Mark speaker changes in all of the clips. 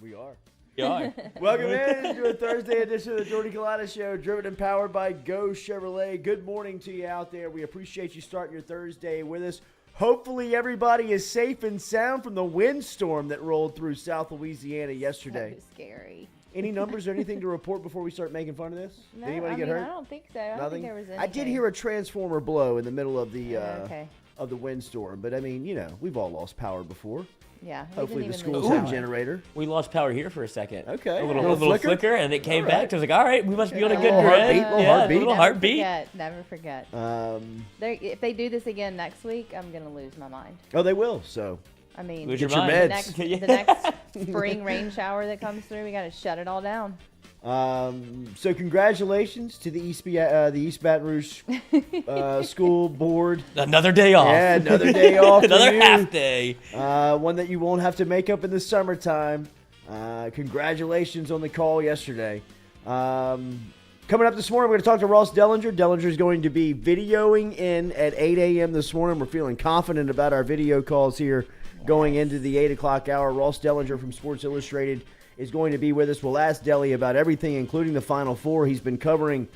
Speaker 1: We are.
Speaker 2: We are.
Speaker 1: Welcome in to a Thursday edition of the Jordy Culotta Show, driven and powered by Go Chevrolet. Good morning to you out there. We appreciate you starting your Thursday with us. Hopefully everybody is safe and sound from the windstorm that rolled through South Louisiana yesterday.
Speaker 3: That was scary.
Speaker 1: Any numbers or anything to report before we start making fun of this?
Speaker 3: No,
Speaker 1: Did anybody
Speaker 3: I
Speaker 1: get
Speaker 3: mean,
Speaker 1: hurt?
Speaker 3: I don't think so. I don't think there was anything.
Speaker 1: I did hear a transformer blow in the middle of the
Speaker 3: okay.
Speaker 1: of the windstorm, but I mean, you know, we've all lost power before.
Speaker 3: Yeah.
Speaker 1: Hopefully the
Speaker 3: didn't
Speaker 1: schools
Speaker 3: even
Speaker 1: have a
Speaker 3: lose power.
Speaker 1: generator.
Speaker 2: We lost power here for a second.
Speaker 1: Okay.
Speaker 2: A little flicker, and it came back. So I was like, all right, we must be on a good
Speaker 1: little
Speaker 2: grid.
Speaker 1: heartbeat, heartbeat.
Speaker 2: A little heartbeat.
Speaker 3: Never forget.
Speaker 1: If
Speaker 3: they do this again next week, I'm going to lose my mind.
Speaker 1: Oh, they will, so.
Speaker 3: I mean,
Speaker 2: Lose
Speaker 1: Get
Speaker 2: your
Speaker 1: your
Speaker 2: mind.
Speaker 1: meds.
Speaker 3: the next spring rain shower that comes through, we got to shut it all down.
Speaker 1: So congratulations to the East Baton Rouge school board.
Speaker 2: Another day off.
Speaker 1: Yeah, another day off.
Speaker 2: Another
Speaker 1: for you.
Speaker 2: half day.
Speaker 1: One that you won't have to make up in the summertime. Congratulations on the call yesterday. Coming up this morning, we're going to talk to Ross Dellenger. Dellenger is going to be videoing in at 8 a.m. this morning. We're feeling confident about our video calls here going into the 8 o'clock hour. Ross Dellenger from Sports Illustrated is going to be with us. We'll ask Delly about everything, including the Final Four. He's been covering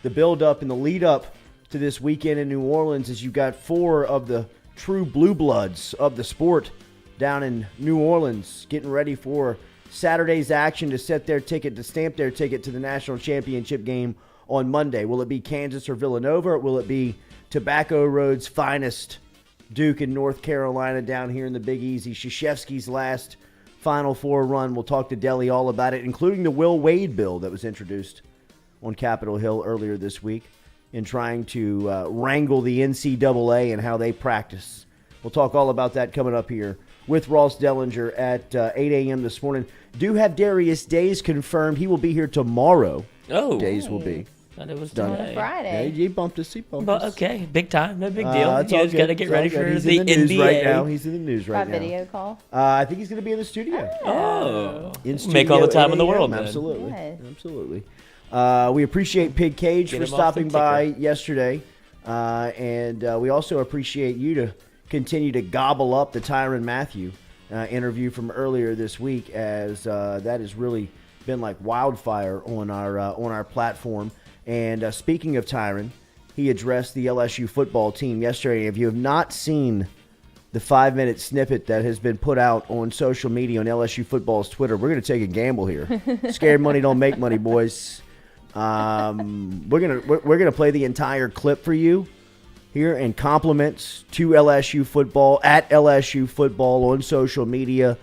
Speaker 1: the build-up and the lead-up to this weekend in New Orleans as you got four of the true blue bloods of the sport down in New Orleans getting ready for Saturday's action to stamp their ticket to the national championship game on Monday. Will it be Kansas or Villanova, or will it be Tobacco Road's finest, Duke in North Carolina down here in the Big Easy? Krzyzewski's last Final Four run. We'll talk to Delly all about it, including the Will Wade bill that was introduced on Capitol Hill earlier this week in trying to wrangle the NCAA and how they practice. We'll talk all about that coming up here with Ross Dellenger at 8 a.m. this morning. Do have Darius Days confirmed. He will be here tomorrow.
Speaker 2: Oh.
Speaker 1: Days will be.
Speaker 2: Thought it was
Speaker 1: Done.
Speaker 2: today.
Speaker 3: Friday.
Speaker 1: Yeah, he bumped us.
Speaker 2: But okay, big time, no big deal.
Speaker 1: It's
Speaker 2: You
Speaker 1: all
Speaker 2: just
Speaker 1: good.
Speaker 2: got to get
Speaker 1: It's
Speaker 2: ready
Speaker 1: all good.
Speaker 2: for
Speaker 1: He's
Speaker 2: the
Speaker 1: in the news
Speaker 2: NBA.
Speaker 1: right now. He's in the news right
Speaker 3: By
Speaker 1: now.
Speaker 3: video call.
Speaker 1: I think he's going to be in the studio.
Speaker 2: Oh,
Speaker 1: In
Speaker 2: make all the
Speaker 1: studio
Speaker 2: time
Speaker 1: at
Speaker 2: in the
Speaker 1: 8 a.m.
Speaker 2: world. Then.
Speaker 1: Absolutely.
Speaker 3: Yes.
Speaker 1: Absolutely. We appreciate Pig Cage
Speaker 2: Get
Speaker 1: for
Speaker 2: him off
Speaker 1: stopping
Speaker 2: the
Speaker 1: by
Speaker 2: ticker.
Speaker 1: yesterday. And we also appreciate you to continue to gobble up the Tyrann Mathieu interview from earlier this week, as that has really been like wildfire on our platform. And speaking of Tyrann, he addressed the LSU football team yesterday. If you have not seen the 5-minute snippet that has been put out on social media on LSU football's Twitter, we're going to take a gamble here. Scared money don't make money, boys. We're gonna play the entire clip for you here, and compliments to LSU football at LSU football on social media,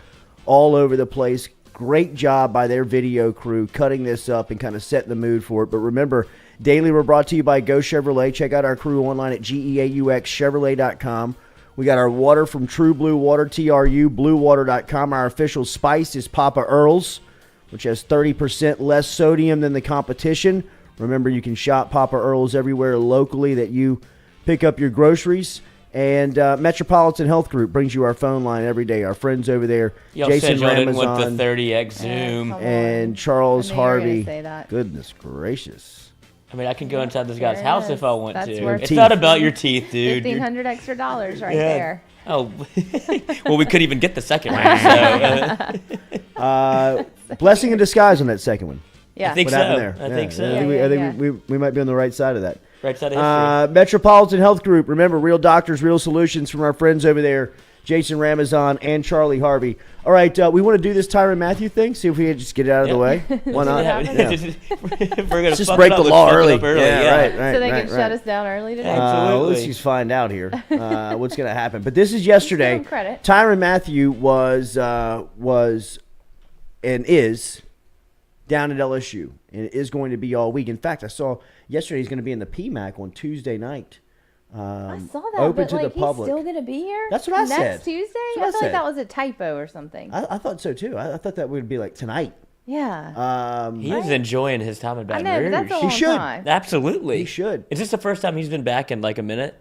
Speaker 1: all over the place. Great job by their video crew cutting this up and kind of setting the mood for it. But remember, daily we're brought to you by Go Chevrolet. Check out our crew online at GEAUXChevrolet.com. We got our water from True Blue Water, TRU, BlueWater.com. Our official spice is Papa Earl's, which has 30% less sodium than the competition. Remember, you can shop Papa Earl's everywhere locally that you pick up your groceries. And Metropolitan Health Group brings you our phone line every day. Our friends over there,
Speaker 2: Y'all
Speaker 1: Jason
Speaker 2: said y'all didn't want
Speaker 1: Ramazan
Speaker 2: the 30x zoom.
Speaker 3: come on.
Speaker 1: and Charles
Speaker 3: I knew you were gonna
Speaker 1: Harvey.
Speaker 3: say that.
Speaker 1: Goodness gracious.
Speaker 2: I mean, I can go inside this
Speaker 3: There
Speaker 2: guy's
Speaker 3: it
Speaker 2: house
Speaker 3: is.
Speaker 2: if I want
Speaker 3: That's
Speaker 2: to.
Speaker 3: worth
Speaker 2: It's
Speaker 1: it.
Speaker 2: not about your teeth, dude.
Speaker 3: $1,500 extra right
Speaker 2: Yeah.
Speaker 3: there.
Speaker 2: Oh, well, we could even get the second one. So,
Speaker 1: Blessing in disguise on that second one.
Speaker 3: Yeah.
Speaker 2: I think
Speaker 1: What
Speaker 2: so.
Speaker 1: happened there?
Speaker 2: I think so.
Speaker 1: I think
Speaker 3: Yeah.
Speaker 1: we might be on the right side of that.
Speaker 2: Right side of history.
Speaker 1: Metropolitan Health Group. Remember, real doctors, real solutions from our friends over there, Jason Ramazan and Charlie Harvey. All right, we want to do this Tyrann Mathieu thing. See if we can just get it out of the way. Why not?
Speaker 2: Yeah,
Speaker 1: Yeah.
Speaker 2: if we're gonna
Speaker 1: Just
Speaker 2: fuck
Speaker 1: break
Speaker 2: it up,
Speaker 1: the
Speaker 2: let's
Speaker 1: law
Speaker 2: fuck it
Speaker 1: early.
Speaker 2: up early.
Speaker 1: Yeah, right.
Speaker 3: So they can shut us down early today.
Speaker 2: Absolutely.
Speaker 1: Let's just find out here what's going to happen. But this is yesterday.
Speaker 3: Give him credit.
Speaker 1: Tyrann Mathieu was and is down at LSU, and it is going to be all week. In fact, I saw yesterday he's going to be in the PMAC on Tuesday night.
Speaker 3: I saw that,
Speaker 1: open
Speaker 3: but
Speaker 1: to
Speaker 3: like
Speaker 1: the public.
Speaker 3: he's still gonna be here.
Speaker 1: That's what I said.
Speaker 3: Next Tuesday.
Speaker 1: That's what I
Speaker 3: I feel
Speaker 1: said.
Speaker 3: like that was a typo or something.
Speaker 1: I thought so too. I thought that would be like tonight.
Speaker 3: Yeah.
Speaker 2: He is enjoying his time in
Speaker 3: I
Speaker 2: Baton
Speaker 3: know, but
Speaker 2: Rouge.
Speaker 3: that's a
Speaker 1: He
Speaker 3: long
Speaker 1: should.
Speaker 3: time.
Speaker 2: Absolutely.
Speaker 1: He should.
Speaker 2: Is this the first time he's been back in like a minute?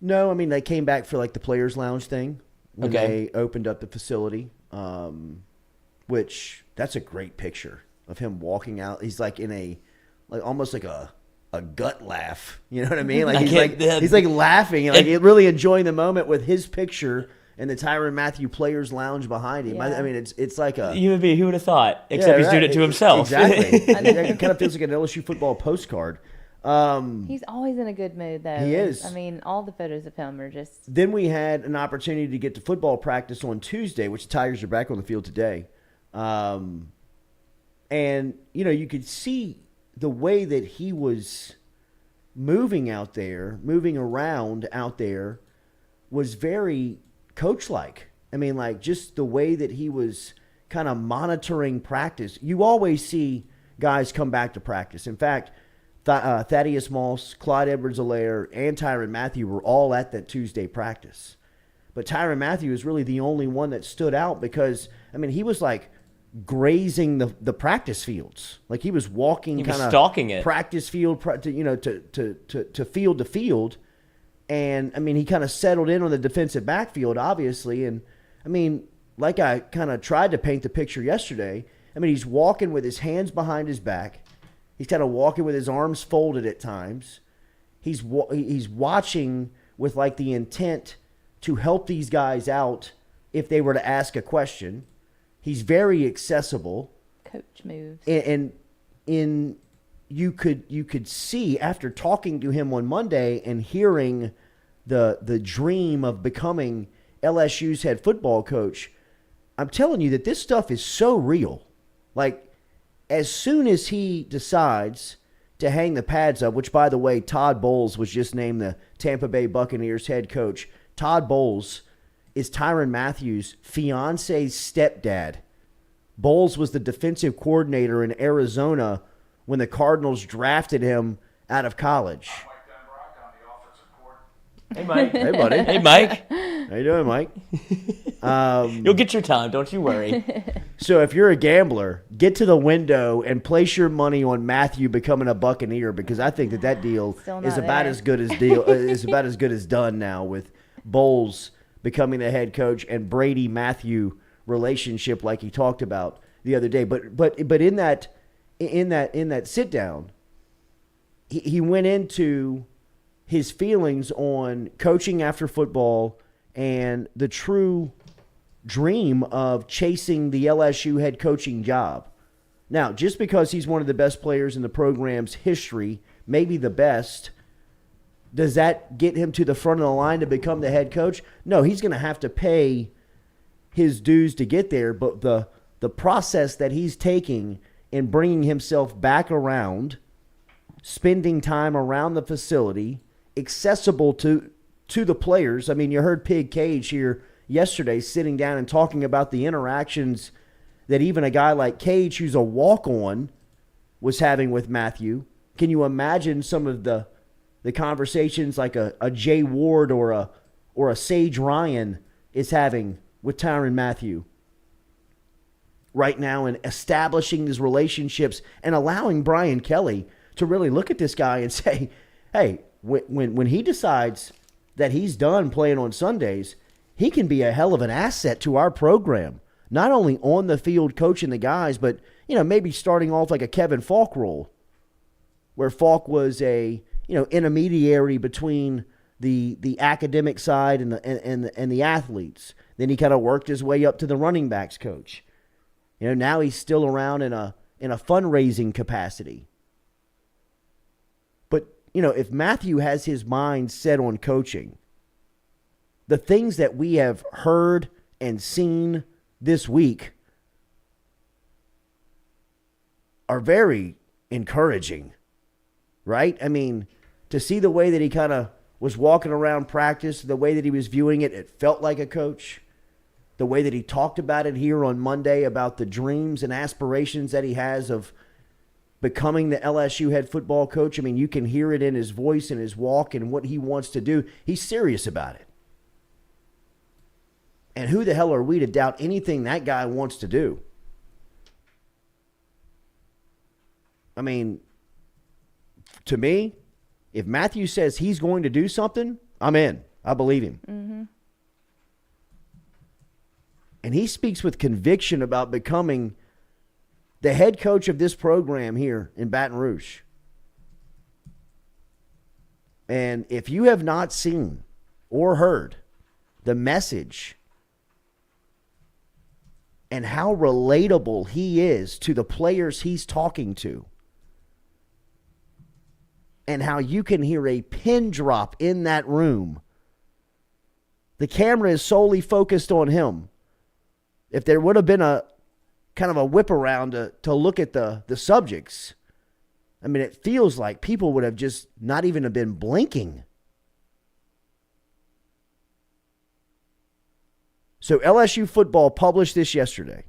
Speaker 1: No, I mean they came back for like the Players Lounge thing when
Speaker 2: Okay.
Speaker 1: they opened up the facility, which that's a great picture of him walking out. He's like in a like almost like a gut laugh. You know what I mean? Like he's like laughing, like really enjoying the moment with his picture and the Tyrann Mathieu Players Lounge behind him.
Speaker 3: Yeah.
Speaker 1: I mean, it's like a...
Speaker 2: Who would have thought? Except he's doing it to himself.
Speaker 1: Exactly. It kind of feels like an LSU football postcard.
Speaker 3: He's always in a good mood, though.
Speaker 1: He is.
Speaker 3: I mean, all the photos of him are just...
Speaker 1: Then we had an opportunity to get to football practice on Tuesday, which the Tigers are back on the field today. And, you could see the way that he was moving around out there was very coach-like. I mean, like, just the way that he was kind of monitoring practice. You always see guys come back to practice. In fact, Thaddeus Moss, Clyde Edwards-Helaire, and Tyrann Mathieu were all at that Tuesday practice. But Tyrann Mathieu is really the only one that stood out because, I mean, he was like grazing the practice fields. Like he was walking kind of
Speaker 2: stalking it.
Speaker 1: Practice field, to field to field. And, I mean, he kind of settled in on the defensive backfield, obviously. And, I mean, like I kind of tried to paint the picture yesterday, I mean, he's walking with his hands behind his back. He's kind of walking with his arms folded at times. He's watching with, like, the intent to help these guys out if they were to ask a question. He's very accessible.
Speaker 3: Coach moves.
Speaker 1: And you could see after talking to him on Monday and hearing the dream of becoming LSU's head football coach, I'm telling you that this stuff is so real. Like, as soon as he decides to hang the pads up, which, by the way, Todd Bowles was just named the Tampa Bay Buccaneers head coach. Todd Bowles is Tyrann Mathieu's fiance's stepdad. Bowles was the defensive coordinator in Arizona when the Cardinals drafted him out of college.
Speaker 2: Hey, Mike.
Speaker 1: Hey, buddy.
Speaker 2: Hey, Mike.
Speaker 1: How you doing, Mike?
Speaker 2: You'll get your time. Don't you worry.
Speaker 1: So if you're a gambler, get to the window and place your money on Mathieu becoming a Buccaneer, because I think that deal is about as good as done now, with Bowles becoming the head coach and Brady Mathieu relationship like he talked about the other day. But in that sit down, he went into his feelings on coaching after football and the true dream of chasing the LSU head coaching job. Now, just because he's one of the best players in the program's history, maybe the best, does that get him to the front of the line to become the head coach? No, he's going to have to pay his dues to get there, but the process that he's taking in bringing himself back around, spending time around the facility, accessible to the players. I mean, you heard Pig Cage here yesterday sitting down and talking about the interactions that even a guy like Cage, who's a walk-on, was having with Mathieu. Can you imagine some of the conversations like a Jay Ward or a Sage Ryan is having with Tyrann Mathieu right now, and establishing these relationships and allowing Brian Kelly to really look at this guy and say, hey, when he decides that he's done playing on Sundays, he can be a hell of an asset to our program. Not only on the field coaching the guys, but, maybe starting off like a Kevin Falk role, where Falk was a, intermediary between the academic side and the athletes. Then he kind of worked his way up to the running backs coach. Now he's still around in a fundraising capacity. But, if Mathieu has his mind set on coaching, the things that we have heard and seen this week are very encouraging, right? I mean, to see the way that he kind of was walking around practice, the way that he was viewing it, it felt like a coach. The way that he talked about it here on Monday about the dreams and aspirations that he has of becoming the LSU head football coach. I mean, you can hear it in his voice and his walk and what he wants to do. He's serious about it. And who the hell are we to doubt anything that guy wants to do? I mean, to me, if Mathieu says he's going to do something, I'm in. I believe him. Mm-hmm. And he speaks with conviction about becoming the head coach of this program here in Baton Rouge. And if you have not seen or heard the message and how relatable he is to the players he's talking to. And how you can hear a pin drop in that room. The camera is solely focused on him. If there would have been a kind of a whip around to look at the subjects, I mean, it feels like people would have just not even have been blinking. So LSU football published this yesterday.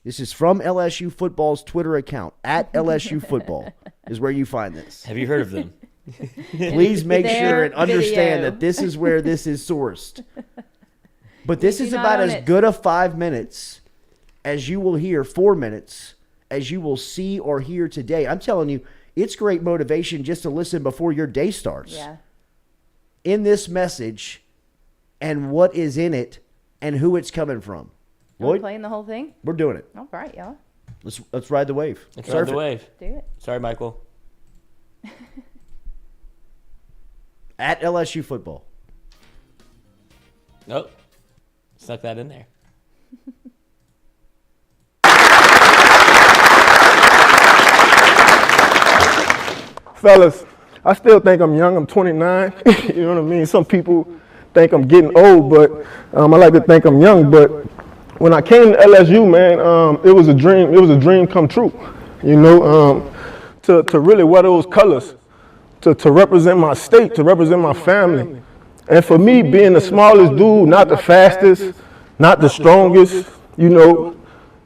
Speaker 1: This is from LSU football's Twitter account. At LSU football is where you find this.
Speaker 2: Have you heard of them?
Speaker 1: Please make sure and understand
Speaker 3: video.
Speaker 1: that this is where this is sourced. But this is
Speaker 3: do not
Speaker 1: about
Speaker 3: own
Speaker 1: as
Speaker 3: it.
Speaker 1: good a 5 minutes as you will hear, 4 minutes, as you will see or hear today. I'm telling you, it's great motivation just to listen before your day starts.
Speaker 3: Yeah.
Speaker 1: In this message and what is in it and who it's coming from.
Speaker 3: Are we
Speaker 1: Lloyd,
Speaker 3: playing the whole thing?
Speaker 1: we're doing it.
Speaker 3: All right, y'all.
Speaker 1: Let's ride the wave.
Speaker 2: Let's
Speaker 1: Surf
Speaker 2: ride the
Speaker 1: it.
Speaker 2: wave.
Speaker 3: Do it.
Speaker 2: Sorry, Michael.
Speaker 1: At LSU football.
Speaker 2: Nope. Snuck that in there.
Speaker 4: Fellas, I still think I'm young. I'm 29. You know what I mean? Some people think I'm getting old, but I like to think I'm young. But when I came to LSU, man, it was a dream. It was a dream come true. You know, to really wear those colors, to represent my state, to represent my family. And for me, being the smallest dude, not the fastest, not the strongest, you know,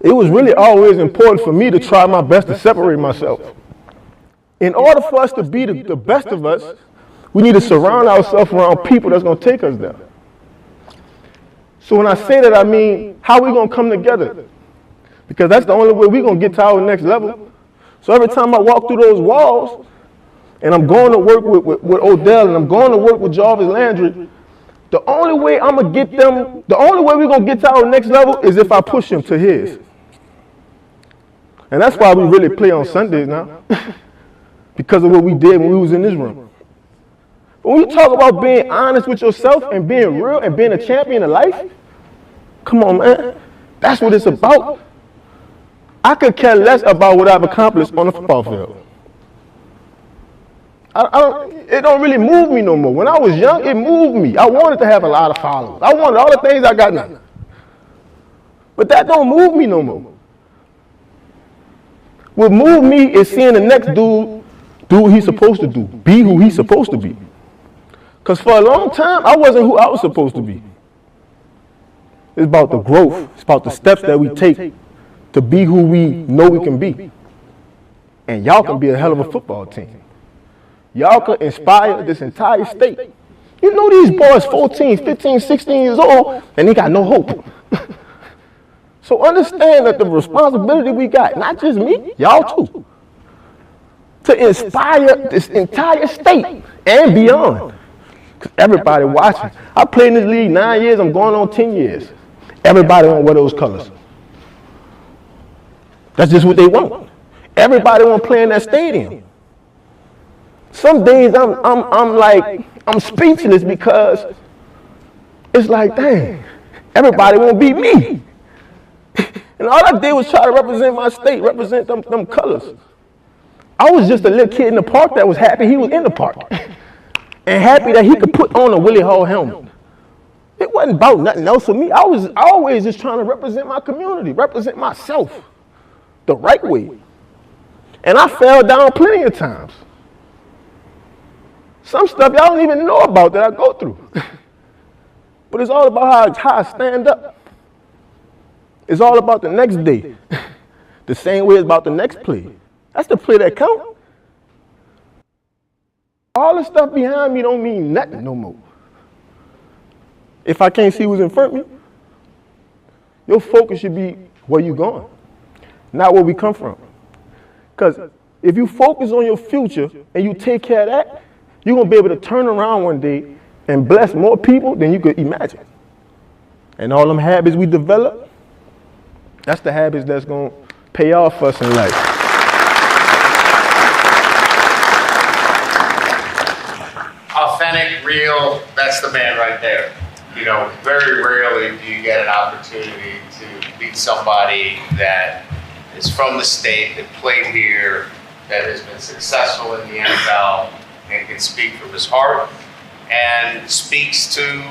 Speaker 4: it was really always important for me to try my best to separate myself. In order for us to be the best of us, we need to surround ourselves around people that's going to take us there. So when I say that, I mean, how are we going to come together? Because that's the only way we're going to get to our next level. So every time I walk through those walls, and I'm going to work with Odell, and I'm going to work with Jarvis Landry, the only way I'm going to get them, the only way we're going to get to our next level is if I push him to his. And that's why we really play on Sundays now. Because of what we did when we was in this room. But when you talk about being honest with yourself and being real and being a champion of life, come on, man. That's what it's about. I could care less about what I've accomplished on the football field. It don't really move me no more. When I was young, it moved me. I wanted to have a lot of followers. I wanted all the things I got now. But that don't move me no more. What moved me is seeing the next dude do what he's supposed to do, be who he's supposed to be. Because for a long time, I wasn't who I was supposed to be. It's about the growth. It's about the steps that we take to be who we know we can be. And y'all can be a hell of a football team. Y'all can inspire this entire state. You know these boys 14, 15, 16 years old, and they got no hope. So understand that the responsibility we got, not just me, y'all too, to inspire this entire state and beyond. Because everybody watching. I played in this league 9 years, I'm going on 10 years. Everybody want to wear those colors. That's just what they want. Everybody want to play in that stadium. Some days I'm speechless because it's like, dang, everybody want to beat me. And all I did was try to represent my state, represent them colors. I was just a little kid in the park that was happy he was in the park. And happy that he could put on a Willie Hall helmet. It wasn't about nothing else for me. I was always just trying to represent my community, represent myself the right way. And I fell down plenty of times. Some stuff y'all don't even know about that I go through. But it's all about how I stand up. It's all about the next day. The same way it's about the next play. That's the play that count. All the stuff behind me don't mean nothing no more. If I can't see who's in front of me, your focus should be where you going, not where we come from. Because if you focus on your future and you take care of that, you're going to be able to turn around one day and bless more people than you could imagine. And all them habits we develop, that's the habits that's going to pay off for us in life.
Speaker 5: Authentic, real, that's the man right there. very rarely do you get an opportunity to meet somebody that is from the state, that played here, that has been successful in the NFL, and can speak from his heart and speaks to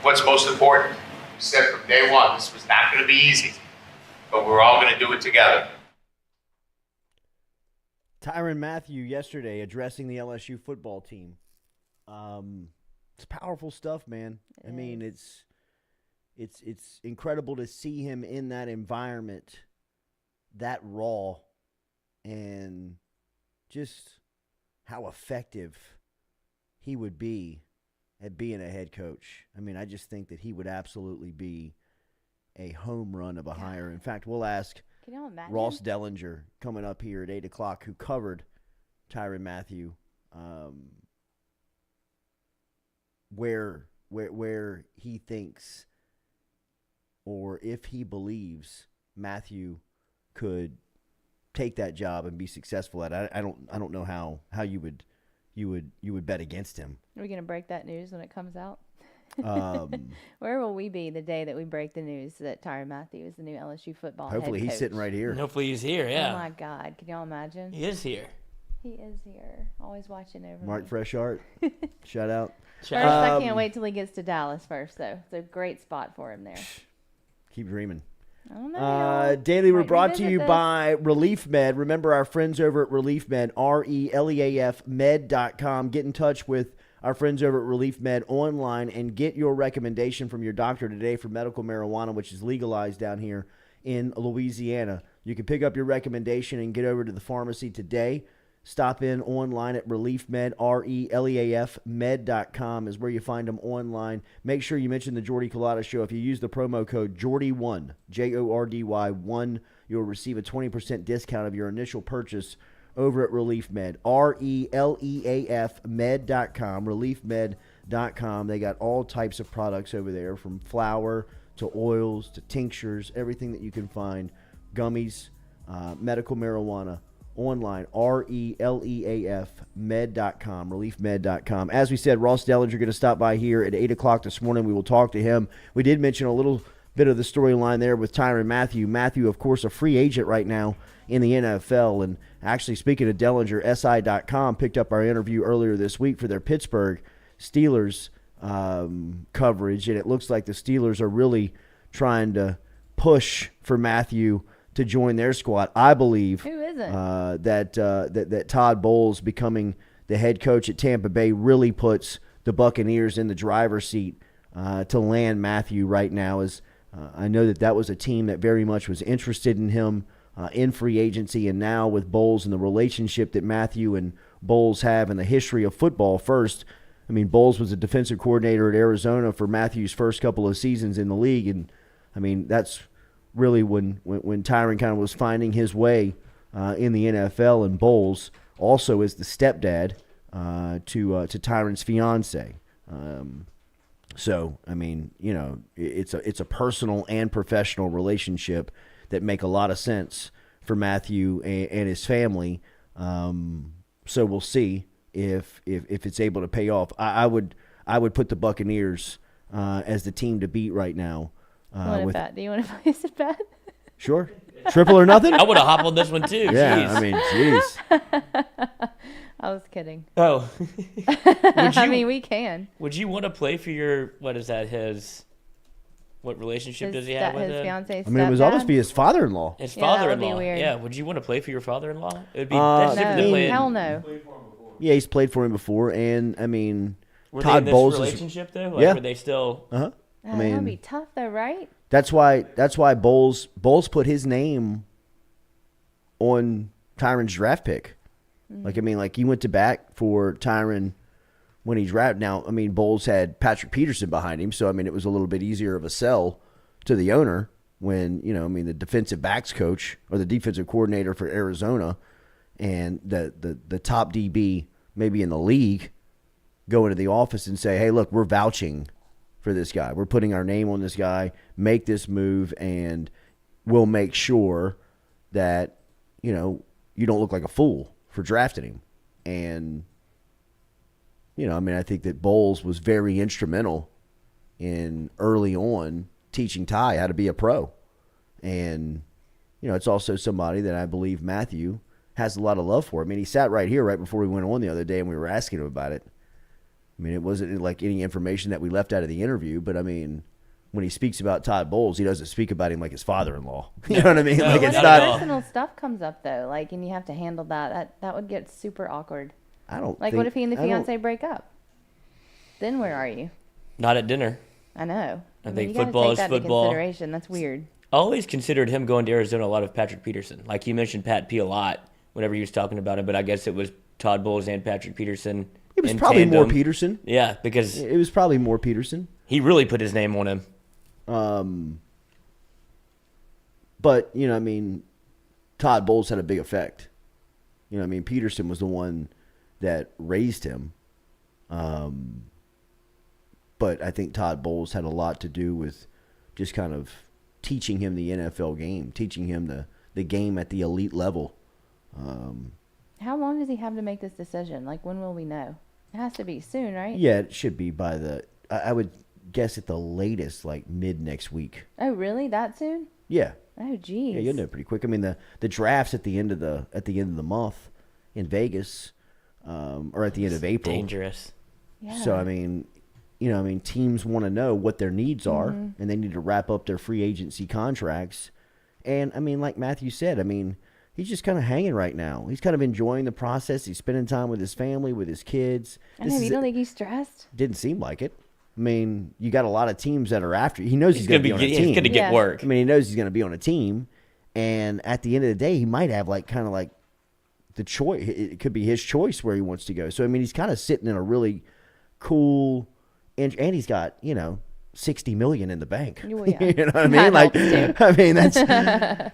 Speaker 5: what's most important. We said from day one, this was not going to be easy, but we're all going to do it together.
Speaker 1: Tyrann Mathieu yesterday addressing the LSU football team. It's powerful stuff, man. I mean, it's incredible to see him in that environment, that raw, and just how effective he would be at being a head coach. I mean, I just think that he would absolutely be a home run of a hire. In fact, we'll ask Ross Dellenger coming up here at 8 o'clock, who covered Tyrann Mathieu, where he thinks, or if he believes Mathieu could take that job and be successful at it. I don't know how you would bet against him.
Speaker 3: Are we going to break that news when it comes out? Where will we be the day that we break the news that Tyrann Mathieu is the new LSU football
Speaker 1: Hopefully
Speaker 3: head
Speaker 1: he's
Speaker 3: coach?
Speaker 1: sitting right here.
Speaker 2: Hopefully he's here, yeah.
Speaker 3: Oh, my God. Can y'all imagine?
Speaker 2: He is here.
Speaker 3: He is here. Always watching over
Speaker 1: Mark
Speaker 3: me.
Speaker 1: Fresh Art. Shout out.
Speaker 3: First, I can't wait till he gets to Dallas first, though. It's a great spot for him there.
Speaker 1: Keep dreaming.
Speaker 3: I don't know.
Speaker 1: Daily, we're brought to
Speaker 3: revisit
Speaker 1: you
Speaker 3: this.
Speaker 1: by Relief Med. Remember our friends over at Relief Med, RELEAF med.com. Get in touch with our friends over at Relief Med online and get your recommendation from your doctor today for medical marijuana, which is legalized down here in Louisiana. You can pick up your recommendation and get over to the pharmacy today. Stop in online at Relief Med, RELEAF med.com is where you find them online. Make sure you mention the Jordy Culotta Show. If you use the promo code Jordy1, Jordy 1, you'll receive a 20% discount of your initial purchase over at Relief Med, RELEAF med.com, reliefmed.com. They got all types of products over there, from flour to oils to tinctures, everything that you can find, gummies, medical marijuana. Online, RELEAF med.com, reliefmed.com. As we said, Ross Dellenger going to stop by here at 8 o'clock this morning. We will talk to him. We did mention a little bit of the storyline there with Tyrann Mathieu. Mathieu, of course, a free agent right now in the NFL. And actually, speaking of Dellenger, SI.com picked up our interview earlier this week for their Pittsburgh Steelers coverage. And it looks like the Steelers are really trying to push for Mathieu to join their squad. I believe
Speaker 3: Who isn't?
Speaker 1: that Todd Bowles becoming the head coach at Tampa Bay really puts the Buccaneers in the driver's seat to land Mathieu right now. As I know that was a team that very much was interested in him in free agency, and now with Bowles and the relationship that Mathieu and Bowles have in the history of football. First, I mean, Bowles was a defensive coordinator at Arizona for Mathieu's first couple of seasons in the league, and I mean that's really when Tyrann kind of was finding his way in the NFL, and Bowles also is the stepdad to Tyrann's fiance. So I mean, you know, it's a personal and professional relationship that make a lot of sense for Mathieu and his family. So we'll see if it's able to pay off. I would put the Buccaneers as the team to beat right now.
Speaker 3: Do you want to place a bet?
Speaker 1: Sure. Triple or nothing?
Speaker 2: I would have hopped on this one too.
Speaker 1: Yeah,
Speaker 2: Jeez.
Speaker 1: I mean, jeez.
Speaker 3: I was kidding.
Speaker 2: Oh.
Speaker 3: I mean, we can.
Speaker 2: Would you want to play for your, what relationship does he have with
Speaker 3: his
Speaker 2: him?
Speaker 3: fiance's
Speaker 1: I mean, it was
Speaker 3: stepdad?
Speaker 1: almost be his father-in-law.
Speaker 2: His
Speaker 3: Yeah, that would be
Speaker 2: father-in-law.
Speaker 3: weird.
Speaker 2: Yeah, would you want to play for your father-in-law? It would be that's different than
Speaker 3: No,
Speaker 2: playing.
Speaker 3: hell no.
Speaker 1: Yeah, he's played for him before, and I mean,
Speaker 2: Were
Speaker 1: Todd
Speaker 2: they in this
Speaker 1: Bowles is.
Speaker 2: relationship though? Like,
Speaker 1: Yeah.
Speaker 2: were they still?
Speaker 1: I
Speaker 3: That
Speaker 1: mean,
Speaker 3: would be tough, though, right?
Speaker 1: That's why Bowles put his name on Tyrann's draft pick. Like, I mean, like he went to bat for Tyrann when he drafted. Now, I mean, Bowles had Patrick Peterson behind him, so I mean, it was a little bit easier of a sell to the owner when, you know, I mean, the defensive backs coach or the defensive coordinator for Arizona and the top DB maybe in the league go into the office and say, hey, look, we're vouching for this guy. We're putting our name on this guy, make this move, and we'll make sure that, you know, you don't look like a fool for drafting him. And, you know, I mean, I think that Bowles was very instrumental in early on teaching Ty how to be a pro. And, it's also somebody that I believe Matthew has a lot of love for. I mean, he sat right here right before we went on the other day and we were asking him about it. I mean, it wasn't like any information that we left out of the interview, but I mean, when he speaks about Todd Bowles, he doesn't speak about him like his father-in-law. You know what I mean?
Speaker 2: No,
Speaker 1: like
Speaker 3: What
Speaker 1: it's
Speaker 3: if
Speaker 1: not.
Speaker 3: personal stuff comes up though, like, and you have to handle that would get super awkward.
Speaker 1: I don't.
Speaker 3: Like,
Speaker 1: think,
Speaker 3: what if he and the
Speaker 1: I don't-
Speaker 3: fiance break up? Then where are you?
Speaker 2: Not at dinner.
Speaker 3: I know.
Speaker 2: I
Speaker 3: mean,
Speaker 2: think
Speaker 3: you gotta
Speaker 2: football
Speaker 3: take
Speaker 2: is
Speaker 3: that into
Speaker 2: football.
Speaker 3: consideration. That's weird.
Speaker 2: I always considered him going to Arizona a lot of Patrick Peterson. Like, you mentioned Pat P a lot whenever he was talking about it, but I guess it was Todd Bowles and Patrick Peterson.
Speaker 1: It was
Speaker 2: in
Speaker 1: probably more
Speaker 2: tandem.
Speaker 1: Peterson.
Speaker 2: Yeah, because
Speaker 1: It was probably more Peterson.
Speaker 2: he really put his name on him.
Speaker 1: But, I mean, Todd Bowles had a big effect. I mean, Peterson was the one that raised him. But I think Todd Bowles had a lot to do with just kind of teaching him the NFL game, teaching him the game at the elite level.
Speaker 3: How long does he have to make this decision? Like, when will we know? It has to be soon, right?
Speaker 1: Yeah, it should be by I would guess at the latest, like mid next week.
Speaker 3: Oh, really? That soon?
Speaker 1: Yeah.
Speaker 3: Oh, geez.
Speaker 1: Yeah, you'll know pretty quick. I mean, the draft's at the end of the month in Vegas, or at the end of April.
Speaker 2: Dangerous.
Speaker 3: Yeah.
Speaker 1: So I mean, teams want to know what their needs are, and they need to wrap up their free agency contracts. And I mean, like Matthew said, I mean, he's just kind of hanging right now. He's kind of enjoying the process. He's spending time with his family, with his kids.
Speaker 3: I know, you don't think he's stressed?
Speaker 1: Didn't seem like it. I mean, you got a lot of teams that are after. He knows he's going to be on a team.
Speaker 2: He's going to get
Speaker 3: Yeah.
Speaker 2: work.
Speaker 1: I mean, he knows he's going to be on a team, and at the end of the day, he might have kind of the choice. It could be his choice where he wants to go. So I mean, he's kind of sitting in a really cool, and he's got $60 million in the bank.
Speaker 3: Well, yeah.
Speaker 1: You know what I mean?
Speaker 3: That
Speaker 1: Like,
Speaker 3: helps, too.
Speaker 1: I mean, that's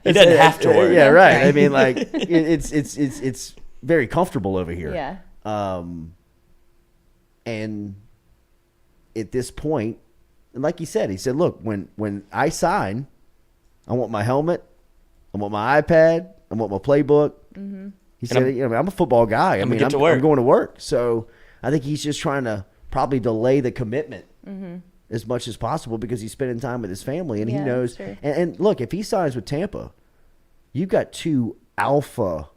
Speaker 2: He doesn't have to work.
Speaker 1: Yeah, right. I
Speaker 3: Right.
Speaker 1: mean, like it's very comfortable over here.
Speaker 3: Yeah.
Speaker 1: And at this point, and like he said, look, when I sign, I want my helmet, I want my iPad, I want my playbook. Mm-hmm. He said, I'm a football guy.
Speaker 2: I'm going to
Speaker 1: work. So I think he's just trying to probably delay the commitment as much as possible because he's spending time with his family, and he
Speaker 3: Yeah,
Speaker 1: knows.
Speaker 3: that's true.
Speaker 1: And look, if he signs with Tampa, you've got two alpha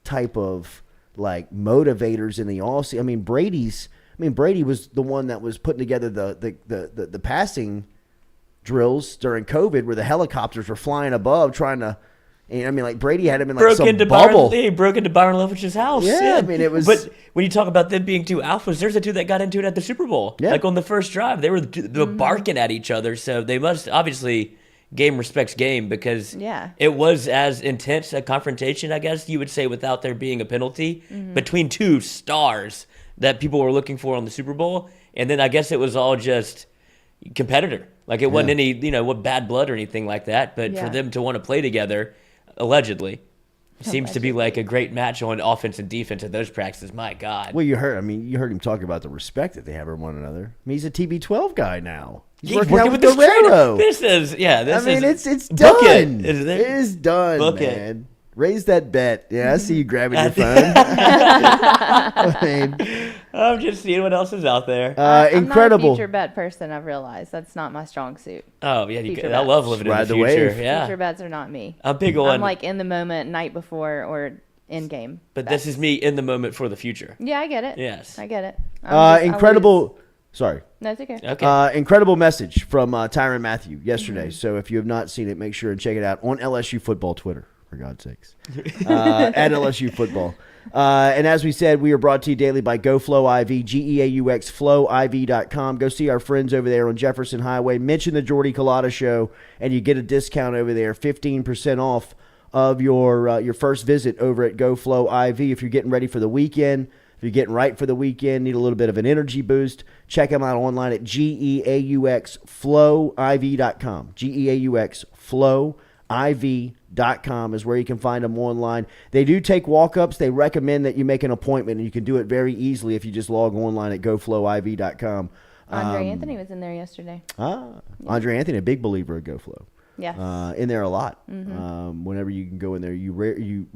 Speaker 1: type of motivators in the offseason. I mean, Brady was the one that was putting together the passing drills during COVID, where the helicopters were flying above trying to. And I mean, Brady had him in some bubble.
Speaker 2: He broke into Byron Leftwich's house.
Speaker 1: Yeah, I mean, it was.
Speaker 2: But when you talk about them being two alphas, there's the two that got into it at the Super Bowl.
Speaker 1: Yeah.
Speaker 2: Like on the first drive, they were barking at each other. So they must obviously game respects game, because
Speaker 3: Yeah.
Speaker 2: it was as intense a confrontation, I guess you would say, without there being a penalty between two stars that people were looking for on the Super Bowl. And then I guess it was all just competitor. Like it wasn't any, what bad blood or anything like that. But for
Speaker 3: Yeah.
Speaker 2: them to want to play together, allegedly, seems to be like a great match on offense and defense at those practices. My God.
Speaker 1: Well, you heard him talk about the respect that they have for one another. I mean, he's a TB12 guy now. He's working out with
Speaker 2: this
Speaker 1: Guerrero.
Speaker 2: This is,
Speaker 1: It's
Speaker 2: book
Speaker 1: done.
Speaker 2: it, isn't it?
Speaker 1: It is done,
Speaker 2: Book it.
Speaker 1: man. Raise that bet. Yeah, I see you grabbing your phone. I mean,
Speaker 2: I'm just seeing what else is out there.
Speaker 3: I'm
Speaker 1: incredible.
Speaker 3: not a future bet person, I've realized. That's not my strong suit.
Speaker 2: Oh, yeah.
Speaker 3: future
Speaker 2: I
Speaker 3: bets.
Speaker 2: love living in
Speaker 1: Ride
Speaker 2: the
Speaker 1: the
Speaker 2: future.
Speaker 1: wave.
Speaker 2: Yeah.
Speaker 3: Future bets are not me.
Speaker 2: I'm big on.
Speaker 3: I'm like in the moment, night before, or in game.
Speaker 2: but this is me in the moment for the future.
Speaker 3: Yeah, I get it.
Speaker 2: Yes.
Speaker 3: I get it. I
Speaker 1: incredible. Sorry.
Speaker 3: No, it's okay.
Speaker 2: Okay.
Speaker 1: Incredible message from Tyrann Mathieu yesterday.
Speaker 3: Mm-hmm.
Speaker 1: So if you have not seen it, make sure and check it out on LSU Football Twitter, for God's sakes. At LSU Football. And as we said, we are brought to you daily by GoFlow IV, GEAUX, flowiv.com. Go see our friends over there on Jefferson Highway. Mention the Jordy Culotta Show, and you get a discount over there, 15% off of your first visit over at GoFlow IV. If you're getting ready for the weekend, if you're getting right for the weekend, need a little bit of an energy boost, check them out online at GEAUXflowiv.com. GEAUXflowiv.com is where you can find them online. They do take walk-ups. They recommend that you make an appointment, and you can do it very easily if you just log online at goflowiv.com.
Speaker 3: Andre Anthony was in there yesterday.
Speaker 1: Andre Anthony, a big believer of GoFlow.
Speaker 3: Yes.
Speaker 1: In there a lot.
Speaker 3: Mm-hmm.
Speaker 1: Whenever you can go in there, you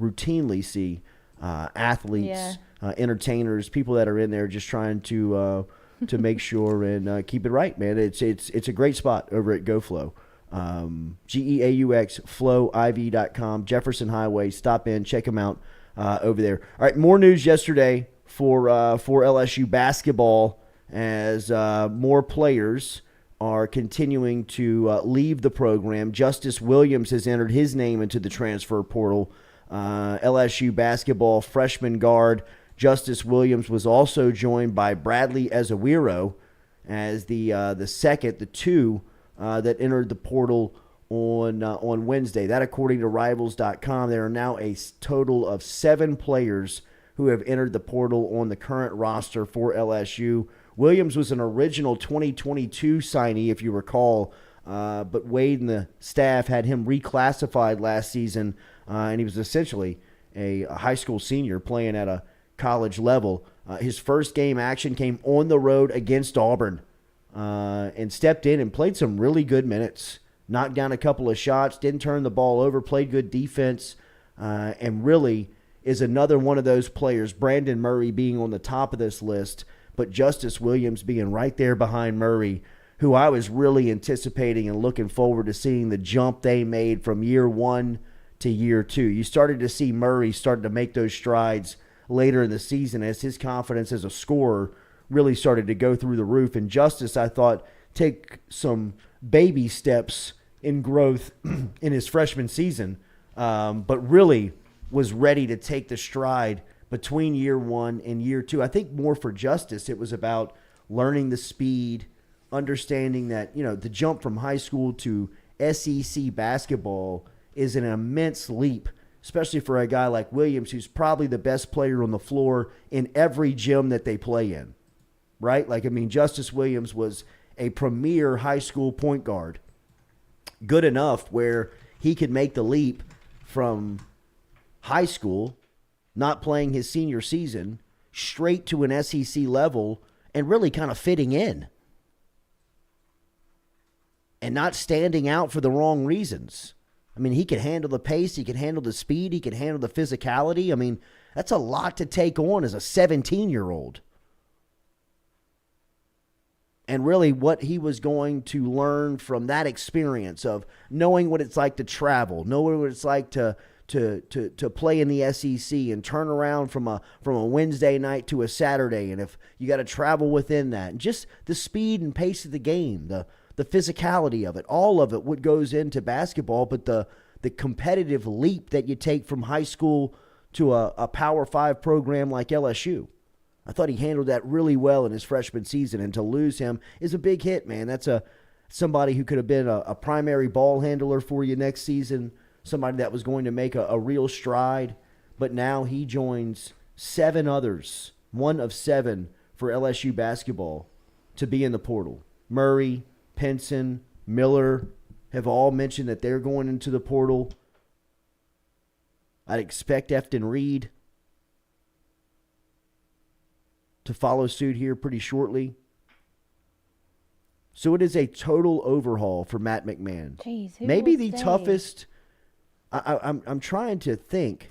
Speaker 1: routinely see athletes,
Speaker 3: Yeah.
Speaker 1: Entertainers, people that are in there just trying to to make sure and keep it right, man. It's a great spot over at GoFlow. GEAUX, flowiv.com, Jefferson Highway. Stop in, check them out over there. All right, more news yesterday for LSU basketball as more players are continuing to leave the program. Justice Williams has entered his name into the transfer portal. LSU basketball freshman guard Justice Williams was also joined by Bradley Ezewiro as the two that entered the portal on Wednesday. That, according to Rivals.com, there are now a total of 7 players who have entered the portal on the current roster for LSU. Williams was an original 2022 signee, if you recall, but Wade and the staff had him reclassified last season, and he was essentially a high school senior playing at a college level. His first game action came on the road against Auburn, and stepped in and played some really good minutes. Knocked down a couple of shots, didn't turn the ball over, played good defense, and really is another one of those players, Brandon Murray being on the top of this list, but Justice Williams being right there behind Murray, who I was really anticipating and looking forward to seeing the jump they made from year 1 to year 2. You started to see Murray start to make those strides later in the season as his confidence as a scorer really started to go through the roof. And Justice, I thought, take some baby steps in growth in his freshman season, but really was ready to take the stride between year 1 and year 2. I think more for Justice, it was about learning the speed, understanding that, the jump from high school to SEC basketball is an immense leap, especially for a guy like Williams, who's probably the best player on the floor in every gym that they play in, right? Justice Williams was a premier high school point guard, good enough where he could make the leap from high school, not playing his senior season, straight to an SEC level and really kind of fitting in and not standing out for the wrong reasons. He could handle the pace, he could handle the speed, he could handle the physicality. That's a lot to take on as a 17-year-old. And really what he was going to learn from that experience of knowing what it's like to travel, knowing what it's like to play in the SEC and turn around from a Wednesday night to a Saturday, and if you got to travel within that, and just the speed and pace of the game, the physicality of it, all of it, what goes into basketball, but the competitive leap that you take from high school to a Power 5 program like LSU. I thought he handled that really well in his freshman season, and to lose him is a big hit, man. That's somebody who could have been a primary ball handler for you next season, somebody that was going to make a real stride, but now he joins 7 others, one of 7 for LSU basketball to be in the portal. Murray, Pinson, Miller have all mentioned that they're going into the portal. I'd expect Efton Reed to follow suit here pretty shortly. So it is a total overhaul for Matt McMahon.
Speaker 3: Jeez, who
Speaker 1: maybe
Speaker 3: will
Speaker 1: the
Speaker 3: stay?
Speaker 1: toughest. I'm trying to think.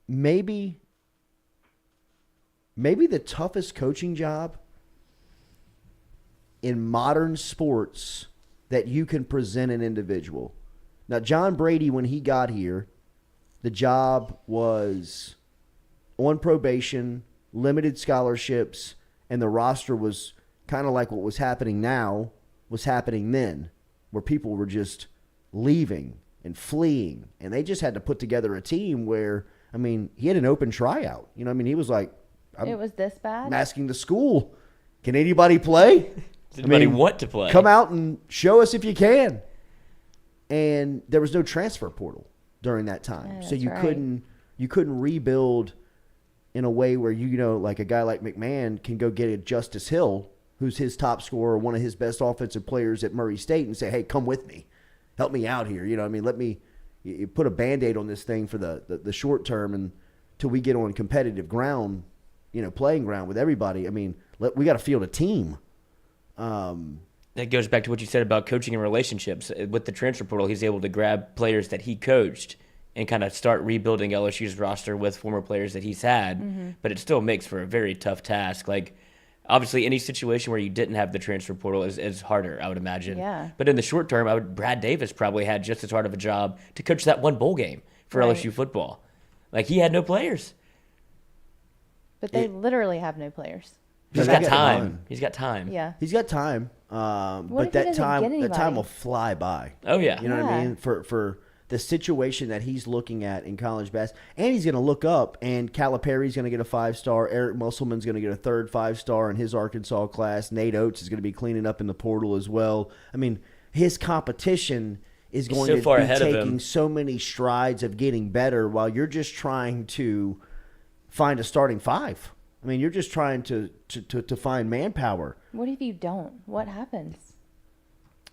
Speaker 1: Maybe the toughest coaching job in modern sports that you can present an individual. Now, John Brady, when he got here, the job was on probation, limited scholarships, and the roster was kind of like what was happening now was happening then, where people were just leaving and fleeing, and they just had to put together a team where, he had an open tryout. He was like,
Speaker 3: it was this bad?
Speaker 1: I'm asking the school, can anybody play?
Speaker 2: Does anybody want to play?
Speaker 1: Come out and show us if you can. And there was no transfer portal during that time.
Speaker 3: Yeah,
Speaker 1: so you
Speaker 3: right.
Speaker 1: couldn't rebuild in a way where like a guy like McMahon can go get a Justice Hill, who's his top scorer, one of his best offensive players at Murray State, and say, hey, come with me. Help me out here. Let me you put a Band-Aid on this thing for the short term until we get on competitive ground, playing ground with everybody. We got to field a team.
Speaker 2: That goes back to what you said about coaching and relationships. With the transfer portal, he's able to grab players that he coached and kind of start rebuilding LSU's roster with former players that he's had. But it still makes for a very tough task. Like, obviously, any situation where you didn't have the transfer portal is harder, I would imagine.
Speaker 3: Yeah.
Speaker 2: But in the short term, Brad Davis probably had just as hard of a job to coach that one bowl game for
Speaker 3: Right.
Speaker 2: LSU football. Like, he had no players.
Speaker 3: But they literally have no players.
Speaker 2: He's got time. He's got time.
Speaker 3: Yeah.
Speaker 1: He's got time,
Speaker 3: if
Speaker 1: but
Speaker 3: he
Speaker 1: that
Speaker 3: doesn't
Speaker 1: time
Speaker 3: get
Speaker 1: that time
Speaker 3: anybody?
Speaker 1: will fly by.
Speaker 2: Oh, yeah.
Speaker 1: You know what I
Speaker 3: Yeah.
Speaker 1: mean? For the situation that he's looking at in college basketball, and he's going to look up, and Calipari's going to get a 5-star. Eric Musselman's going to get a third 5-star in his Arkansas class. Nate Oates is going to be cleaning up in the portal as well. I mean, his competition is going
Speaker 2: so
Speaker 1: to
Speaker 2: far
Speaker 1: be
Speaker 2: ahead of
Speaker 1: taking
Speaker 2: him.
Speaker 1: so many strides of getting better while you're just trying to find a starting five. I mean, you're just trying to find manpower.
Speaker 3: What if you don't? What happens?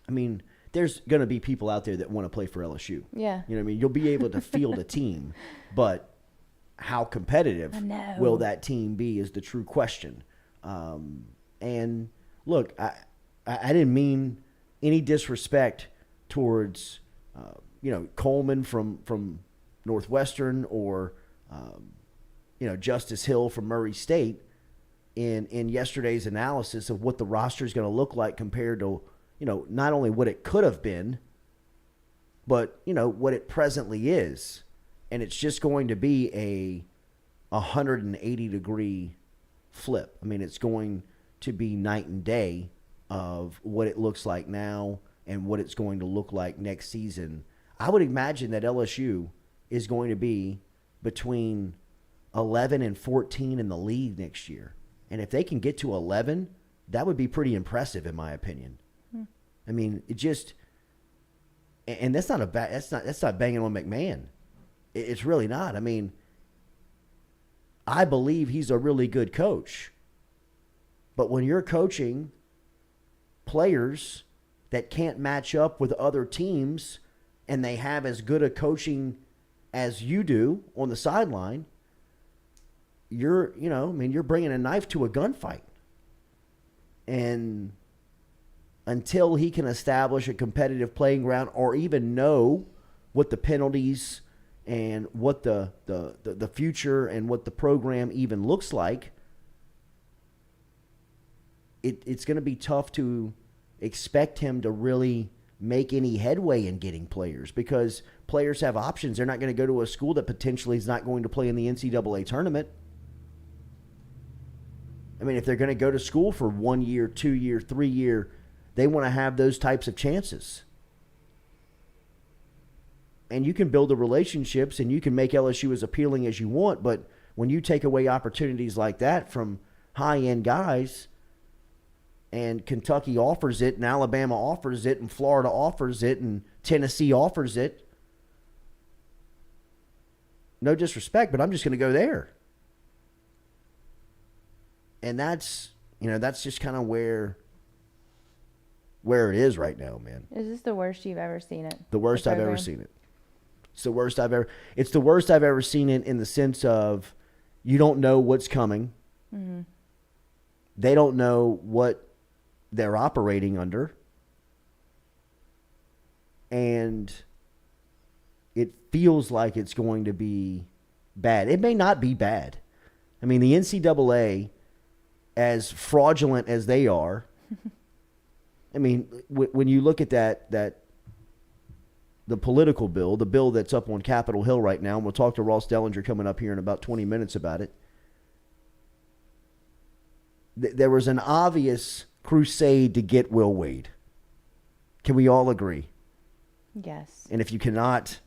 Speaker 1: I mean, there's going to be people out there that want to play for LSU.
Speaker 3: Yeah.
Speaker 1: You know what I mean? You'll be able to field a team, but how competitive
Speaker 3: I know.
Speaker 1: will that team be is the true question. And look, I didn't mean any disrespect towards, Coleman from Northwestern or, Justice Hill from Murray State in yesterday's analysis of what the roster is going to look like compared to, not only what it could have been, but, what it presently is. And it's just going to be a 180-degree flip. I mean, it's going to be night and day of what it looks like now and what it's going to look like next season. I would imagine that LSU is going to be between 11 and 14 in the league next year. And if they can get to 11, that would be pretty impressive in my opinion. I mean, it just, and that's not banging on McMahon. It's really not. I mean, I believe he's a really good coach. But when you're coaching players that can't match up with other teams and they have as good a coaching as you do on the sideline, you're bringing a knife to a gunfight. And until he can establish a competitive playing ground or even know what the penalties and what the future and what the program even looks like, it's going to be tough to expect him to really make any headway in getting players because players have options. They're not going to go to a school that potentially is not going to play in the NCAA tournament. I mean, if they're going to go to school for 1 year, 2 year, 3 year, they want to have those types of chances. And you can build the relationships and you can make LSU as appealing as you want, but when you take away opportunities like that from high-end guys, and Kentucky offers it, and Alabama offers it, and Florida offers it, and Tennessee offers it, no disrespect, but I'm just going to go there. And that's just kind of where it is right now, man.
Speaker 3: Is this the worst you've ever seen it?
Speaker 1: The worst I've ever seen it. It's the worst I've ever seen it in the sense of you don't know what's coming. Mm-hmm. They don't know what they're operating under. And it feels like it's going to be bad. It may not be bad. I mean, the NCAA, as fraudulent as they are, I mean, when you look at the political bill, the bill that's up on Capitol Hill right now, and we'll talk to Ross Dellenger coming up here in about 20 minutes about it, there was an obvious crusade to get Will Wade. Can we all agree?
Speaker 3: Yes.
Speaker 1: And if you cannot,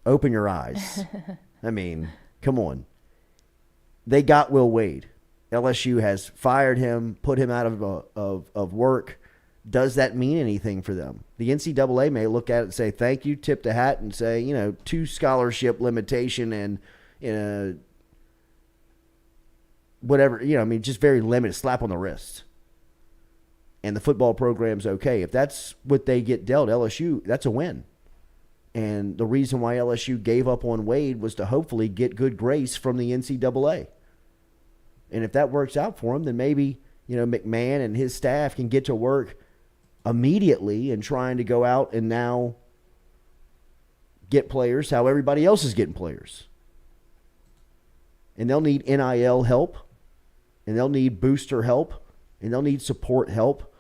Speaker 1: open your eyes. I mean, come on. They got Will Wade. LSU has fired him, put him out of work. Does that mean anything for them? The NCAA may look at it and say, thank you, tip the hat, and say, 2 scholarship limitation and whatever, just very limited, slap on the wrist. And the football program's okay. If that's what they get dealt, LSU, that's a win. And the reason why LSU gave up on Wade was to hopefully get good grace from the NCAA. And if that works out for him, then maybe, McMahon and his staff can get to work immediately and trying to go out and now get players how everybody else is getting players. And they'll need NIL help, and they'll need booster help, and they'll need support help,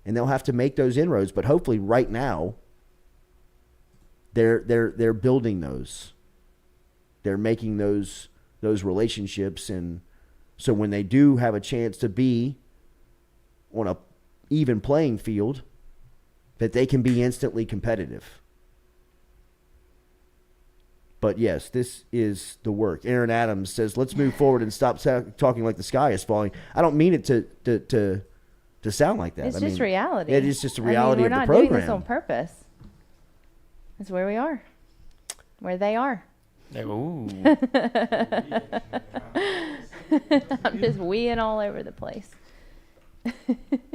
Speaker 1: and they'll have to make those inroads. But hopefully right now, they're building those. They're making those relationships, and so when they do have a chance to be on a even playing field, that they can be instantly competitive. But yes, this is the work. Aaron Adams says, let's move forward and stop talking like the sky is falling. I don't mean it to sound like that.
Speaker 3: It's just reality.
Speaker 1: It is just the reality of the program.
Speaker 3: We're not doing this on purpose. It's where we are. Where they are.
Speaker 2: Ooh.
Speaker 3: I'm just weeing all over the place.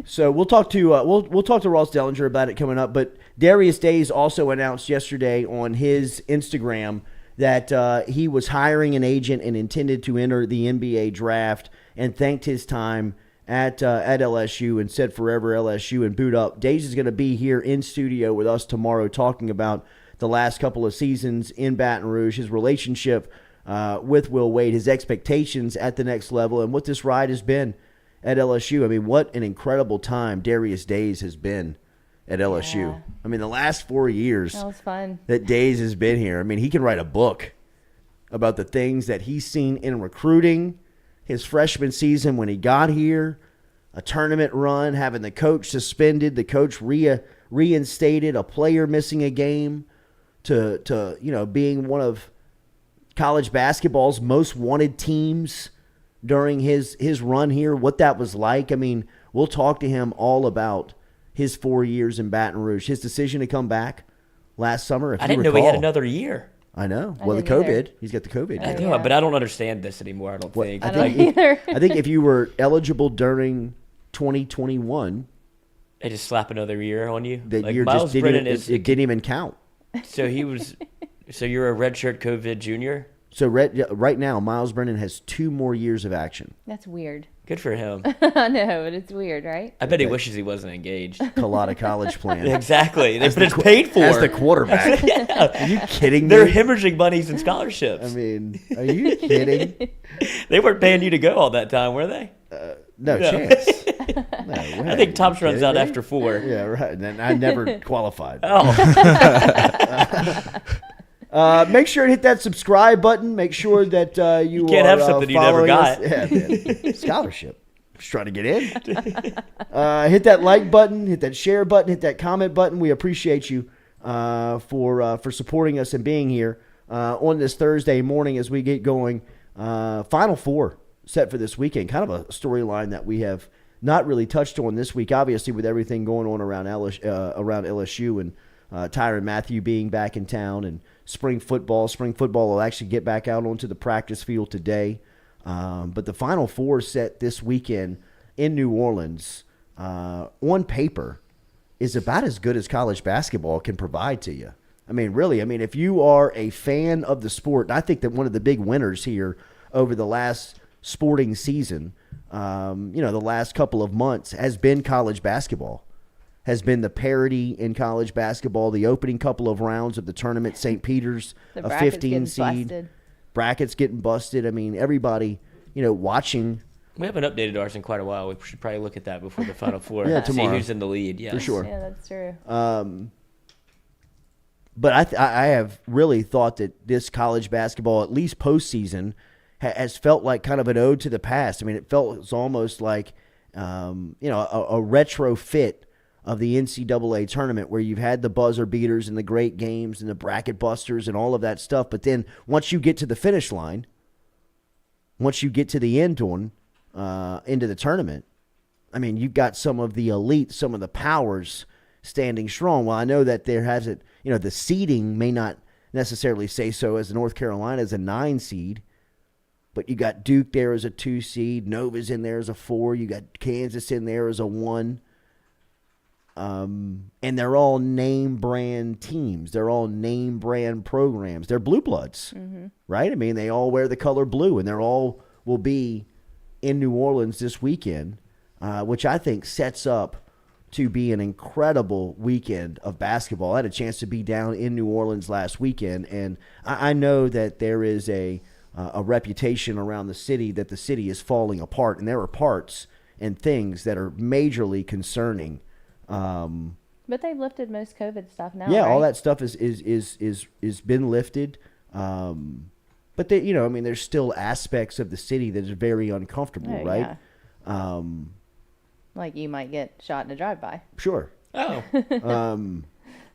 Speaker 1: So we'll talk to Ross Dellenger about it coming up. But Darius Days also announced yesterday on his Instagram that he was hiring an agent and intended to enter the NBA draft, and thanked his time at LSU and said forever LSU and boot up. Days is going to be here in studio with us tomorrow talking about the last couple of seasons in Baton Rouge, his relationship with Will Wade, his expectations at the next level, and what this ride has been at LSU. I mean, what an incredible time Darius Days has been at LSU.
Speaker 3: Yeah.
Speaker 1: I mean, the last 4 years
Speaker 3: That was fun.
Speaker 1: that Days has been here. I mean, he can write a book about the things that he's seen in recruiting, his freshman season when he got here, a tournament run, having the coach suspended, the coach reinstated, a player missing a game, to being one of college basketball's most wanted teams during his run here, what that was like. I mean, we'll talk to him all about his 4 years in Baton Rouge, his decision to come back last summer.
Speaker 2: I didn't know he had another year.
Speaker 1: I know.
Speaker 3: I
Speaker 1: well, the
Speaker 3: didn't
Speaker 1: COVID.
Speaker 3: either.
Speaker 1: He's got the COVID.
Speaker 2: I
Speaker 1: year.
Speaker 2: know,
Speaker 3: Yeah.
Speaker 2: but I don't understand this anymore, I don't think.
Speaker 3: I don't either.
Speaker 1: I think if you were eligible during 2021,
Speaker 2: They just slap another year on you.
Speaker 1: that
Speaker 2: Like
Speaker 1: year
Speaker 2: Miles
Speaker 1: just
Speaker 2: Brennan
Speaker 1: it didn't even count.
Speaker 2: So he was. So you're a redshirt COVID junior.
Speaker 1: So right now, Miles Brennan has 2 more years of action.
Speaker 3: That's weird.
Speaker 2: Good for him.
Speaker 3: I know, but it's weird, right?
Speaker 2: I bet he wishes he wasn't engaged.
Speaker 1: Culotta college plan.
Speaker 2: Exactly. But it's paid for.
Speaker 1: As the quarterback. Are you kidding me?
Speaker 2: They're hemorrhaging monies and scholarships.
Speaker 1: I mean, are you kidding?
Speaker 2: They weren't paying you to go all that time, were they?
Speaker 1: No chance. No way.
Speaker 2: I think Tops
Speaker 1: You
Speaker 2: runs
Speaker 1: kidding
Speaker 2: out
Speaker 1: me?
Speaker 2: after 4.
Speaker 1: Yeah, right. And then I never qualified.
Speaker 2: Oh,
Speaker 1: Make sure to hit that subscribe button. Make sure that you
Speaker 2: can't
Speaker 1: are,
Speaker 2: have something you never
Speaker 1: following us.
Speaker 2: got.
Speaker 1: Yeah, man. Scholarship. Just trying to get in. Hit that like button. Hit that share button. Hit that comment button. We appreciate you for supporting us and being here on this Thursday morning as we get going. Final Four set for this weekend. Kind of a storyline that we have not really touched on this week, obviously, with everything going on around LSU and Tyrann Mathieu being back in town, and spring football. Spring football will actually get back out onto the practice field today. But the Final Four set this weekend in New Orleans, on paper, is about as good as college basketball can provide to you. I mean, really, if you are a fan of the sport, and I think that one of the big winners here over the last sporting season, the last couple of months, has been college basketball. Has been the parity in college basketball, the opening couple of rounds of the tournament, St. Peter's,
Speaker 3: The
Speaker 1: a
Speaker 3: bracket's
Speaker 1: 15
Speaker 3: getting
Speaker 1: seed.
Speaker 3: busted.
Speaker 1: Brackets getting busted. I mean, everybody, watching.
Speaker 2: we haven't updated ours in quite a while. We should probably look at that before the Final Four.
Speaker 1: Yeah,
Speaker 2: See
Speaker 1: tomorrow.
Speaker 2: who's in the lead. Yes.
Speaker 1: For sure.
Speaker 3: Yeah, that's true.
Speaker 1: But I have really thought that this college basketball, at least postseason, has felt like kind of an ode to the past. I mean, it was almost like, a retro fit of the NCAA tournament, where you've had the buzzer beaters and the great games and the bracket busters and all of that stuff. But then once you get to the finish line, once you get to the end one, into the tournament, I mean, you've got some of the elite, some of the powers standing strong. Well, I know that there hasn't, the seeding may not necessarily say so, as North Carolina is a 9 seed, but you got Duke there as a 2 seed, Nova's in there as a 4, you got Kansas in there as a 1. And they're all name brand teams. They're all name brand programs. They're blue bloods, right? I mean, they all wear the color blue, and they're all will be in New Orleans this weekend, which I think sets up to be an incredible weekend of basketball. I had a chance to be down in New Orleans last weekend, and I know that there is a reputation around the city that the city is falling apart, and there are parts and things that are majorly concerning.
Speaker 3: But they've lifted most COVID stuff now.
Speaker 1: Yeah,
Speaker 3: right?
Speaker 1: all that stuff is been lifted. But they, you know, I mean, there's still aspects of the city that is very uncomfortable,
Speaker 3: Oh,
Speaker 1: right?
Speaker 3: yeah. Like you might get shot in a drive-by.
Speaker 1: Sure.
Speaker 2: Oh.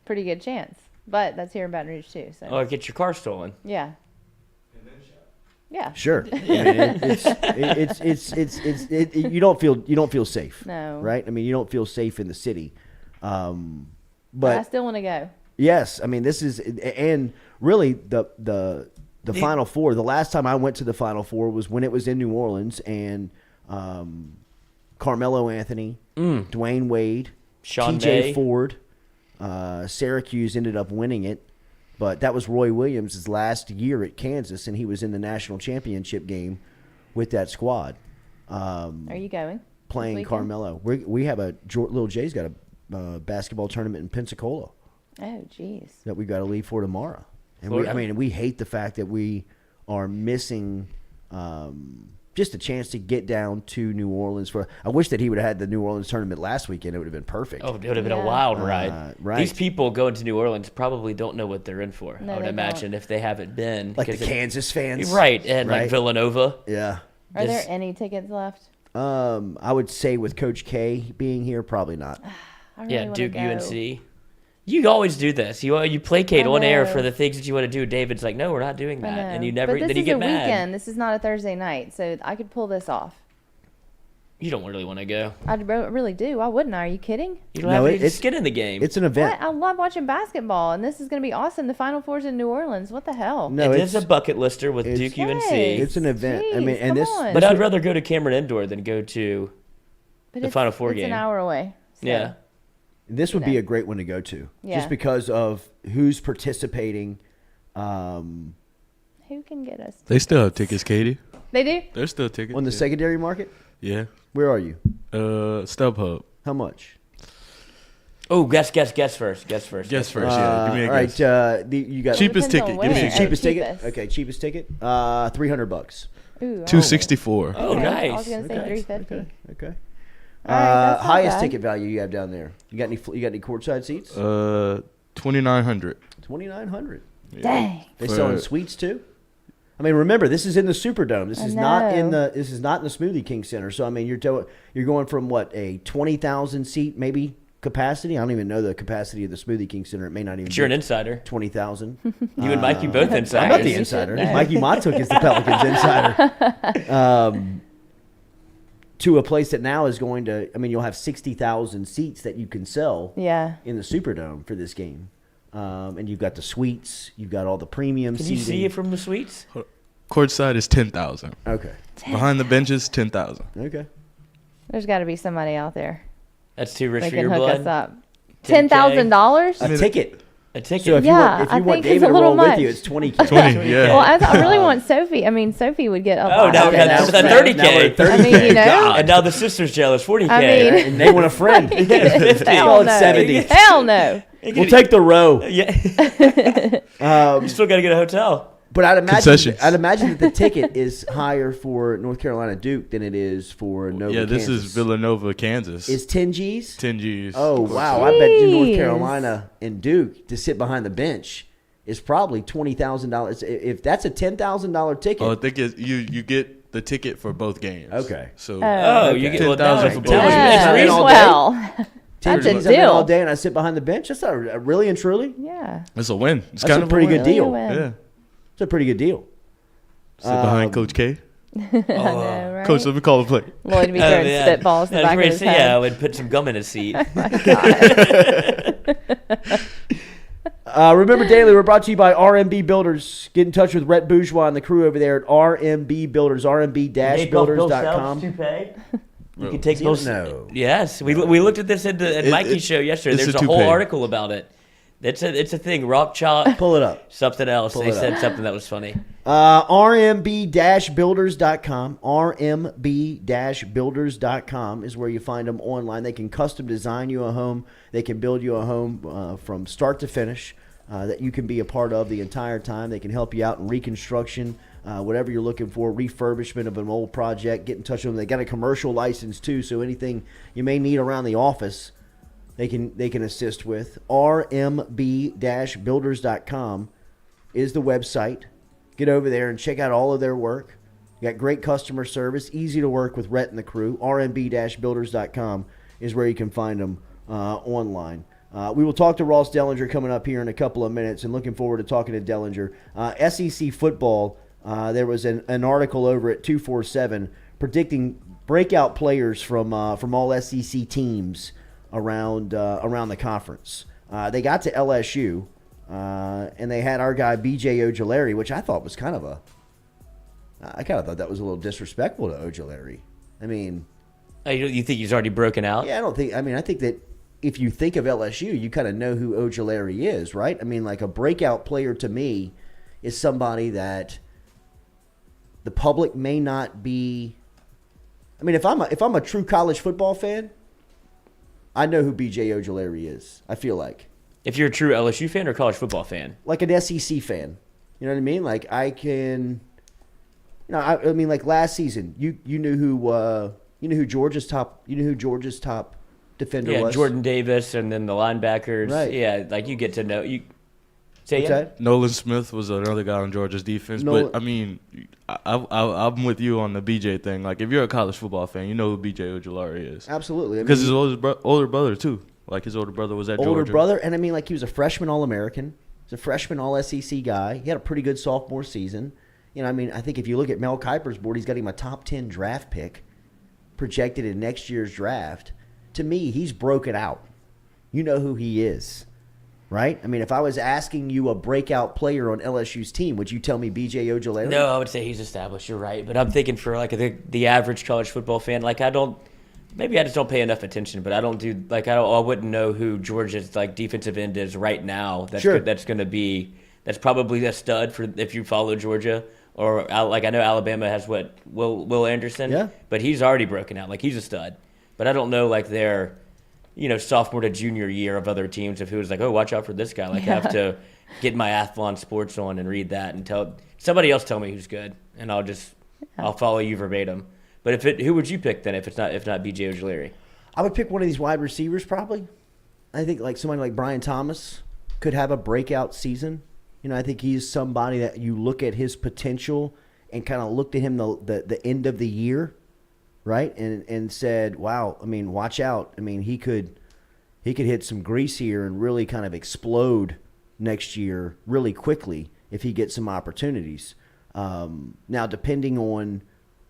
Speaker 3: Pretty good chance. But that's here in Baton Rouge too. So
Speaker 2: Or get your car stolen.
Speaker 3: yeah. Yeah.
Speaker 1: Sure. I mean, you don't feel safe.
Speaker 3: No.
Speaker 1: Right? I mean, you don't feel safe in the city.
Speaker 3: But I
Speaker 1: But
Speaker 3: still want to go.
Speaker 1: yes, I mean, this is, and really the Final Four. The last time I went to the Final Four was when it was in New Orleans, and Carmelo Anthony, Dwayne Wade,
Speaker 2: Sean
Speaker 1: T.J.
Speaker 2: May.
Speaker 1: Ford, Syracuse ended up winning it. But that was Roy Williams' last year at Kansas, and he was in the national championship game with that squad.
Speaker 3: Are you going?
Speaker 1: Playing
Speaker 3: this weekend?
Speaker 1: Carmelo. We have Little Jay's got a basketball tournament in Pensacola
Speaker 3: Oh, jeez.
Speaker 1: that we've got to leave for tomorrow. And we hate the fact that we are missing just a chance to get down to New Orleans for. I wish that he would have had the New Orleans tournament last weekend. It would have been perfect.
Speaker 2: Oh, it would have been
Speaker 3: Yeah.
Speaker 2: a wild ride.
Speaker 1: Right.
Speaker 2: These people going to New Orleans probably don't know what they're in for.
Speaker 3: No,
Speaker 2: I would
Speaker 3: they
Speaker 2: imagine if they haven't been.
Speaker 1: Like the
Speaker 2: 'cause
Speaker 1: Kansas fans,
Speaker 2: Right, and
Speaker 1: Right.
Speaker 2: like Villanova.
Speaker 1: Yeah.
Speaker 3: Are there
Speaker 2: Just-
Speaker 3: any tickets left?
Speaker 1: I would say with Coach K being here, probably not.
Speaker 3: I really
Speaker 2: Yeah,
Speaker 3: wanna
Speaker 2: Duke,
Speaker 3: go.
Speaker 2: UNC. You always do this. You placate
Speaker 3: I
Speaker 2: on air
Speaker 3: know.
Speaker 2: for the things that you want to do. David's like, no, we're not doing
Speaker 3: I
Speaker 2: that,
Speaker 3: know.
Speaker 2: and you never.
Speaker 3: But this
Speaker 2: Then you
Speaker 3: is
Speaker 2: get
Speaker 3: a
Speaker 2: mad.
Speaker 3: weekend. This is not a Thursday night, so I could pull this off.
Speaker 2: You don't really want to go.
Speaker 3: I really do. Why wouldn't I? Are you kidding?
Speaker 2: You don't
Speaker 1: No,
Speaker 2: have any
Speaker 1: it's-
Speaker 2: skin in the game.
Speaker 1: It's an event.
Speaker 3: What? I love watching basketball, and this is going to be awesome. The Final Four's in New Orleans. What the hell?
Speaker 1: No,
Speaker 2: It
Speaker 1: it's
Speaker 2: is a bucket lister with
Speaker 1: it's-
Speaker 2: Duke UNC.
Speaker 3: Yes.
Speaker 1: it's an event. I
Speaker 3: Jeez,
Speaker 1: mean, and
Speaker 3: come
Speaker 1: this.
Speaker 3: on.
Speaker 2: But I'd rather go to Cameron Indoor than go to.
Speaker 3: But
Speaker 2: the
Speaker 3: it's-
Speaker 2: Final Four
Speaker 3: it's
Speaker 2: game.
Speaker 3: an hour away. So,
Speaker 2: Yeah.
Speaker 1: This would be
Speaker 3: know.
Speaker 1: a great one to go to,
Speaker 3: Yeah.
Speaker 1: just because of who's participating.
Speaker 3: Who can get us?
Speaker 6: They still have tickets, Katie.
Speaker 3: They do?
Speaker 6: There's still tickets.
Speaker 1: On the
Speaker 6: yeah.
Speaker 1: secondary market.
Speaker 6: Yeah.
Speaker 1: Where are you?
Speaker 6: StubHub.
Speaker 1: How much?
Speaker 2: Oh, guess first. Guess first.
Speaker 6: Guess first, yeah. Give me a
Speaker 1: all
Speaker 6: guess.
Speaker 1: right, you got
Speaker 6: Cheapest
Speaker 3: Depends on
Speaker 6: ticket. Give me
Speaker 3: where.
Speaker 6: a
Speaker 3: Oh,
Speaker 1: cheapest ticket.
Speaker 3: cheapest.
Speaker 1: Okay, cheapest ticket. $300.
Speaker 3: Ooh,
Speaker 6: 264.
Speaker 2: Oh,
Speaker 3: okay.
Speaker 2: nice.
Speaker 3: I was going to say
Speaker 2: Okay.
Speaker 3: 350.
Speaker 1: Okay.
Speaker 3: All right, that's not
Speaker 1: Highest
Speaker 3: bad.
Speaker 1: ticket value you have down there. You got any courtside seats?
Speaker 6: 2,900.
Speaker 1: 2,900.
Speaker 3: Dang.
Speaker 1: They
Speaker 6: For-
Speaker 1: selling suites too. I mean, remember this is in the Superdome. This
Speaker 3: I
Speaker 1: is not in
Speaker 3: know.
Speaker 1: the Smoothie King Center. So I mean, you're going from what, a 20,000 seat maybe capacity. I don't even know the capacity of the Smoothie King Center. It may not even.
Speaker 2: But you're an
Speaker 1: be
Speaker 2: insider.
Speaker 1: 20,000.
Speaker 2: You and Mikey both
Speaker 1: I'm
Speaker 2: insiders.
Speaker 1: not the
Speaker 3: You should
Speaker 1: insider.
Speaker 3: know.
Speaker 1: Mikey Matuk is the Pelicans insider. To a place that now is going to. I mean, you'll have 60,000 seats that you can sell
Speaker 3: Yeah.
Speaker 1: in the Superdome for this game. And you've got the suites. You've got all the premium
Speaker 2: Can
Speaker 1: seating.
Speaker 2: you see it from the suites?
Speaker 6: Courtside is 10,000.
Speaker 1: Okay.
Speaker 6: Behind the benches, 10,000.
Speaker 1: Okay.
Speaker 3: There's got to be somebody out there
Speaker 2: That's too rich
Speaker 3: that
Speaker 2: for
Speaker 3: can
Speaker 2: your
Speaker 3: hook
Speaker 2: blood.
Speaker 3: us up.
Speaker 2: 10K?
Speaker 3: $10,000?
Speaker 1: A ticket.
Speaker 2: A ticket.
Speaker 1: So if
Speaker 3: Yeah,
Speaker 1: you want,
Speaker 3: I
Speaker 1: David
Speaker 3: think it's
Speaker 1: to
Speaker 3: a little
Speaker 1: roll with
Speaker 3: much.
Speaker 1: you, it's 20K.
Speaker 6: 20, yeah.
Speaker 3: Well, I really want Sophie. I mean, Sophie would get a
Speaker 2: Oh,
Speaker 3: lot
Speaker 2: now
Speaker 3: out
Speaker 2: we
Speaker 3: of
Speaker 2: got
Speaker 3: this.
Speaker 2: that 30K.
Speaker 1: Now we're at 30K.
Speaker 3: I mean, you know.
Speaker 1: God.
Speaker 2: And now the sister's jealous. 40K.
Speaker 3: I mean-
Speaker 2: right?
Speaker 1: And they want a friend.
Speaker 3: Hell
Speaker 1: Call it
Speaker 3: no.
Speaker 1: 70.
Speaker 3: Hell no.
Speaker 1: We'll take the row.
Speaker 2: Yeah. You still got to get a hotel.
Speaker 1: But
Speaker 6: Concessions.
Speaker 1: I'd imagine that the ticket is higher for North Carolina Duke than it is for Nova.
Speaker 6: Yeah, this
Speaker 1: Kansas.
Speaker 6: is Villanova, Kansas.
Speaker 1: Is 10 G's?
Speaker 6: 10 G's.
Speaker 1: Oh wow! I bet you North
Speaker 3: Jeez.
Speaker 1: Carolina and Duke to sit behind the bench is probably $20,000. If that's a $10,000 ticket,
Speaker 6: Oh, I think you get the ticket for both games.
Speaker 1: Okay.
Speaker 6: So
Speaker 2: Oh, you get
Speaker 6: 10,000 for both.
Speaker 2: now
Speaker 1: Yeah.
Speaker 2: it's reasonable.
Speaker 3: Well,
Speaker 1: 10
Speaker 3: that's a
Speaker 1: G's I'm in all
Speaker 3: deal.
Speaker 1: day and I sit behind the bench. That's a really and truly.
Speaker 3: Yeah.
Speaker 6: it's a win. It's
Speaker 1: That's
Speaker 6: kind
Speaker 1: a
Speaker 6: of
Speaker 1: pretty
Speaker 6: win.
Speaker 1: good deal.
Speaker 3: Really a win.
Speaker 6: Yeah.
Speaker 1: It's a pretty good deal.
Speaker 6: Sit behind Coach K.
Speaker 3: I know, right?
Speaker 6: Coach, let me call the play.
Speaker 3: Lloyd be
Speaker 2: Oh,
Speaker 3: throwing
Speaker 2: yeah.
Speaker 3: spitballs in the
Speaker 2: I was
Speaker 3: back of
Speaker 2: ready to
Speaker 3: his
Speaker 2: say,
Speaker 3: head.
Speaker 2: yeah, I would put some gum in his seat.
Speaker 1: Remember, Daily, we're brought to you by RMB Builders. Get in touch with Rhett Bourgeois and the crew over there at RMB Builders, rmb-builders.com.
Speaker 2: You can take
Speaker 1: You
Speaker 2: those.
Speaker 1: know.
Speaker 2: Yes, we looked at this at Mikey's show yesterday.
Speaker 6: it's
Speaker 2: There's
Speaker 6: a
Speaker 2: a whole
Speaker 6: toupee.
Speaker 2: article about it. It's a thing. Rock chalk,
Speaker 1: Pull it up.
Speaker 2: something else.
Speaker 1: Pull
Speaker 2: They
Speaker 1: it up.
Speaker 2: said something that was funny.
Speaker 1: RMB-builders.com. RMB-builders.com is where you find them online. They can custom design you a home. They can build you a home from start to finish that you can be a part of the entire time. They can help you out in reconstruction, whatever you're looking for, refurbishment of an old project. Get in touch with them. They got a commercial license too, so anything you may need around the office, they can assist with. RMB-builders.com is the website. Get over there and check out all of their work. You got great customer service, easy to work with Rhett and the crew. RMB-builders.com is where you can find them online. We will talk to Ross Dellenger coming up here in a couple of minutes, and looking forward to talking to Dellenger. SEC football, there was an article over at 247 predicting breakout players from all SEC teams around the conference. They got to LSU. And they had our guy B.J. Ojulari, which I thought was I kind of thought that was a little disrespectful to Ojulari. I mean,
Speaker 2: you think he's already broken out?
Speaker 1: Yeah, I think that if you think of LSU, you kind of know who Ojulari is, right? I mean, like, a breakout player to me is somebody that the public may not be. I mean, if I'm a true college football fan, I know who B.J. Ojulari is. I feel like.
Speaker 2: If you're a true LSU fan or college football fan?
Speaker 1: Like an SEC fan. You know what I mean? Like, I can, I mean, like last season, you knew who Georgia's top defender was?
Speaker 2: Yeah, Jordan Davis, and then the linebackers.
Speaker 1: Right.
Speaker 2: Yeah, like, you get to know. Say
Speaker 1: What's
Speaker 2: yeah?
Speaker 1: that?
Speaker 6: Nolan Smith was another guy on Georgia's defense. But, I mean, I'm with you on the BJ thing. Like, if you're a college football fan, you know who B.J. Ojulari is.
Speaker 1: Absolutely.
Speaker 6: Because his older brother, too. Like, his older brother was at Georgia.
Speaker 1: Older brother, and I mean, like, he was a freshman All-American. He's a freshman All-SEC guy. He had a pretty good sophomore season. I mean, I think if you look at Mel Kiper's board, he's got him a top 10 draft pick projected in next year's draft. To me, he's broken out. You know who he is, right? I mean, if I was asking you a breakout player on LSU's team, would you tell me B.J. Ojulari?
Speaker 2: No, I would say he's established. You're right. But I'm thinking for, like, the average college football fan, like, maybe I just don't pay enough attention, but I wouldn't know who Georgia's, like, defensive end is right now. That's probably a stud for if you follow Georgia. Or, like, I know Alabama has Will Anderson.
Speaker 1: Yeah.
Speaker 2: But he's already broken out. Like, he's a stud. But I don't know, like, their, sophomore to junior year of other teams, if it was like, oh, watch out for this guy. Like, I have to get my Athlon Sports on and read that and tell somebody else tell me who's good, and I'll follow you verbatim. But who would you pick then if not B.J. Ojulari?
Speaker 1: I would pick one of these wide receivers probably. I think like somebody like Brian Thomas could have a breakout season. I think he's somebody that you look at his potential and kind of looked at him the end of the year, right? And said, wow, I mean, watch out. I mean, he could hit some grease here and really kind of explode next year really quickly if he gets some opportunities. Now, depending on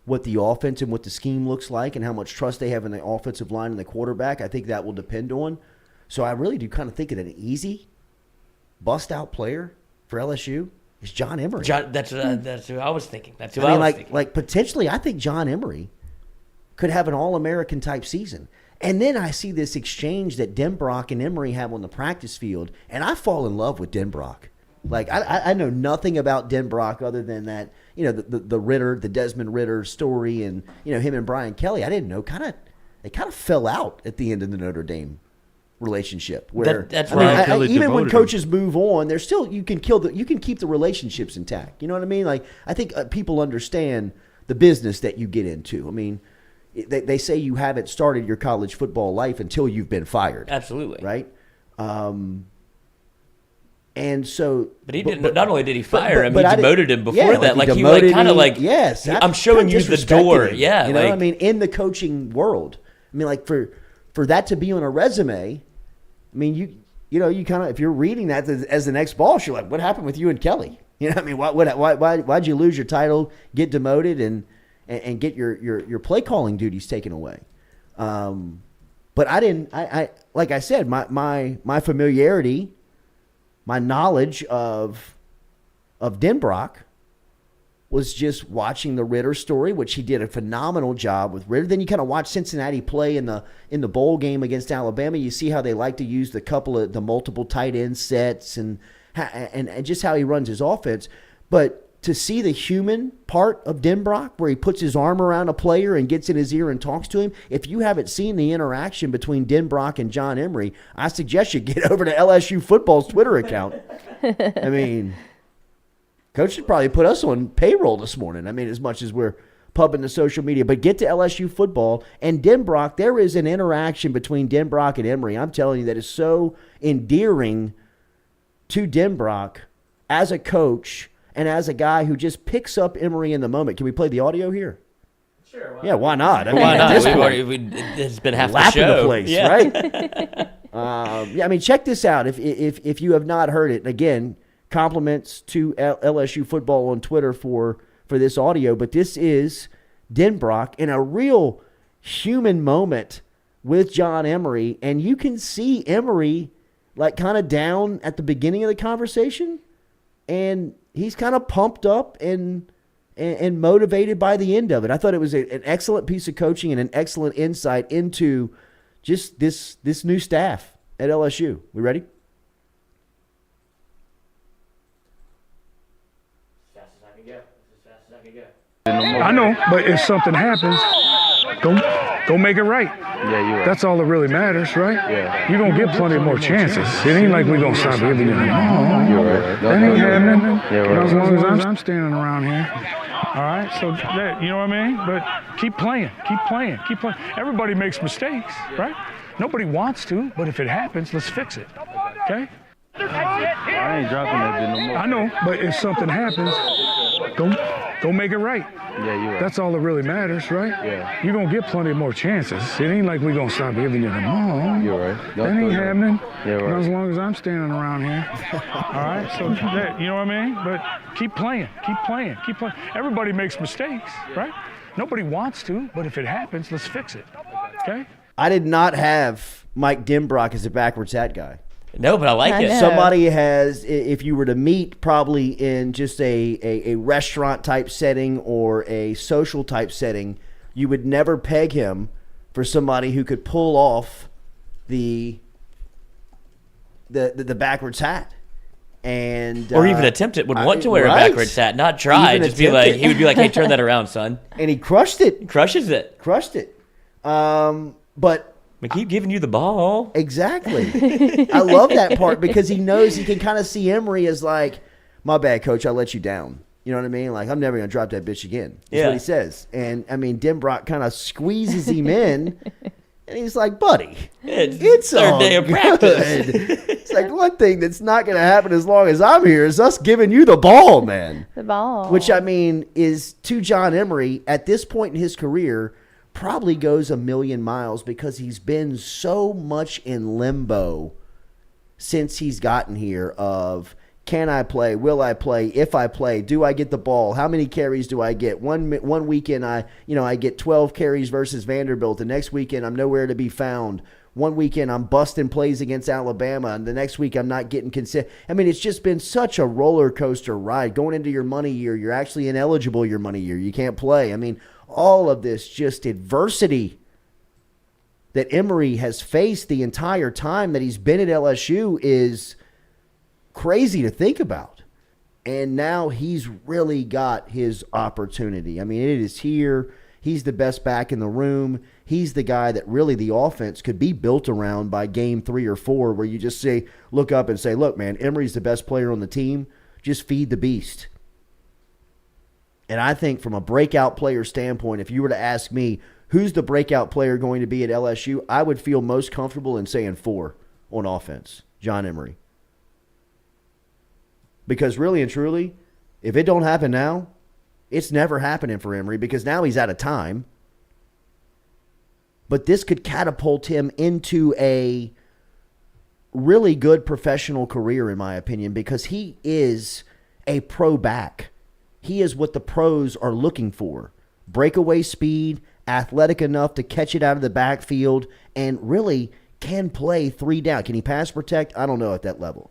Speaker 1: what the offense and what the scheme looks like and how much trust they have in the offensive line and the quarterback, I think that will depend on. So I really do kind of think that an easy bust-out player for LSU is John Emery.
Speaker 2: That's who I was thinking. That's who I was thinking.
Speaker 1: Like potentially, I think John Emery could have an All-American type season. And then I see this exchange that Denbrock and Emery have on the practice field, and I fall in love with Denbrock. Like, I know nothing about Denbrock other than that, the Desmond Ritter story and, him and Brian Kelly. I didn't know. They kind of fell out at the end of the Notre Dame relationship. Where
Speaker 2: that's right.
Speaker 1: Even when coaches move on, there's still you can keep the relationships intact. You know what I mean? Like, I think people understand the business that you get into. I mean, they say you haven't started your college football life until you've been fired.
Speaker 2: Absolutely.
Speaker 1: Right. And so,
Speaker 2: but he didn't. Not only did he fire him, he demoted him before
Speaker 1: yeah,
Speaker 2: that.
Speaker 1: Like
Speaker 2: he was kind of like,
Speaker 1: yes,
Speaker 2: I'm showing you the door. Yeah,
Speaker 1: I mean, in the coaching world, I mean, like for that to be on a resume, I mean, you kind of, if you're reading that as the next boss, you're like, what happened with you and Kelly? You know what I mean? Why'd you lose your title, get demoted, and get your play calling duties taken away? But I didn't. I like I said, my familiarity, my knowledge of Denbrock was just watching the Ritter story, which he did a phenomenal job with Ritter. Then you kind of watch Cincinnati play in the bowl game against Alabama. You see how they like to use the multiple tight end sets and just how he runs his offense. But to see the human part of Denbrock, where he puts his arm around a player and gets in his ear and talks to him. If you haven't seen the interaction between Denbrock and John Emery, I suggest you get over to LSU Football's Twitter account. I mean, Coach should probably put us on payroll this morning. I mean, as much as we're pumping the social media. But get to LSU Football and Denbrock. There is an interaction between Denbrock and Emery, I'm telling you, that is so endearing to Denbrock as a coach and as a guy who just picks up Emery in the moment. Can we play the audio here?
Speaker 2: Sure.
Speaker 1: Yeah, why not? I mean,
Speaker 2: Why
Speaker 1: at this point,
Speaker 2: it's been half the
Speaker 1: lapping
Speaker 2: show.
Speaker 1: the place,
Speaker 2: Yeah.
Speaker 1: right? Yeah, I mean, check this out. If you have not heard it, again, compliments to LSU Football on Twitter for this audio, but this is Denbrock in a real human moment with John Emery, and you can see Emery like kind of down at the beginning of the conversation, and he's kind of pumped up and motivated by the end of it. I thought it was an excellent piece of coaching and an excellent insight into just this new staff at LSU. We ready?
Speaker 7: I know, but if something happens, go make it right.
Speaker 8: Yeah, you're right.
Speaker 7: That's all that really matters, right?
Speaker 8: Yeah.
Speaker 7: You're going to get plenty more chances. It ain't like we're going to stop giving you the ball.
Speaker 8: You're right.
Speaker 7: That ain't happening.
Speaker 8: Yeah, right.
Speaker 7: As long as I'm standing around here. All right, so that, you know what I mean? But keep playing. Everybody makes mistakes, right? Nobody wants to, but if it happens, let's fix it, okay?
Speaker 8: I ain't dropping that bit no more.
Speaker 7: I know, but if something happens, go make it right.
Speaker 8: Yeah, you're right.
Speaker 7: That's all that really matters, right?
Speaker 8: Yeah.
Speaker 7: You're going to get plenty more chances. It ain't like we're going to stop giving you the ball.
Speaker 8: You're right.
Speaker 7: That ain't happening.
Speaker 8: Yeah, right.
Speaker 7: As long as I'm standing around here. All right, so that, you know what I mean? But keep playing. Everybody makes mistakes, right? Nobody wants to, but if it happens, let's fix it, okay?
Speaker 1: I did not have Mike Denbrock as a backwards hat guy.
Speaker 2: No, but I like
Speaker 3: I
Speaker 2: it.
Speaker 3: know.
Speaker 1: Somebody has, if you were to meet probably in just a restaurant type setting or a social type setting, you would never peg him for somebody who could pull off the backwards hat. And
Speaker 2: Or even attempt it. Would want to wear
Speaker 1: right.
Speaker 2: a backwards hat, not try.
Speaker 1: Even
Speaker 2: Just be
Speaker 1: attempt
Speaker 2: like,
Speaker 1: it.
Speaker 2: he would be like, hey, turn that around, son.
Speaker 1: And he crushed it.
Speaker 2: Crushes it.
Speaker 1: But
Speaker 2: We keep giving you the ball.
Speaker 1: exactly. I love that part because he knows he can kind of see Emery as like, my bad, coach, I let you down. You know what I mean? Like, I'm never going to drop that bitch again. That's what he says. And, I mean, Denbrock kind of squeezes him in, and he's like, buddy, it's
Speaker 2: third
Speaker 1: all
Speaker 2: day of
Speaker 1: good.
Speaker 2: practice.
Speaker 1: It's like, one thing that's not going to happen as long as I'm here is us giving you the ball, man.
Speaker 3: The ball.
Speaker 1: Which, I mean, is to John Emery, at this point in his career, probably goes a million miles because he's been so much in limbo since he's gotten here of, can I play? Will I play? If I play, do I get the ball? How many carries do I get? One weekend I get 12 carries versus Vanderbilt. The next weekend I'm nowhere to be found. One weekend I'm busting plays against Alabama, and the next week I'm not getting consistent. I mean, it's just been such a roller coaster ride. Going into your money year, you're actually ineligible your money year. You can't play. I mean, all of this just adversity that Emery has faced the entire time that he's been at LSU is crazy to think about. And now he's really got his opportunity. I mean, it is here. He's the best back in the room. He's the guy that really the offense could be built around by game 3 or 4, where you just say, look up and say, look, man, Emery's the best player on the team. Just feed the beast. And I think from a breakout player standpoint, if you were to ask me, who's the breakout player going to be at LSU, I would feel most comfortable in saying 4 on offense, John Emery. Because really and truly, if it don't happen now, it's never happening for Emery because now he's out of time. But this could catapult him into a really good professional career, in my opinion, because he is a pro back. He is what the pros are looking for. Breakaway speed, athletic enough to catch it out of the backfield, and really can play 3 down. Can he pass protect? I don't know at that level.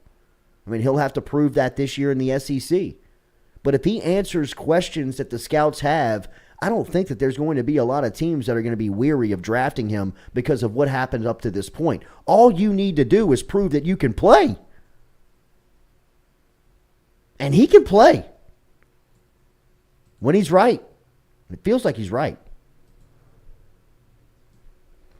Speaker 1: I mean, he'll have to prove that this year in the SEC. But if he answers questions that the scouts have, I don't think that there's going to be a lot of teams that are going to be weary of drafting him because of what happened up to this point. All you need to do is prove that you can play. And he can play. when he's right. It feels like he's right.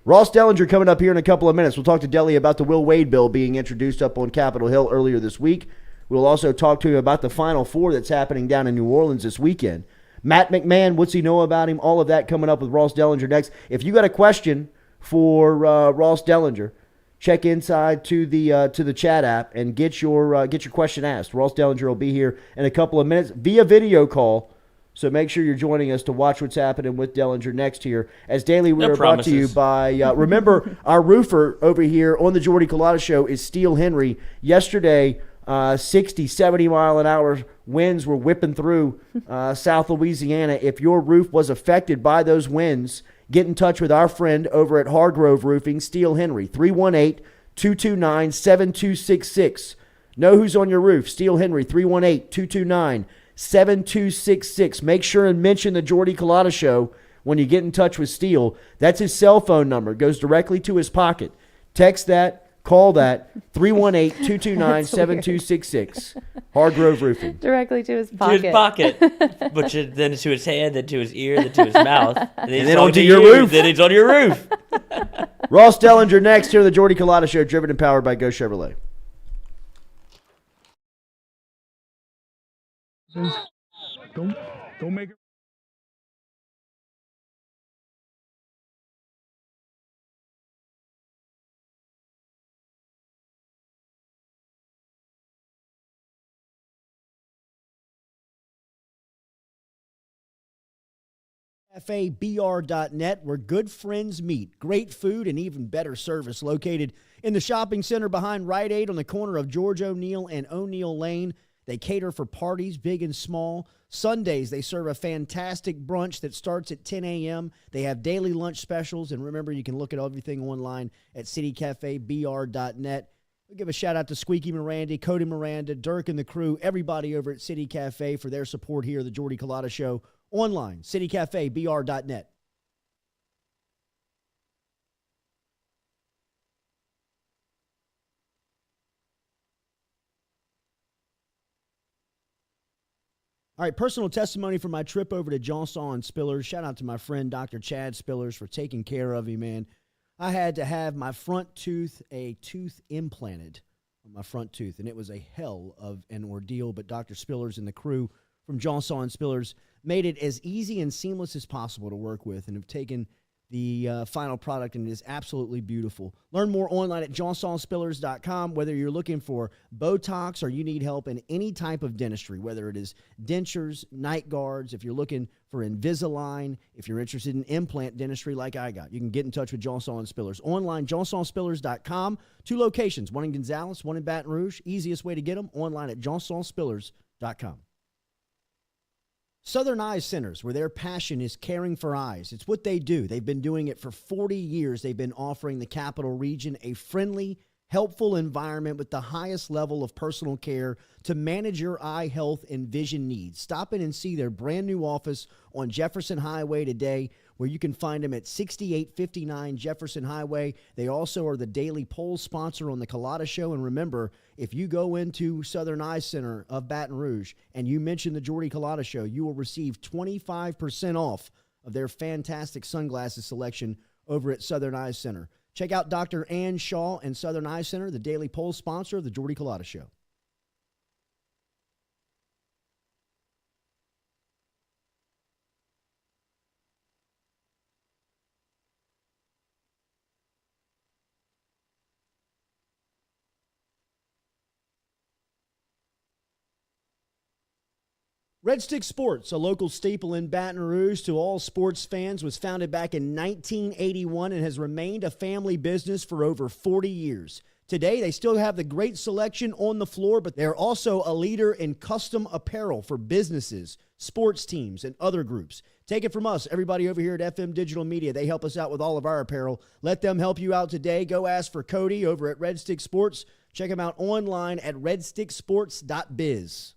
Speaker 1: Ross Dellenger coming up here in a couple of minutes. We'll talk to Delly about the Will Wade bill being introduced up on Capitol Hill earlier this week. We'll also talk to him about the Final Four that's happening down in New Orleans this weekend. Matt McMahon, what's he know about him? All of that coming up with Ross Dellenger next. If you got a question for Ross Dellenger, check inside to the chat app and get your question asked. Ross Dellenger will be here in a couple of minutes via video call. So make sure you're joining us to watch what's happening with Dellenger next here. As daily, we are brought to you by, remember, our roofer over here on the Jordy Culotta Show is Steel Henry. Yesterday, 60, 70 mile an hour winds were whipping through South Louisiana. If your roof was affected by those winds, get in touch with our friend over at Hargrove Roofing, Steel Henry, 318-229-7266. Know who's on your roof. Steel Henry, 318-229-7266. Make sure and mention the Jordy Culotta Show when you get in touch with Steel. That's his cell phone number. It goes directly to his pocket. Text that. Call that, 318-229-7266. Hargrove Roofing.
Speaker 3: Directly to his pocket.
Speaker 2: To his pocket. But then to his hand, then to his ear, then to his mouth. And
Speaker 1: then onto your roof.
Speaker 2: Then it's on your roof.
Speaker 1: Ross Dellenger next here on the Jordy Culotta Show, driven and powered by Go Chevrolet.
Speaker 7: Don't make it.
Speaker 1: CafeBR.net, where good friends meet. Great food and even better service. Located in the shopping center behind Rite Aid on the corner of George O'Neill and O'Neill Lane. They cater for parties, big and small. Sundays, they serve a fantastic brunch that starts at 10 a.m. They have daily lunch specials. And remember, you can look at everything online at citycafebr.net. We'll give a shout out to Squeaky Miranda, Cody Miranda, Dirk and the crew, everybody over at City Cafe for their support here, the Jordy Culotta Show. Online, citycafebr.net. All right, personal testimony from my trip over to Johnson and Spillers. Shout out to my friend Dr. Chad Spillers for taking care of me, man. I had to have my front tooth, a tooth implanted on my front tooth, and it was a hell of an ordeal, but Dr. Spillers and the crew from Johnson and Spillers made it as easy and seamless as possible to work with and have taken the final product, and it is absolutely beautiful. Learn more online at johnsonspillers.com. Whether you're looking for Botox or you need help in any type of dentistry, whether it is dentures, night guards, if you're looking for Invisalign, if you're interested in implant dentistry like I got, you can get in touch with Johnson and Spillers. Online, johnsonspillers.com. 2 locations, one in Gonzales, one in Baton Rouge. Easiest way to get them, online at johnsonspillers.com. Southern Eyes Centers, where their passion is caring for eyes. It's what they do. They've been doing it for 40 years. They've been offering the Capital Region a friendly, helpful environment with the highest level of personal care to manage your eye health and vision needs. Stop in and see their brand new office on Jefferson Highway today, where you can find them at 6859 Jefferson Highway. They also are the daily poll sponsor on the Culotta Show. And remember, if you go into Southern Eye Center of Baton Rouge and you mention the Jordy Culotta Show, you will receive 25% off of their fantastic sunglasses selection over at Southern Eye Center. Check out Dr. Ann Shaw and Southern Eye Center, the daily poll sponsor of the Jordy Culotta Show. Red Stick Sports, a local staple in Baton Rouge to all sports fans, was founded back in 1981 and has remained a family business for over 40 years. Today, they still have the great selection on the floor, but they're also a leader in custom apparel for businesses, sports teams, and other groups. Take it from us, everybody over here at FM Digital Media. They help us out with all of our apparel. Let them help you out today. Go ask for Cody over at Red Stick Sports. Check him out online at redsticksports.biz.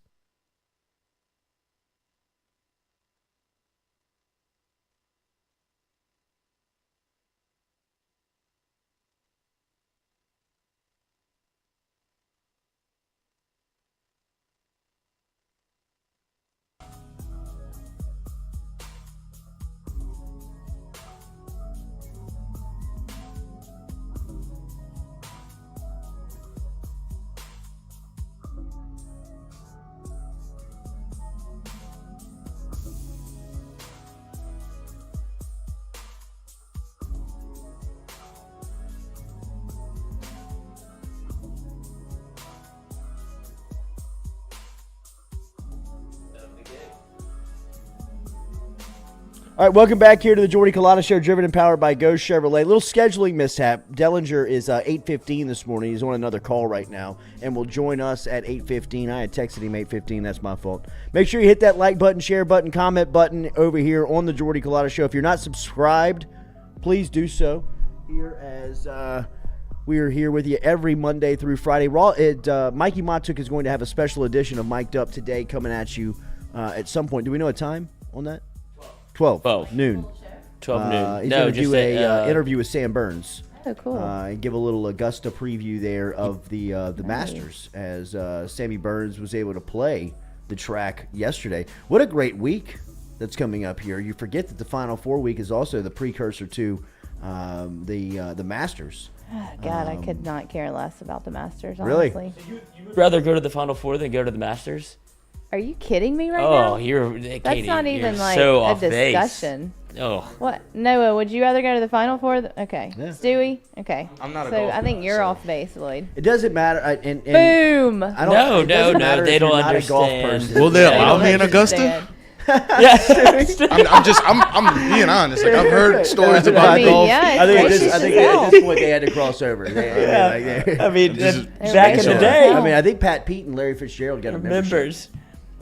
Speaker 1: All right, welcome back here to the Jordy Culotta Show, driven and powered by Go Chevrolet. Little scheduling mishap. Dellenger is 8:15 this morning. He's on another call right now and will join us at 8:15. I had texted him 8:15. That's my fault. Make sure you hit that like button, share button, comment button over here on the Jordy Culotta Show. If you're not subscribed, please do so. Here as we are here with you every Monday through Friday. Mikey Matuk is going to have a special edition of Mic'd Up today coming at you at some point. Do we know a time on that? 12 noon.
Speaker 2: 12 noon.
Speaker 1: He's going to do an interview with Sam Burns.
Speaker 3: Oh, cool.
Speaker 1: And give a little Augusta preview there of the Masters as Sammy Burns was able to play the track yesterday. What a great week that's coming up here. You forget that the Final Four week is also the precursor to the Masters.
Speaker 3: God, I could not care less about the Masters,
Speaker 1: Really?
Speaker 3: honestly.
Speaker 2: You'd rather go to the Final Four than go to the Masters?
Speaker 3: Are you kidding me right now?
Speaker 2: Oh,
Speaker 3: That's
Speaker 2: Katie,
Speaker 3: not even
Speaker 2: you're
Speaker 3: like
Speaker 2: so
Speaker 3: a
Speaker 2: off base.
Speaker 3: discussion.
Speaker 2: Oh.
Speaker 3: What? Noah, would you rather go to the Final Four? Okay.
Speaker 1: Yeah.
Speaker 3: Stewie? Okay.
Speaker 6: I'm not a
Speaker 3: So
Speaker 6: golfer,
Speaker 3: I think you're
Speaker 6: so-
Speaker 3: off base, Lloyd.
Speaker 1: It doesn't matter. And
Speaker 3: Boom!
Speaker 1: I don't,
Speaker 2: No,
Speaker 1: it doesn't matter
Speaker 2: they
Speaker 1: if you're
Speaker 2: don't
Speaker 1: not a golf
Speaker 2: understand.
Speaker 1: person.
Speaker 6: Will they
Speaker 3: They
Speaker 6: allow
Speaker 3: don't
Speaker 6: me in Augusta?
Speaker 3: understand.
Speaker 6: I'm being honest. Like I've heard stories
Speaker 1: I
Speaker 6: about
Speaker 3: mean,
Speaker 6: golf.
Speaker 3: yeah, it's
Speaker 1: I think
Speaker 3: gracious
Speaker 1: at
Speaker 3: as
Speaker 1: this point they had to cross over.
Speaker 2: I mean,
Speaker 6: Just-
Speaker 2: back in the day,
Speaker 1: I mean, I think Pat Pete and Larry Fitzgerald got a membership.
Speaker 2: members.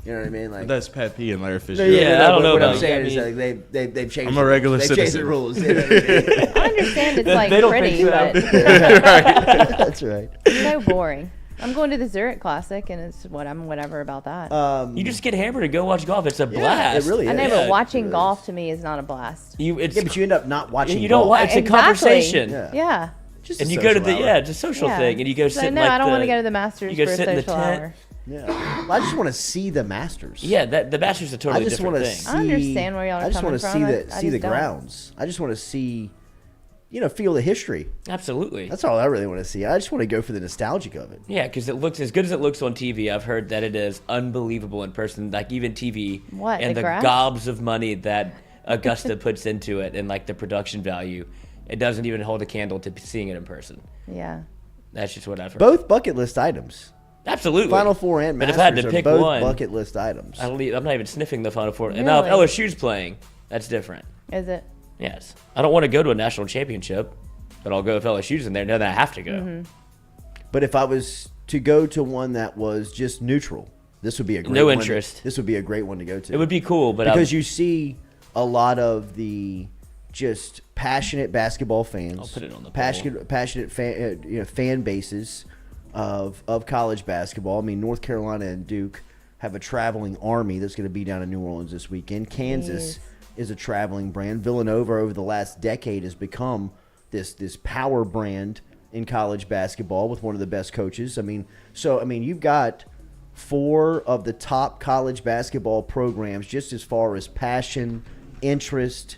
Speaker 1: You know what I mean? Like,
Speaker 6: That's Pat P and Larry Fitzgerald.
Speaker 2: Yeah, I don't know
Speaker 1: What I'm
Speaker 2: about
Speaker 1: saying
Speaker 2: you.
Speaker 1: is
Speaker 2: I
Speaker 1: like they've changed.
Speaker 6: I'm a regular
Speaker 1: They've changed the
Speaker 6: citizen.
Speaker 1: rules. You know what I mean?
Speaker 3: I understand it's like
Speaker 2: They don't
Speaker 3: pretty,
Speaker 2: think so.
Speaker 3: but
Speaker 1: That's right.
Speaker 3: so boring. I'm going to the Zurich Classic, and it's whatever about that.
Speaker 2: You just get hammered and go watch golf. It's a blast.
Speaker 1: it really
Speaker 3: I
Speaker 1: is.
Speaker 3: know, but
Speaker 2: Yeah.
Speaker 3: watching golf to me is not a blast.
Speaker 2: It's
Speaker 1: Yeah, but you end up not watching.
Speaker 2: you don't
Speaker 1: golf.
Speaker 2: watch. It's a
Speaker 3: Exactly.
Speaker 2: conversation.
Speaker 1: Yeah.
Speaker 3: Yeah.
Speaker 1: Just
Speaker 2: And
Speaker 1: a
Speaker 2: you go to
Speaker 1: social
Speaker 2: the
Speaker 1: hour.
Speaker 2: it's a social
Speaker 3: Yeah.
Speaker 2: thing, and you go
Speaker 3: So
Speaker 2: sit. in,
Speaker 3: no,
Speaker 2: like,
Speaker 3: I don't want to
Speaker 2: the-
Speaker 3: go to the Masters
Speaker 2: you go
Speaker 3: for a
Speaker 2: sit in the
Speaker 3: social
Speaker 2: tent.
Speaker 3: hour.
Speaker 1: Yeah. Well, I just want to see the Masters.
Speaker 2: Yeah, the Masters is a totally
Speaker 1: I just
Speaker 2: different
Speaker 1: want to
Speaker 2: thing.
Speaker 1: see.
Speaker 3: I understand where y'all are
Speaker 1: I just
Speaker 3: coming
Speaker 1: want to
Speaker 3: from.
Speaker 1: see
Speaker 3: I
Speaker 1: the
Speaker 3: just don't.
Speaker 1: grounds. I just want to see, feel the history.
Speaker 2: Absolutely.
Speaker 1: That's all I really want to see. I just want to go for the nostalgic of it.
Speaker 2: Yeah, because it looks as good as it looks on TV. I've heard that it is unbelievable in person, like even TV.
Speaker 3: What,
Speaker 2: and
Speaker 3: the
Speaker 2: the
Speaker 3: grass?
Speaker 2: gobs of money that Augusta puts into it, and like the production value, it doesn't even hold a candle to seeing it in person.
Speaker 3: Yeah.
Speaker 2: That's just what I've heard.
Speaker 1: Both bucket list items.
Speaker 2: Absolutely.
Speaker 1: Final Four and
Speaker 2: But if
Speaker 1: Masters
Speaker 2: I had to
Speaker 1: are
Speaker 2: pick
Speaker 1: both
Speaker 2: one,
Speaker 1: bucket list items.
Speaker 2: I'm not even sniffing the Final Four. And now if
Speaker 3: Really?
Speaker 2: LSU's playing, that's different.
Speaker 3: Is it?
Speaker 2: Yes. I don't want to go to a national championship, but I'll go if LSU's in there. Now that I have to go.
Speaker 3: Mm-hmm.
Speaker 1: But if I was to go to one that was just neutral, this would be a great
Speaker 2: No
Speaker 1: one.
Speaker 2: interest.
Speaker 1: This would be a great one to go to.
Speaker 2: It would be cool, but
Speaker 1: because you see a lot of the just passionate basketball fans.
Speaker 2: I'll put it on the
Speaker 1: passionate fan bases of college basketball. I mean, North Carolina and Duke have a traveling army that's going to be down in New Orleans this weekend. Kansas is a traveling brand. Villanova over the last decade has become this power brand in college basketball with one of the best coaches. I mean, you've got 4 of the top college basketball programs just as far as passion, interest,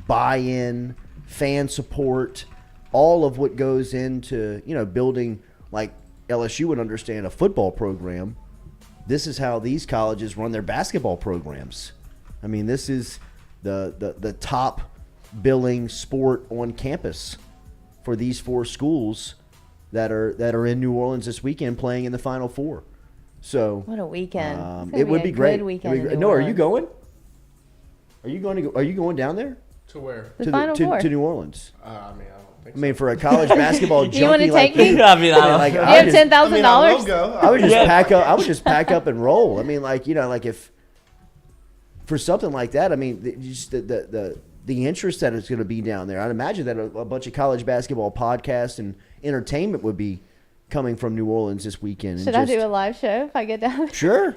Speaker 1: buy-in, fan support, all of what goes into, building, like LSU would understand, a football program. This is how these colleges run their basketball programs. I mean, this is the top billing sport on campus for these 4 schools that are in New Orleans this weekend playing in the Final Four. So
Speaker 3: What a weekend. It's gonna
Speaker 1: it would
Speaker 3: a
Speaker 1: be great.
Speaker 3: Good weekend in New
Speaker 1: No, are you
Speaker 3: Orleans.
Speaker 1: going? Are you going to go? Are you going down there
Speaker 9: To where?
Speaker 3: The Final Four.
Speaker 1: to New Orleans?
Speaker 9: I mean, I don't think
Speaker 1: I mean, for a college basketball junkie
Speaker 3: You wanna
Speaker 1: like
Speaker 3: take me?
Speaker 1: you,
Speaker 2: I mean, I don't-
Speaker 1: like,
Speaker 3: You
Speaker 1: I
Speaker 3: have
Speaker 1: would just-
Speaker 9: I mean, I will
Speaker 3: $10,000?
Speaker 9: go.
Speaker 1: I would just
Speaker 2: Yeah.
Speaker 1: pack up. I would just pack up and roll. I mean, like if for something like that, I mean, just the interest that is going to be down there. I'd imagine that a bunch of college basketball podcasts and entertainment would be coming from New Orleans this weekend.
Speaker 3: Should I do a live show if I get down there?
Speaker 1: Sure.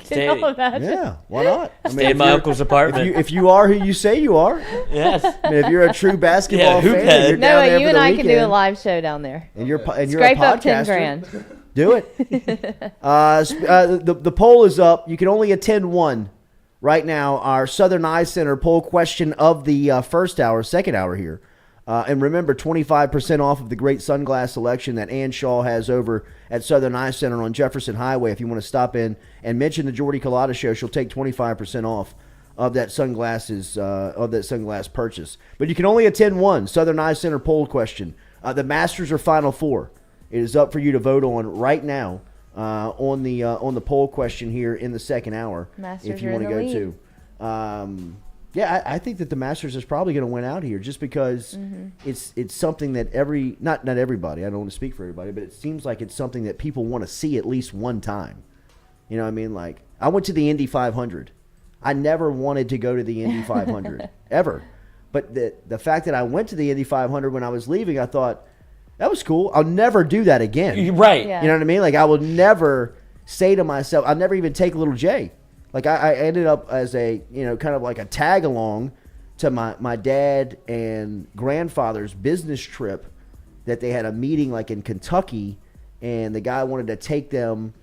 Speaker 2: Stay,
Speaker 3: Can you imagine?
Speaker 1: Yeah. Why not? I
Speaker 2: stay in
Speaker 1: if
Speaker 2: my
Speaker 1: you're-
Speaker 2: uncle's apartment.
Speaker 1: if you are who you say you are,
Speaker 2: Yes.
Speaker 1: I mean, if you're a true basketball
Speaker 2: hoop
Speaker 1: fan,
Speaker 2: head.
Speaker 1: you're down
Speaker 3: Noah,
Speaker 1: there
Speaker 3: you
Speaker 1: for
Speaker 3: and
Speaker 1: the
Speaker 3: I can do a
Speaker 1: weekend,
Speaker 3: live show down there.
Speaker 1: and you're a
Speaker 3: Scrape
Speaker 1: podcaster.
Speaker 3: up 10 grand.
Speaker 1: Do it. The poll is up. You can only attend one right now. Our Southern Eye Center poll question of the second hour here. And remember, 25% off of the great sunglass selection that Ann Shaw has over at Southern Eye Center on Jefferson Highway. If you want to stop in and mention the Jordy Culotta Show, she'll take 25% off of that sunglass purchase. But you can only attend one Southern Eye Center poll question. The Masters or Final Four. It is up for you to vote on right now on the poll question here in the second hour.
Speaker 3: Masters
Speaker 1: if you
Speaker 3: are
Speaker 1: want
Speaker 3: in
Speaker 1: to
Speaker 3: the
Speaker 1: go
Speaker 3: lead.
Speaker 1: to. Yeah, I think that the Masters is probably going to win out here just because it's something that not everybody, I don't want to speak for everybody, but it seems like it's something that people want to see at least one time. You know what I mean? Like, I went to the Indy 500. I never wanted to go to the Indy 500, ever. But the fact that I went to the Indy 500 when I was leaving, I thought, that was cool. I'll never do that again.
Speaker 2: Right.
Speaker 3: Yeah.
Speaker 1: You know what I mean? Like, I will never say to myself, I'll never even take Little J. Like, I ended up as a, kind of like a tag along to my dad and grandfather's business trip that they had a meeting like in Kentucky, and the guy wanted to take them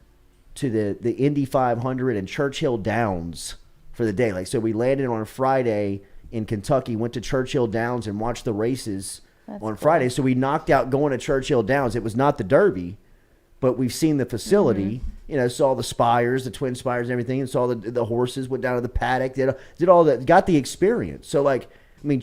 Speaker 1: to the Indy 500 and Churchill Downs for the day. Like, so we landed on a Friday in Kentucky, went to Churchill Downs and watched the races on Friday. So we knocked out going to Churchill Downs. It was not the Derby, but we've seen the facility. Saw the spires, the twin spires and everything, and saw the horses, went down to the paddock, did all that, got the experience. So, like, I mean,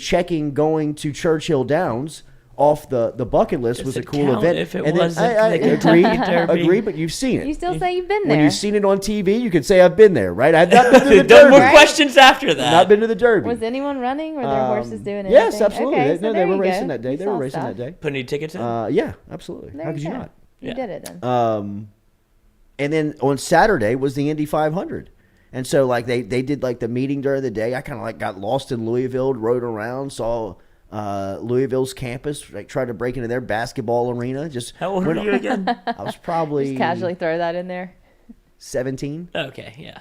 Speaker 1: going to Churchill Downs off the bucket list was a cool event.
Speaker 2: If it
Speaker 1: and
Speaker 2: was
Speaker 1: I agree, but you've seen it.
Speaker 3: You still say you've been there.
Speaker 1: When you've seen it on TV, you can say I've been there, right? I've not been to the
Speaker 2: No
Speaker 1: Derby.
Speaker 2: more questions after that.
Speaker 1: Not been to the Derby.
Speaker 3: Was anyone running? Were there horses doing anything?
Speaker 1: Yes, absolutely.
Speaker 3: Okay,
Speaker 1: they
Speaker 3: there
Speaker 1: were
Speaker 3: you
Speaker 1: racing
Speaker 3: go.
Speaker 1: that day.
Speaker 3: You
Speaker 1: They were
Speaker 3: saw
Speaker 1: racing
Speaker 3: stuff.
Speaker 1: that day.
Speaker 2: Put any tickets in?
Speaker 1: Yeah, absolutely.
Speaker 3: There
Speaker 1: How could you
Speaker 3: go.
Speaker 1: not?
Speaker 3: You did it then.
Speaker 1: And then on Saturday was the Indy 500. And so, like, they did, like, the meeting during the day. I kind of, like, got lost in Louisville, rode around, saw Louisville's campus, like, tried to break into their basketball arena.
Speaker 2: How old were you again?
Speaker 1: I was probably
Speaker 3: Just casually throw that in there.
Speaker 1: 17.
Speaker 2: Okay, yeah.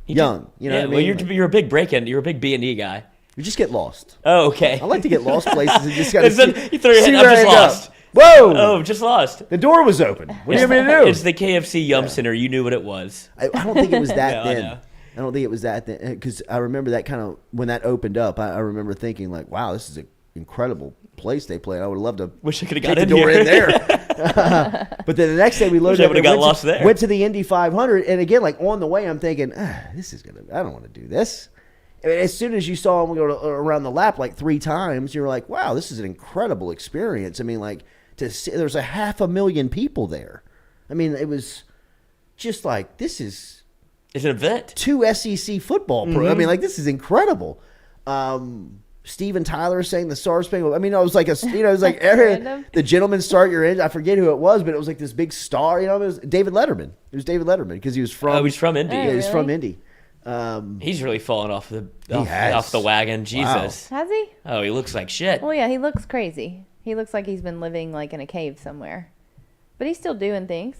Speaker 1: Young, you know what I mean?
Speaker 2: Well, you're a big break-in. You're a big B&E guy.
Speaker 1: You just get lost.
Speaker 2: Oh, okay.
Speaker 1: I like to get lost places and just kind of
Speaker 2: You throw your head, I'm just lost.
Speaker 1: Whoa!
Speaker 2: Oh, just lost.
Speaker 1: The door was open. What do you want me to do?
Speaker 2: It's the KFC Yum Center. You knew what it was.
Speaker 1: I don't think it was that
Speaker 2: No, I
Speaker 1: then.
Speaker 2: know.
Speaker 1: I don't think it was that then, because I remember that kind of when that opened up. I remember thinking like, "Wow, this is an incredible place they play. I would love to
Speaker 2: Wish I could have
Speaker 1: take
Speaker 2: got
Speaker 1: the
Speaker 2: in
Speaker 1: door
Speaker 2: here.
Speaker 1: in there." But then the next day we loaded
Speaker 2: Wish I
Speaker 1: up
Speaker 2: would've
Speaker 1: and
Speaker 2: got lost there.
Speaker 1: went to the Indy 500, and again, like on the way, I'm thinking, "This is gonna. I don't want to do this." I mean, as soon as you saw him go around the lap like 3 times, you're like, "Wow, this is an incredible experience." I mean, like. To see, there's 500,000 people there. I mean, it was just like, this is
Speaker 2: It's an event.
Speaker 1: 2 SEC football pro. I mean, like, this is incredible. Steven Tyler sang the Star Spangled. I mean, it was like the Gentleman Start Your Engine. I forget who it was, but it was like this big star. It was David Letterman. It was David Letterman because he was from.
Speaker 2: Oh, he's from Indy.
Speaker 1: Yeah, he's from
Speaker 3: really?
Speaker 1: Indy.
Speaker 2: He's really fallen off the
Speaker 1: has.
Speaker 2: off the wagon. Jesus.
Speaker 3: Has he?
Speaker 2: Oh, he looks like shit.
Speaker 3: Well, yeah, he looks crazy. He looks like he's been living like in a cave somewhere. But he's still doing things.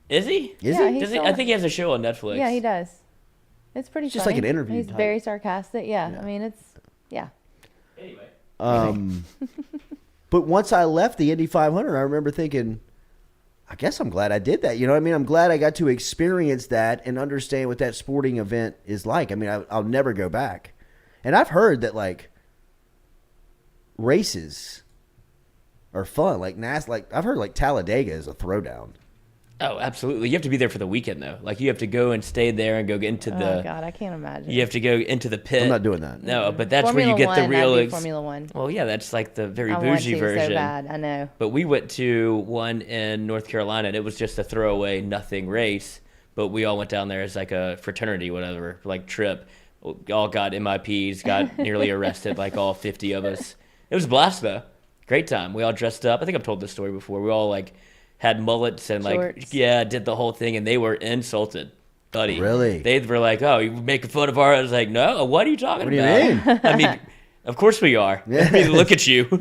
Speaker 2: Is he?
Speaker 1: Is
Speaker 3: Yeah,
Speaker 1: he?
Speaker 3: he's
Speaker 2: Does he?
Speaker 3: still-
Speaker 2: I think he has a show on Netflix.
Speaker 3: Yeah, he does. It's pretty
Speaker 1: It's just
Speaker 3: funny.
Speaker 1: like an interview
Speaker 3: He's
Speaker 1: type.
Speaker 3: very sarcastic. Yeah, I mean, it's, yeah.
Speaker 2: Anyway.
Speaker 1: But once I left the Indy 500, I remember thinking, I guess I'm glad I did that. You know what I mean? I'm glad I got to experience that and understand what that sporting event is like. I mean, I'll never go back. And I've heard that, like, races are fun. Like, I've heard, like, Talladega is a throwdown.
Speaker 2: Oh, absolutely. You have to be there for the weekend though. Like you have to go and stay there and go get into the.
Speaker 3: Oh God, I can't imagine.
Speaker 2: You have to go into the pit.
Speaker 1: I'm not doing that.
Speaker 2: No, but that's
Speaker 3: Formula
Speaker 2: where you get the
Speaker 3: One,
Speaker 2: real.
Speaker 3: that'd be Formula One.
Speaker 2: Well, yeah, that's like the very
Speaker 3: I want
Speaker 2: bougie
Speaker 3: to
Speaker 2: version.
Speaker 3: so bad. I know.
Speaker 2: But we went to one in North Carolina, and it was just a throwaway, nothing race. But we all went down there as like a fraternity, whatever, like trip. We all got MIPs, got nearly arrested, like all 50 of us. It was a blast, though. Great time. We all dressed up. I think I've told this story before. We all like had mullets and like,
Speaker 3: Shorts.
Speaker 2: yeah, did the whole thing, and they were insulted. Buddy.
Speaker 1: Really?
Speaker 2: They were like, "Oh, you making fun of our?" I was like, "No, what are you talking
Speaker 1: What do you
Speaker 2: about?"
Speaker 1: mean?
Speaker 2: I mean, of course we are. I mean, look at you.
Speaker 3: I know.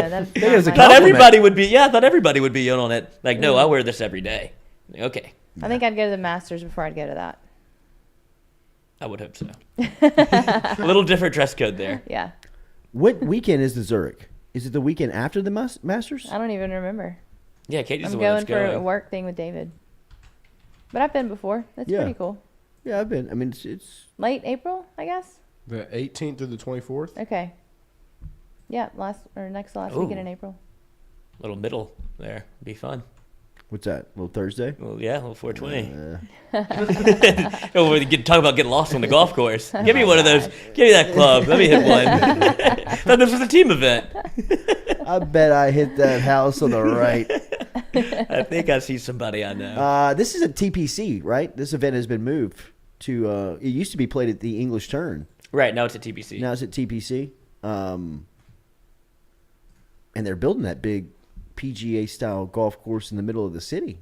Speaker 3: That's
Speaker 1: it was a
Speaker 3: not
Speaker 2: Not
Speaker 3: my-
Speaker 2: everybody would be. Yeah, I thought everybody would be in on it. Like, no, I wear this every day. Okay,
Speaker 3: I think I'd go to the Masters before I'd go to that.
Speaker 2: I would hope so. A little different dress code there.
Speaker 3: Yeah.
Speaker 1: What weekend is the Zurich? Is it the weekend after the Masters?
Speaker 3: I don't even remember.
Speaker 2: Yeah, Katie's
Speaker 3: I'm
Speaker 2: the one
Speaker 3: going
Speaker 2: that's
Speaker 3: for
Speaker 2: going.
Speaker 3: a work thing with David. But I've been before. That's
Speaker 1: Yeah.
Speaker 3: pretty cool.
Speaker 1: Yeah, I've been. I mean, it's
Speaker 3: Late April, I guess.
Speaker 9: The 18th through the 24th.
Speaker 3: Okay. Yeah, next to last
Speaker 2: Ooh.
Speaker 3: weekend in April.
Speaker 2: Little middle there. Be fun.
Speaker 1: what's that? Little Thursday?
Speaker 2: Well, yeah, a little 420. Oh, we can talk about getting lost on the golf course. Give me one of those. Give me that club. Let me hit one. Thought this was a team event.
Speaker 1: I bet I hit that house on the right.
Speaker 2: I think I see somebody I know.
Speaker 1: This is a TPC, right? This event has been moved to. It used to be played at the English Turn.
Speaker 2: Right, now it's at TPC.
Speaker 1: Now it's at TPC. And they're building that big PGA-style golf course in the middle of the city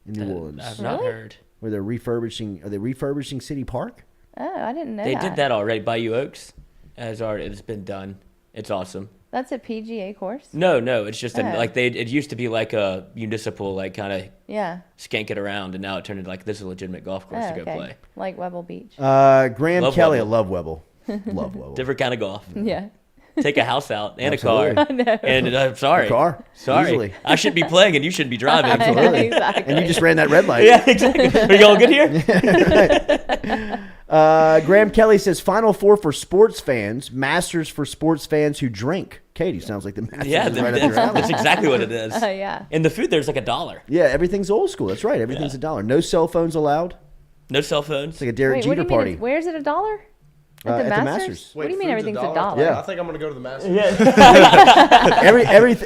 Speaker 1: in New Orleans.
Speaker 2: I've not heard.
Speaker 1: Where they're refurbishing. Are they refurbishing City Park?
Speaker 3: Oh, I didn't know
Speaker 2: They
Speaker 3: that.
Speaker 2: did that already. Bayou Oaks. It's been done. It's awesome.
Speaker 3: That's a PGA course?
Speaker 2: No, it's just it used to be like a municipal, like kind of skank it around, and now it turned into like this is a legitimate golf course to go play.
Speaker 3: Like Webble Beach.
Speaker 1: Graham
Speaker 2: Love
Speaker 1: Kelly,
Speaker 2: Webble.
Speaker 1: I love Webble. Love Webble.
Speaker 2: Different kind of golf.
Speaker 3: Yeah.
Speaker 2: Take a house out and
Speaker 1: Absolutely.
Speaker 2: a car. And I'm sorry.
Speaker 1: A car.
Speaker 2: Sorry.
Speaker 1: Easily.
Speaker 2: I should be playing and you shouldn't be driving.
Speaker 1: Absolutely.
Speaker 3: Exactly.
Speaker 1: And you just ran that red light.
Speaker 2: Yeah, exactly. Are you all good here?
Speaker 1: Graham Kelly says Final Four for sports fans, Masters for sports fans who drink. Katie, sounds like the Masters
Speaker 2: Yeah,
Speaker 1: is right up your alley.
Speaker 2: that's exactly what it is.
Speaker 3: Yeah.
Speaker 2: And the food there's like $1.
Speaker 1: Yeah, everything's old school. That's right. Everything's $1. No cell phones allowed.
Speaker 2: No cell phones.
Speaker 1: It's like a Derek
Speaker 3: Wait, what do
Speaker 1: Jeter
Speaker 3: you
Speaker 1: party.
Speaker 3: mean? Where's it $1?
Speaker 1: At the
Speaker 3: Masters?
Speaker 1: Masters.
Speaker 3: What do you mean
Speaker 9: food's
Speaker 3: everything's
Speaker 9: $1?
Speaker 3: $1?
Speaker 1: Yeah.
Speaker 9: I think I'm gonna go to the Masters.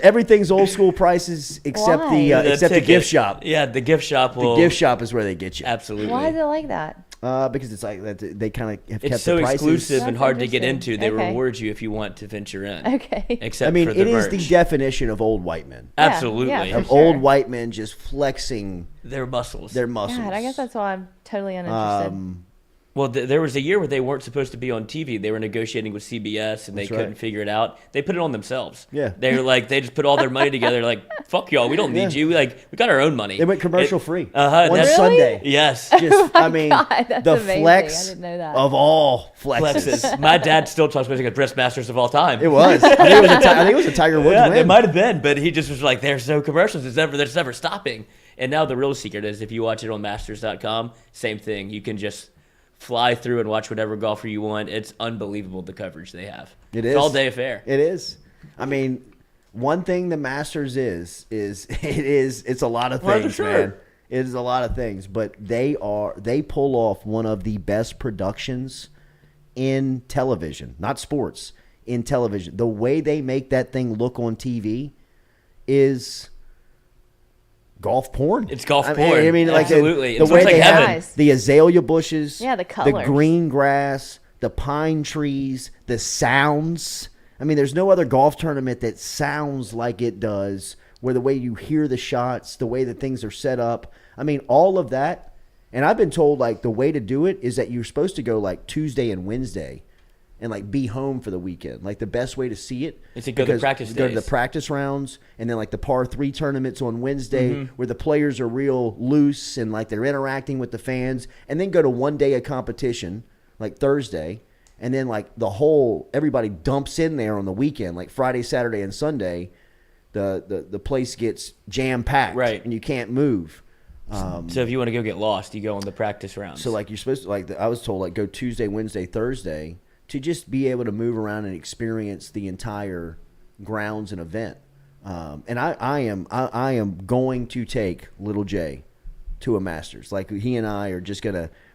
Speaker 1: Everything's old school prices except
Speaker 3: Why?
Speaker 1: the
Speaker 2: ticket.
Speaker 1: gift shop.
Speaker 2: Yeah, the gift shop will.
Speaker 1: The gift shop is where they get you.
Speaker 2: Absolutely.
Speaker 3: Why is it like that?
Speaker 1: Because it's like that. They kind of have
Speaker 2: It's
Speaker 1: kept
Speaker 2: so
Speaker 1: the prices.
Speaker 2: exclusive and
Speaker 3: That's
Speaker 2: hard to get
Speaker 3: interesting.
Speaker 2: into. They
Speaker 3: Okay.
Speaker 2: reward you if you want to venture in.
Speaker 3: Okay.
Speaker 2: Except
Speaker 1: I mean,
Speaker 2: for the
Speaker 1: it is
Speaker 2: merch.
Speaker 1: the definition of old white men.
Speaker 3: Yeah,
Speaker 2: Absolutely.
Speaker 3: yeah, for
Speaker 1: Of
Speaker 3: sure.
Speaker 1: old white men just flexing
Speaker 2: Their muscles.
Speaker 1: their muscles.
Speaker 3: God, I guess that's why I'm totally uninterested.
Speaker 2: Well, there was a year where they weren't supposed to be on TV. They were negotiating with CBS, and they
Speaker 1: That's right.
Speaker 2: couldn't figure it out. They put it on themselves.
Speaker 1: Yeah.
Speaker 2: They were like, they just put all their money together. Like, fuck y'all, we don't need you. Like, we got our own money.
Speaker 1: They went commercial free.
Speaker 2: Uh-huh.
Speaker 1: One
Speaker 2: Really?
Speaker 1: Sunday.
Speaker 2: Yes.
Speaker 1: Just, I mean,
Speaker 3: God, that's
Speaker 1: the
Speaker 3: amazing.
Speaker 1: flex
Speaker 3: I didn't know that.
Speaker 1: of all flexes.
Speaker 2: Flexes. My dad still talks about it as best Masters of all time.
Speaker 1: It was. I think it was a Tiger Woods
Speaker 2: Yeah,
Speaker 1: win.
Speaker 2: it might have been, but he just was like, there's no commercials. It's never stopping. And now the real secret is if you watch it on Masters.com, same thing. You can just fly through and watch whatever golfer you want. It's unbelievable the coverage they have. It's all day affair.
Speaker 1: It is. I mean, one thing the Masters it's a lot of
Speaker 2: Well,
Speaker 1: things,
Speaker 2: sure.
Speaker 1: man. It is a lot of things, but they pull off one of the best productions in television, not sports, in television. The way they make that thing look on TV is golf porn.
Speaker 2: It's golf porn.
Speaker 1: I mean, like
Speaker 2: absolutely.
Speaker 1: the
Speaker 2: It
Speaker 1: way
Speaker 2: looks like
Speaker 1: they
Speaker 2: heaven.
Speaker 1: have the azalea bushes,
Speaker 3: Yeah, the
Speaker 1: the
Speaker 3: colors.
Speaker 1: green grass, the pine trees, the sounds. I mean, there's no other golf tournament that sounds like it does, where the way you hear the shots, the way that things are set up. I mean, all of that. And I've been told, like, the way to do it is that you're supposed to go, like, Tuesday and Wednesday and, like, be home for the weekend. Like, the best way to see it
Speaker 2: Is to go to
Speaker 1: because
Speaker 2: practice
Speaker 1: you go to the
Speaker 2: days.
Speaker 1: practice rounds and then, like, the par 3 tournaments on Wednesday
Speaker 2: Mm-hmm.
Speaker 1: where the players are real loose and, like, they're interacting with the fans, and then go to one day of competition, like Thursday, and then, like, everybody dumps in there on the weekend, like Friday, Saturday, and Sunday. The place gets jam-packed.
Speaker 2: Right.
Speaker 1: And you can't move.
Speaker 2: So if you want to go get lost, you go on the practice rounds.
Speaker 1: So, like, you're supposed to, like, I was told, like, go Tuesday, Wednesday, Thursday to just be able to move around and experience the entire grounds and event. And I am going to take Little J to a Masters. Like, he and I are just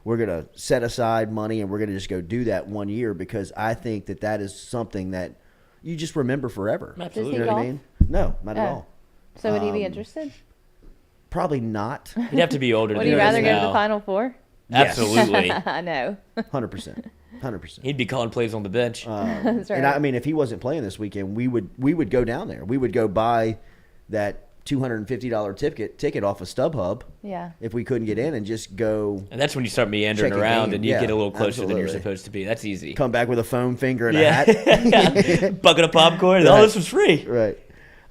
Speaker 1: we're gonna set aside money and we're gonna just go do that one year, because I think that is something that you just remember forever.
Speaker 2: Absolutely.
Speaker 1: You know what I mean? No, not at all.
Speaker 3: So would he be interested?
Speaker 1: Probably not.
Speaker 2: You'd have to be older.
Speaker 3: Would
Speaker 2: to
Speaker 3: you
Speaker 2: do
Speaker 3: rather
Speaker 2: this
Speaker 3: go to
Speaker 2: now.
Speaker 3: the Final Four?
Speaker 1: Yes.
Speaker 2: Absolutely.
Speaker 3: I know.
Speaker 1: 100%. 100%.
Speaker 2: He'd be calling plays on the bench.
Speaker 3: That's right.
Speaker 1: And I mean, if he wasn't playing this weekend, we would go down there. We would go buy that $250 ticket off of StubHub
Speaker 3: Yeah.
Speaker 1: if we couldn't get in, and just go
Speaker 2: And that's when you start meandering
Speaker 1: check a
Speaker 2: around
Speaker 1: game.
Speaker 2: and you
Speaker 1: Yeah,
Speaker 2: get a little closer than you're
Speaker 1: absolutely.
Speaker 2: supposed to be. That's easy.
Speaker 1: come back with a foam finger and a
Speaker 2: Yeah.
Speaker 1: hat.
Speaker 2: Bucket of popcorn.
Speaker 1: Right.
Speaker 2: Oh, this was free.
Speaker 1: Right.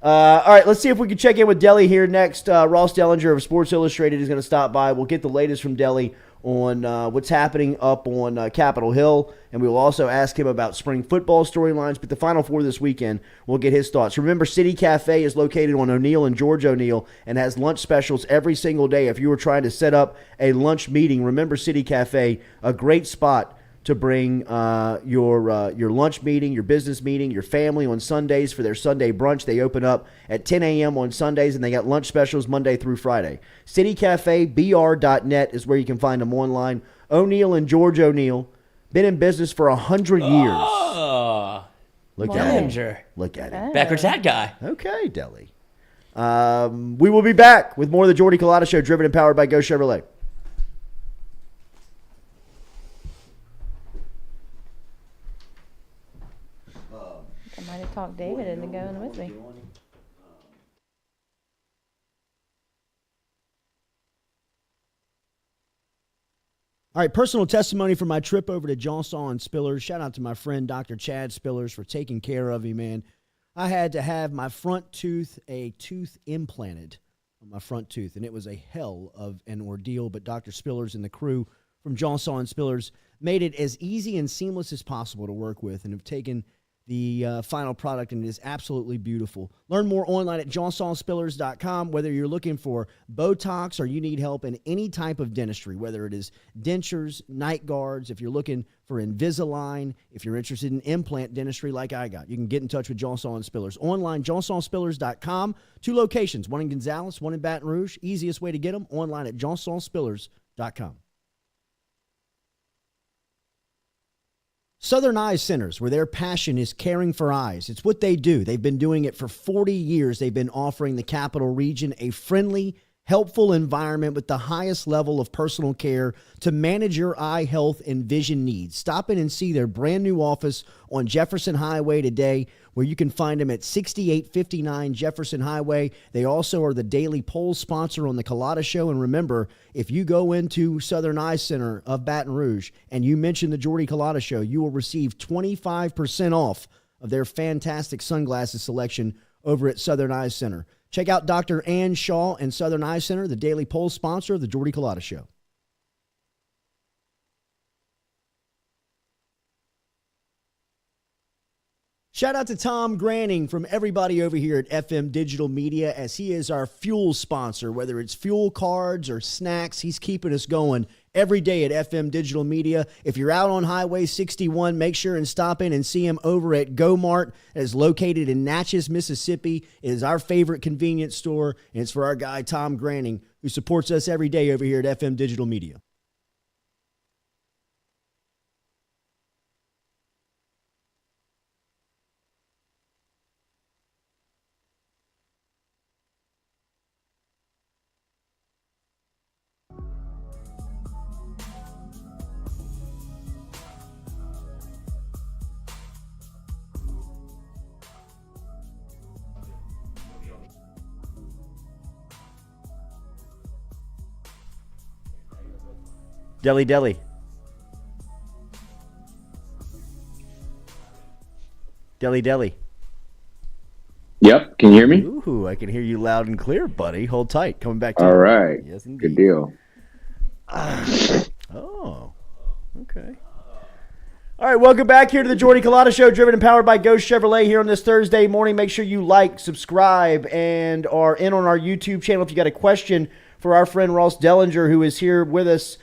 Speaker 1: All right, let's see if we can check in with Delly here next. Ross Dellenger of Sports Illustrated is going to stop by. We'll get the latest from Delly on what's happening up on Capitol Hill, and we will also ask him about spring football storylines. But the Final Four this weekend, we'll get his thoughts. Remember, City Cafe is located on O'Neill and George O'Neill and has lunch specials every single day. If you were trying to set up a lunch meeting, remember City Cafe, a great spot to bring your lunch meeting, your business meeting, your family on Sundays for their Sunday brunch. They open up at 10 a.m. on Sundays, and they got lunch specials Monday through Friday. CityCafeBR.net is where you can find them online. O'Neill and George O'Neill, been in business for 100 years.
Speaker 2: Oh,
Speaker 1: Look at him.
Speaker 2: Dellenger.
Speaker 1: Look at him.
Speaker 2: Backwards hat guy.
Speaker 1: Okay, Delly. We will be back with more of the Jordy Culotta Show, driven and powered by Go Chevrolet.
Speaker 3: talk David into going with me.
Speaker 1: All right, personal testimony from my trip over to Johnsaw and Spillers. Shout out to my friend Dr. Chad Spillers for taking care of me, man. I had to have my front tooth, a tooth implanted on my front tooth, and it was a hell of an ordeal, but Dr. Spillers and the crew from Johnsaw and Spillers made it as easy and seamless as possible to work with and have taken the final product, and it is absolutely beautiful. Learn more online at johnsawandspillers.com. Whether you're looking for Botox or you need help in any type of dentistry, whether it is dentures, night guards, if you're looking for Invisalign, if you're interested in implant dentistry like I got, you can get in touch with Johnsaw and Spillers. Online, johnsawandspillers.com. 2 locations, one in Gonzales, one in Baton Rouge. Easiest way to get them, online at johnsawandspillers.com. Southern Eyes Centers, where their passion is caring for eyes. It's what they do. They've been doing it for 40 years. They've been offering the Capital Region a friendly, helpful environment with the highest level of personal care to manage your eye health and vision needs. Stop in and see their brand new office on Jefferson Highway today, where you can find them at 6859 Jefferson Highway. They also are the daily poll sponsor on the Culotta Show. And remember, if you go into Southern Eye Center of Baton Rouge and you mention the Jordy Culotta Show, you will receive 25% off of their fantastic sunglasses selection over at Southern Eye Center. Check out Dr. Ann Shaw and Southern Eye Center, the daily poll sponsor of the Jordy Culotta Show. Shout out to Tom Granning from everybody over here at FM Digital Media, as he is our fuel sponsor. Whether it's fuel cards or snacks, he's keeping us going every day at FM Digital Media. If you're out on Highway 61, make sure and stop in and see him over at Go Mart. It is located in Natchez, Mississippi. It is our favorite convenience store, and it's for our guy Tom Granning, who supports us every day over here at FM Digital Media. Deli. Deli.
Speaker 10: Yep. Can you hear me?
Speaker 1: Ooh, I can hear you loud and clear, buddy. Hold tight. Coming back to you.
Speaker 10: All right.
Speaker 1: Yes, indeed.
Speaker 10: Good deal.
Speaker 1: Oh, okay. All right, welcome back here to the Jordy Culotta Show, driven and powered by Ghost Chevrolet here on this Thursday morning. Make sure you like, subscribe, and are in on our YouTube channel. If you got a question for our friend Ross Dellenger, who is here with us,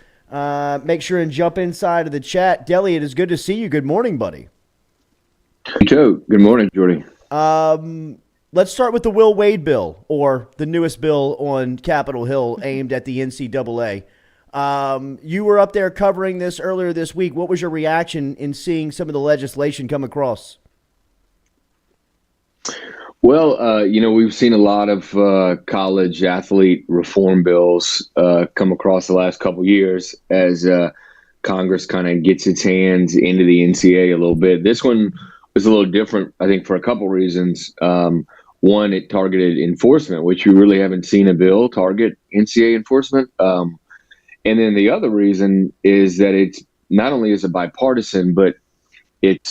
Speaker 1: make sure and jump inside of the chat. Deli, it is good to see you. Good morning, buddy.
Speaker 10: You too. Good morning, Jordy.
Speaker 1: Let's start with the Will Wade bill, or the newest bill on Capitol Hill aimed at the NCAA. You were up there covering this earlier this week. What was your reaction in seeing some of the legislation come across?
Speaker 10: Well, we've seen a lot of college athlete reform bills come across the last couple years as Congress kind of gets its hands into the NCAA a little bit. This one was a little different, I think, for a couple reasons. One, it targeted enforcement, which we really haven't seen a bill target NCAA enforcement. And then the other reason is that it's not only is it bipartisan, but the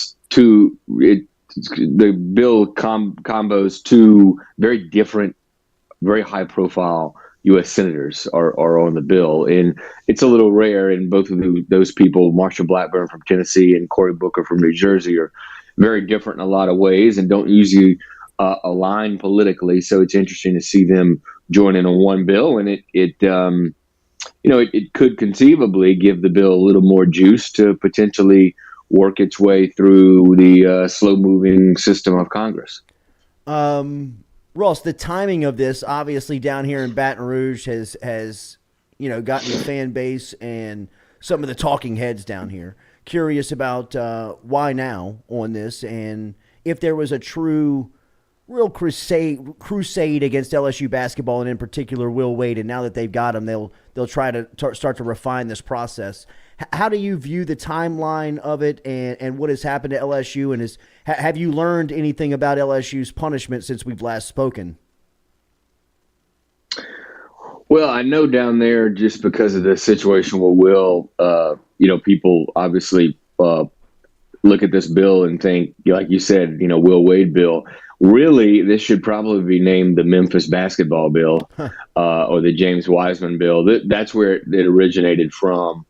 Speaker 10: bill combos two very different, very high profile U.S. senators are on the bill. And it's a little rare, and both of those people, Marsha Blackburn from Tennessee and Cory Booker from New Jersey, are very different in a lot of ways and don't usually align politically. So it's interesting to see them join in on one bill, and it could conceivably give the bill a little more juice to potentially work its way through the slow-moving system of Congress.
Speaker 1: Ross, the timing of this, obviously down here in Baton Rouge, has gotten the fan base and some of the talking heads down here curious about why now on this, and if there was a true real crusade against LSU basketball, and in particular Will Wade. And now that they've got him, they'll try to start to refine this process. How do you view the timeline of it and what has happened to LSU? And have you learned anything about LSU's punishment since we've last spoken?
Speaker 10: Well, I know down there, just because of the situation with Will, people obviously look at this bill and think, like you said, Will Wade bill. Really, this should probably be named the Memphis basketball bill or the James Wiseman bill. That's where it originated from.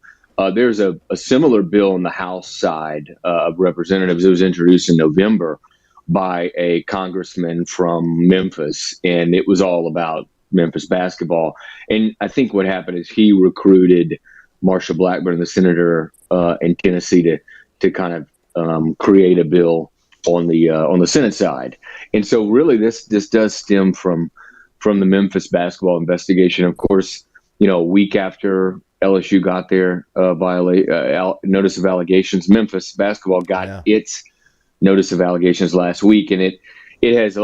Speaker 10: There's a similar bill on the House side of representatives. It was introduced in November by a congressman from Memphis, and it was all about Memphis basketball. And I think what happened is he recruited Marsha Blackburn, the senator in Tennessee, to kind of create a bill on the Senate side. And so really this does stem from the Memphis basketball investigation. Of course, a week after LSU got their notice of allegations, Memphis basketball got its notice of allegations last week, and it has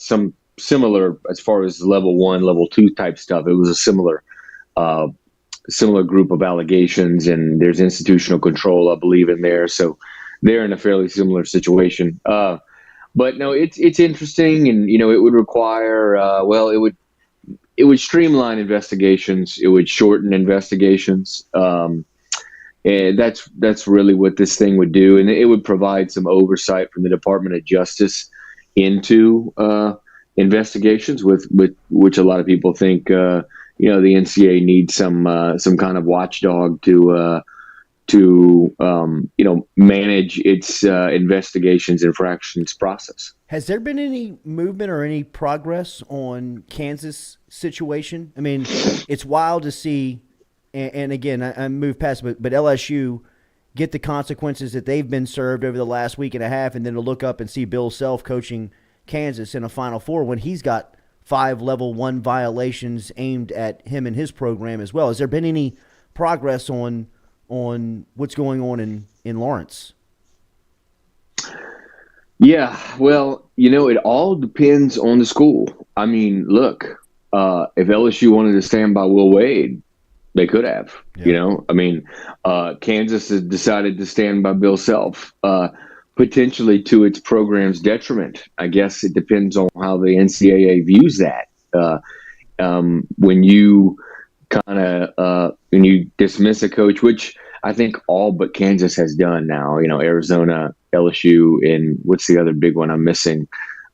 Speaker 10: some similar as far as level 1, level 2 type stuff. It was a similar group of allegations, and there's institutional control, I believe, in there. So they're in a fairly similar situation. But no, it's interesting, and it would require it would streamline investigations. It would shorten investigations. And that's really what this thing would do, and it would provide some oversight from the Department of Justice into investigations, with which a lot of people think the NCAA needs some kind of watchdog to manage its investigations infractions process.
Speaker 1: Has there been any movement or any progress on Kansas situation? I mean, it's wild to see, and again, I moved past it, but LSU get the consequences that they've been served over the last week and a half, and then to look up and see Bill Self coaching Kansas in a Final Four when he's got 5 level 1 violations aimed at him and his program as well. Has there been any progress on what's going on in Lawrence?
Speaker 10: Yeah, well, it all depends on the school. I mean, look, if LSU wanted to stand by Will Wade, they could have. Yeah. Kansas has decided to stand by Bill Self, potentially to its program's detriment. I guess it depends on how the NCAA views that. When you when you dismiss a coach, which I think all but Kansas has done now, Arizona, LSU, and what's the other big one I'm missing?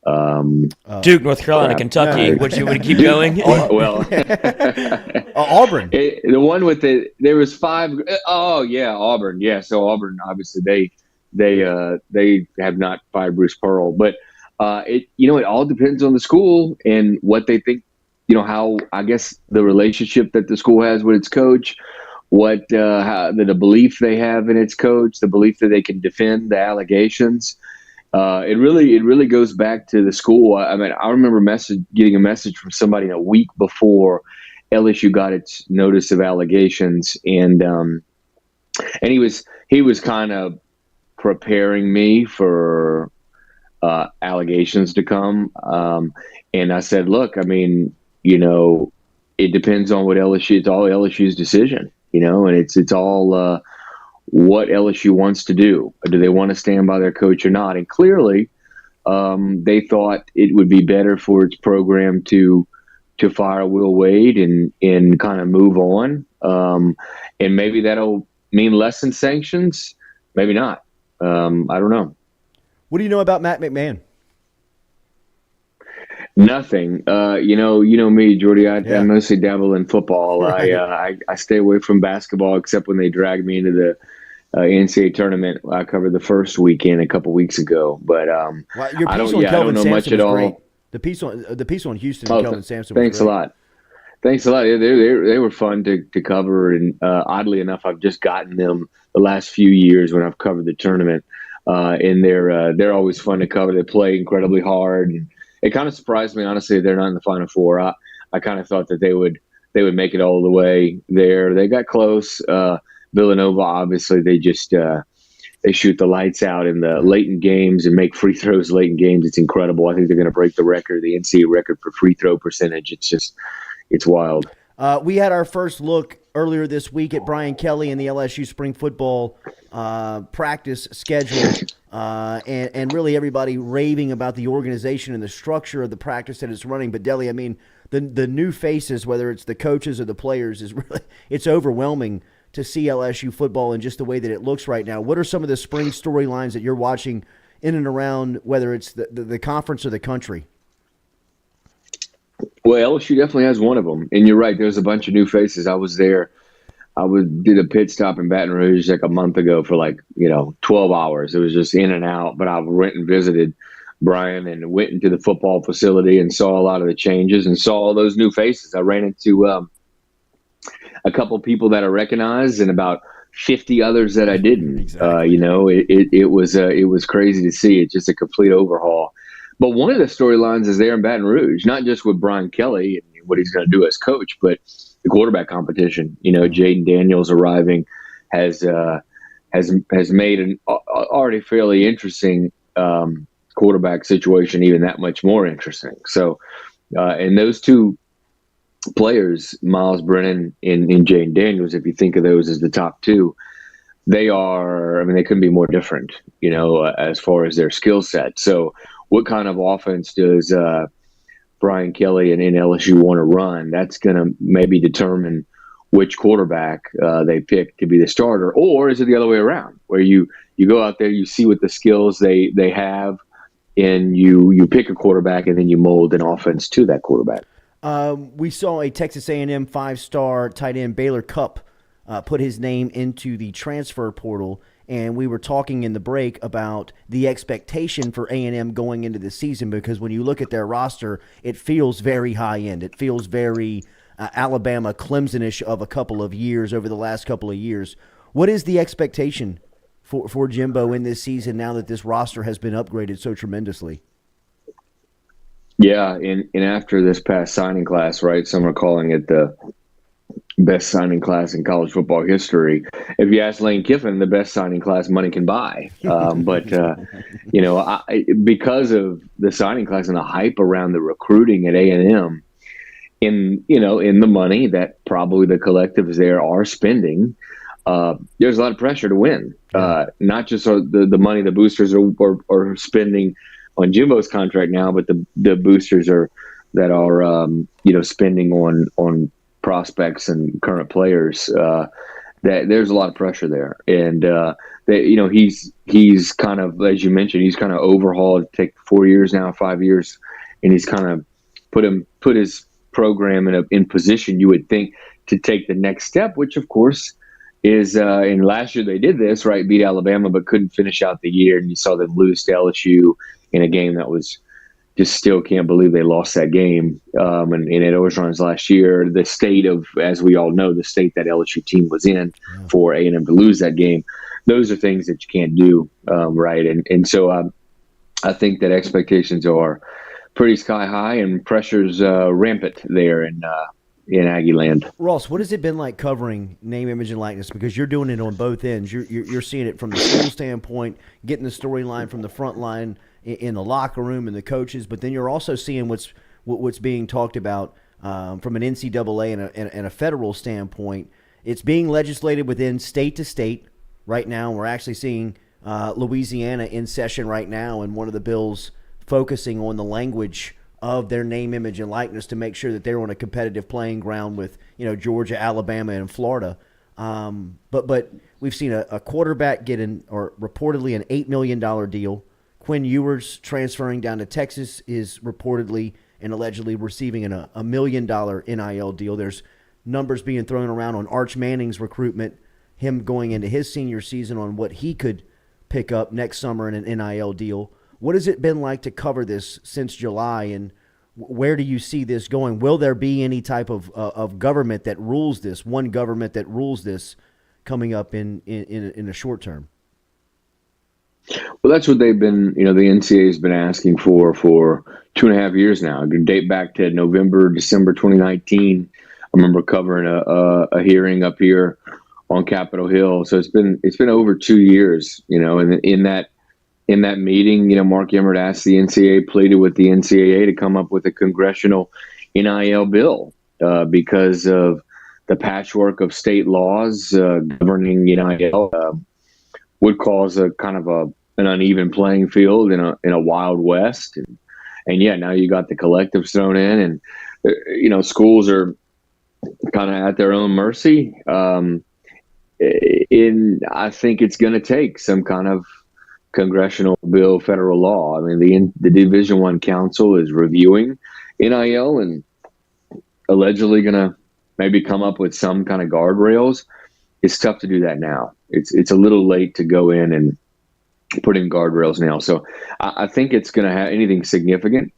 Speaker 2: Duke, North Carolina, Kentucky. Would you keep going?
Speaker 10: Well,
Speaker 1: Auburn.
Speaker 10: The one with there was 5. Oh yeah, Auburn. Yeah, so Auburn, obviously they have not fired Bruce Pearl, but it all depends on the school and what they think. How, I guess, the relationship that the school has with its coach, the belief they have in its coach, the belief that they can defend the allegations. It really goes back to the school. I mean, I remember getting a message from somebody a week before LSU got its notice of allegations, and he was kind of preparing me for allegations to come. And I said, look, I mean, it depends on what LSU. It's all LSU's decision, and it's all what LSU wants to do. Do they want to stand by their coach or not? And clearly, they thought it would be better for its program to fire Will Wade and kind of move on. And maybe that'll mean less in sanctions. Maybe not. I don't know.
Speaker 1: What do you know about Matt McMahon?
Speaker 10: Nothing. You know me, Jordy. I mostly dabble in football. Right. I stay away from basketball except when they drag me into the NCAA tournament. I covered the first weekend a couple weeks ago, but
Speaker 1: I don't know much at all. Great. The piece on Houston and Kelvin Sampson.
Speaker 10: Thanks a lot. Thanks a lot. They were fun to cover, and oddly enough, I've just gotten them the last few years when I've covered the tournament, and they're always fun to cover. They play incredibly hard. And it kind of surprised me, honestly, they're not in the Final Four. I kind of thought that they would make it all the way there. They got close. Villanova, obviously, they just They shoot the lights out in the late in games and make free throws late in games. It's incredible. I think they're going to break the NCAA record for free throw percentage. It's wild.
Speaker 1: We had our first look earlier this week at Brian Kelly and the LSU spring football practice schedule, and really everybody raving about the organization and the structure of the practice that it's running. But Delly, I mean, the new faces, whether it's the coaches or the players, it's overwhelming to see LSU football and just the way that it looks right now. What are some of the spring storylines that you're watching in and around, whether it's the conference or the country?
Speaker 10: Well, LSU definitely has one of them. And you're right, there's a bunch of new faces. I was there. Did a pit stop in Baton Rouge like a month ago for 12 hours. It was just in and out. But I went and visited Brian and went into the football facility and saw a lot of the changes and saw all those new faces. I ran into a couple of people that I recognized and about 50 others that I didn't.
Speaker 1: Exactly.
Speaker 10: It was crazy to see. It's just a complete overhaul. But one of the storylines is there in Baton Rouge, not just with Brian Kelly and what he's going to do as coach, but the quarterback competition. Jaden Daniels arriving has made an already fairly interesting quarterback situation even that much more interesting. So, and those two players, Miles Brennan and Jaden Daniels, if you think of those as the top two, they couldn't be more different, as far as their skill set. So what kind of offense does Brian Kelly and LSU want to run? That's going to maybe determine which quarterback they pick to be the starter. Or is it the other way around, where you go out there, you see what the skills they have, and you pick a quarterback and then you mold an offense to that quarterback?
Speaker 1: We saw a Texas A&M 5-star tight end, Baylor Cupp, put his name into the transfer portal, and we were talking in the break about the expectation for A&M going into the season, because when you look at their roster, it feels very high-end. It feels very Alabama, Clemson-ish of a couple of years, over the last couple of years. What is the expectation for Jimbo in this season now that this roster has been upgraded so tremendously?
Speaker 10: Yeah, and after this past signing class, right, some are calling it the best signing class in college football history. If you ask Lane Kiffin, the best signing class money can buy. But because of the signing class and the hype around the recruiting at A&M, in the money that probably the collectives there are spending, there's a lot of pressure to win. Not just the money the boosters are spending on Jimbo's contract now, but the boosters are spending on prospects and current players. That there's a lot of pressure there, and he's kind of, as you mentioned, he's kind of overhauled. Take 4 years now, 5 years, and he's kind of put his program in position, you would think, to take the next step, which of course is in last year they did this, right, beat Alabama but couldn't finish out the year, and you saw them lose to LSU in a game that was just, still can't believe they lost that game. And at Orgeron's last year, the state of, as we all know, the state that LSU team was in for A&M to lose that game, those are things that you can't do, right? And so I think that expectations are pretty sky high and pressure's rampant there in Aggie land.
Speaker 1: Ross, what has it been like covering name, image, and likeness? Because you're doing it on both ends. You're seeing it from the school standpoint, getting the storyline from the front line in the locker room and the coaches, but then you're also seeing what's being talked about from an NCAA and a federal standpoint. It's being legislated within state to state right now. We're actually seeing Louisiana in session right now, and one of the bills focusing on the language of their name, image, and likeness to make sure that they're on a competitive playing ground with Georgia, Alabama, and Florida. But we've seen a quarterback reportedly an $8 million deal. Quinn Ewers transferring down to Texas is reportedly and allegedly receiving a $1 million NIL deal. There's numbers being thrown around on Arch Manning's recruitment, him going into his senior season on what he could pick up next summer in an NIL deal. What has it been like to cover this since July, and where do you see this going? Will there be any type of government that rules this, one government that rules this coming up in the short term?
Speaker 10: Well, that's what they've been, the NCAA has been asking for 2.5 years now. It can date back to December 2019. I remember covering a hearing up here on Capitol Hill. So it's been over 2 years, and in that meeting, Mark Emmert asked the NCAA, pleaded with the NCAA to come up with a congressional NIL bill because of the patchwork of state laws governing NIL would cause a kind of an uneven playing field in a Wild West. And yeah, now you got the collectives thrown in, and schools are kind of at their own mercy. I think it's going to take some kind of congressional bill, federal law. I mean, the Division I Council is reviewing NIL and allegedly going to maybe come up with some kind of guardrails. It's tough to do that now. It's a little late to go in and put in guardrails now. So I think it's going to have anything significant.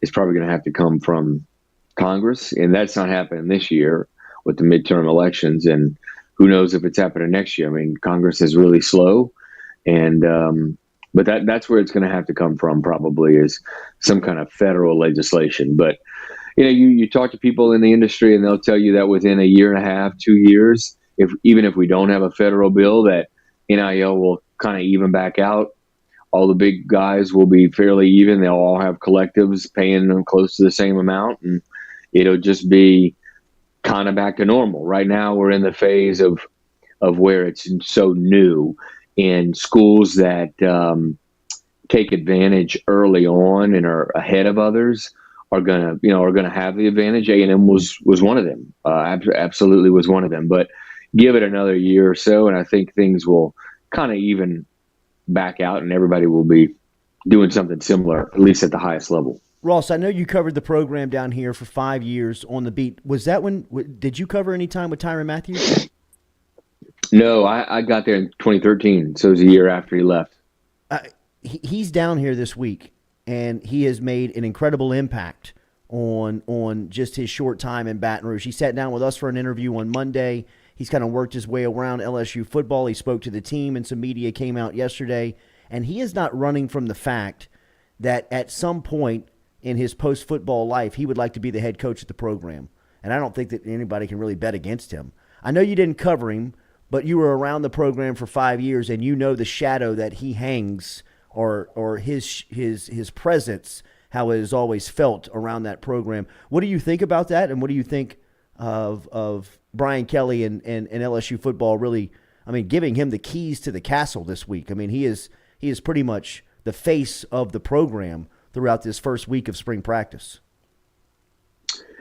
Speaker 10: It's probably going to have to come from Congress, and that's not happening this year with the midterm elections. And who knows if it's happening next year? I mean, Congress is really slow, and but that's where it's going to have to come from. Probably is some kind of federal legislation. But you talk to people in the industry, and they'll tell you that within a year and a half, 2 years, even if we don't have a federal bill, that NIL will kind of even back out. All the big guys will be fairly even. They'll all have collectives paying them close to the same amount, and it'll just be kind of back to normal. Right now, we're in the phase of where it's so new, and schools that take advantage early on and are ahead of others are gonna have the advantage. A&M was one of them. Absolutely was one of them. But give it another year or so, and I think things will kind of even back out, and everybody will be doing something similar, at least at the highest level.
Speaker 1: Ross, I know you covered the program down here for 5 years on the beat. Was that did you cover any time with Tyrann Mathieu?
Speaker 10: No, I got there in 2013, so it was a year after he left.
Speaker 1: He's down here this week, and he has made an incredible impact on just his short time in Baton Rouge. He sat down with us for an interview on Monday. He's kind of worked his way around LSU football. He spoke to the team, and some media came out yesterday. And he is not running from the fact that at some point in his post-football life, he would like to be the head coach at the program. And I don't think that anybody can really bet against him. I know you didn't cover him, but you were around the program for 5 years, and you know the shadow that he hangs or his presence, how it is always felt around that program. What do you think about that, and what do you think of Brian Kelly and LSU football really, giving him the keys to the castle this week? I mean, he is pretty much the face of the program throughout this first week of spring practice.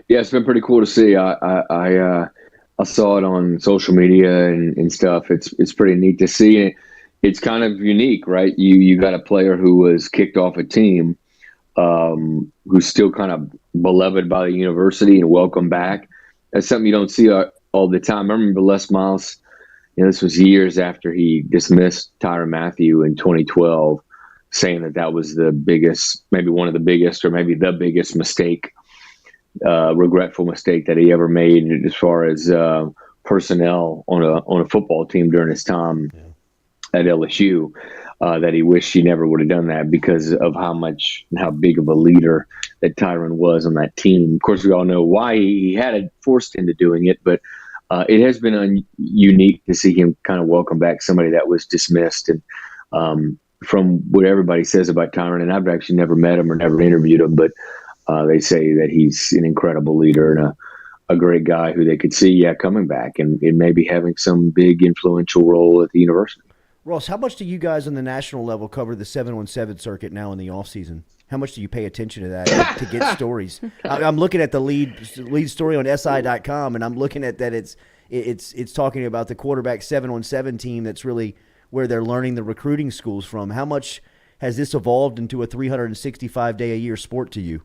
Speaker 10: Yeah, it's been pretty cool to see. I saw it on social media and stuff. It's pretty neat to see. It's kind of unique, right? You got a player who was kicked off a team, who's still kind of beloved by the university and welcome back. That's something you don't see all the time. I remember Les Miles, this was years after he dismissed Tyrann Mathieu in 2012, saying that was the biggest, maybe one of the biggest, or maybe the biggest mistake, regretful mistake that he ever made as far as personnel on a football team during his time at LSU. That he wished he never would have done that because of how big of a leader that Tyrann was on that team. Of course, we all know why he had it forced into doing it, but it has been unique to see him kind of welcome back somebody that was dismissed. And from what everybody says about Tyrann, and I've actually never met him or never interviewed him, but they say that he's an incredible leader and a great guy who they could see, coming back and maybe having some big influential role at the university.
Speaker 1: Ross, how much do you guys on the national level cover the 7-on-7 circuit now in the offseason? How much do you pay attention to that to get stories? I'm looking at the lead story on SI.com, and I'm looking at that it's talking about the quarterback 7-on-7 team that's really where they're learning the recruiting schools from. How much has this evolved into a 365-day-a-year sport to you?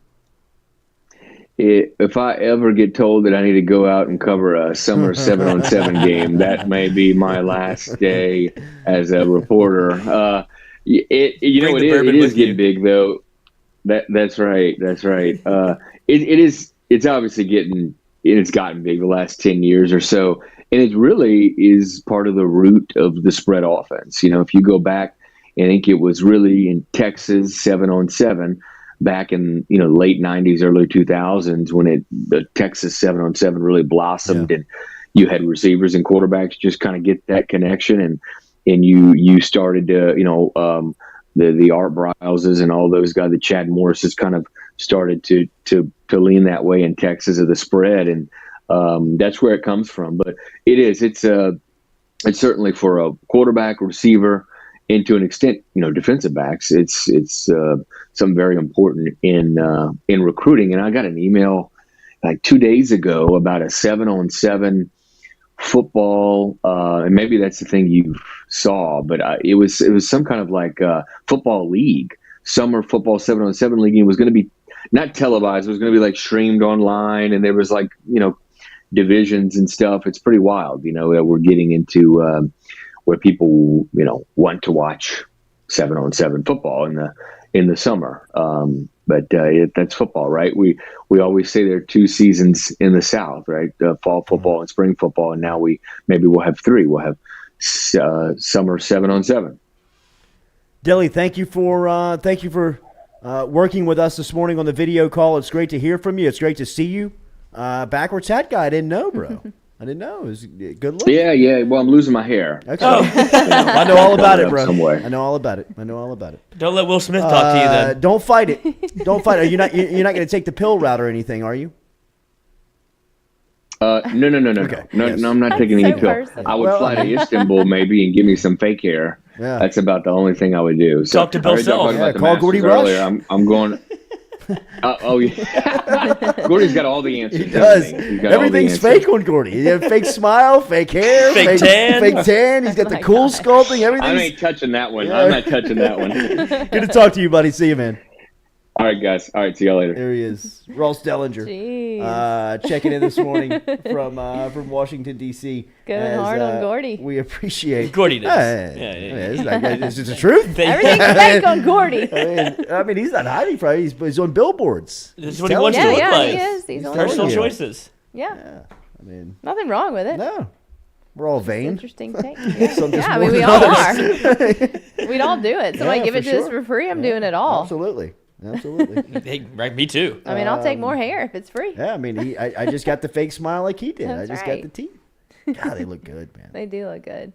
Speaker 10: If I ever get told that I need to go out and cover a summer 7-on-7 game, that may be my last day as a reporter. It is getting big though. That's right. It's obviously it's gotten big the last 10 years or so, and it really is part of the root of the spread offense. If you go back, I think it was really in Texas 7-on-7. Back in late 90s, early 2000s, when the Texas 7-on-7 really blossomed, and you had receivers and quarterbacks just kind of get that connection, and you started to, the Art Browses and all those guys, the Chad Morrises kind of started to lean that way in Texas of the spread, and that's where it comes from. But it's certainly for a quarterback, receiver, and to an extent, defensive backs. It's something very important in recruiting. And I got an email like 2 days ago about a 7-on-7 football, and maybe that's the thing you saw, but it was some kind of like football league, summer football 7-on-7 league. And it was going to be not televised; it was going to be like streamed online, and there was like divisions and stuff. It's pretty wild, that we're getting into where people want to watch 7-on-7 football in the summer. But that's football, right? We always say there are 2 seasons in the South, right? Fall football and spring football, and now we'll have 3. We'll have summer 7-on-7.
Speaker 1: Delly, thank you for working with us this morning on the video call. It's great to hear from you. It's great to see you. Backwards hat guy, I didn't know, bro. I didn't know. It was good look.
Speaker 10: Yeah. Well, I'm losing my hair.
Speaker 1: Okay. I know all about it, bro. I know all about it.
Speaker 2: Don't let Will Smith talk to you then.
Speaker 1: Don't fight it. Don't fight it. You're not going to take the pill route or anything, are you?
Speaker 10: No.
Speaker 1: Okay.
Speaker 10: No,
Speaker 1: Yes.
Speaker 10: no, I'm not taking any pill. I would fly to Istanbul maybe and give me some fake hair.
Speaker 1: Yeah.
Speaker 10: That's about the only thing I would do. So
Speaker 2: Talk to Bill Self.
Speaker 10: talking about the
Speaker 1: Call Gordy
Speaker 10: Masters
Speaker 1: Rush.
Speaker 10: earlier. I'm going. Oh yeah, Gordy's got all the answers.
Speaker 1: He does.
Speaker 10: He's got
Speaker 1: Everything's
Speaker 10: all the answers.
Speaker 1: fake on Gordy. He has fake smile, fake hair,
Speaker 2: Fake tan.
Speaker 1: fake tan. He's got the cool sculpting.
Speaker 10: I
Speaker 1: Everything.
Speaker 10: ain't touching that one. I'm not touching that one.
Speaker 1: Good to talk to you, buddy. See you, man.
Speaker 10: All right, guys. All right, see y'all later.
Speaker 1: There he is, Ross Dellenger, checking in this morning from Washington D.C.
Speaker 3: Going hard on Gordy.
Speaker 1: We appreciate
Speaker 2: Gordy does.
Speaker 1: It's the truth.
Speaker 3: Everything's fake on Gordy.
Speaker 1: I mean, he's not hiding from it. He's on billboards.
Speaker 2: This is what he wants to look like.
Speaker 3: He is. He's on
Speaker 2: Personal
Speaker 1: you.
Speaker 2: choices.
Speaker 3: Yeah.
Speaker 1: I mean,
Speaker 3: Nothing wrong with it.
Speaker 1: no, we're all vain.
Speaker 3: Interesting take.
Speaker 1: Some just
Speaker 3: Yeah, I
Speaker 1: more
Speaker 3: mean, we
Speaker 1: than
Speaker 3: all
Speaker 1: others.
Speaker 3: are. We'd all do it. Somebody
Speaker 1: Yeah,
Speaker 3: give it
Speaker 1: for
Speaker 3: to us
Speaker 1: sure.
Speaker 3: for free. I'm doing it all.
Speaker 1: Absolutely.
Speaker 2: Hey, right, me too.
Speaker 3: I mean, I'll take more hair if it's free.
Speaker 1: Yeah, I mean, I just got the fake smile like he did.
Speaker 3: That's
Speaker 1: I just
Speaker 3: right.
Speaker 1: got the teeth. God, they look good, man.
Speaker 3: They do look good.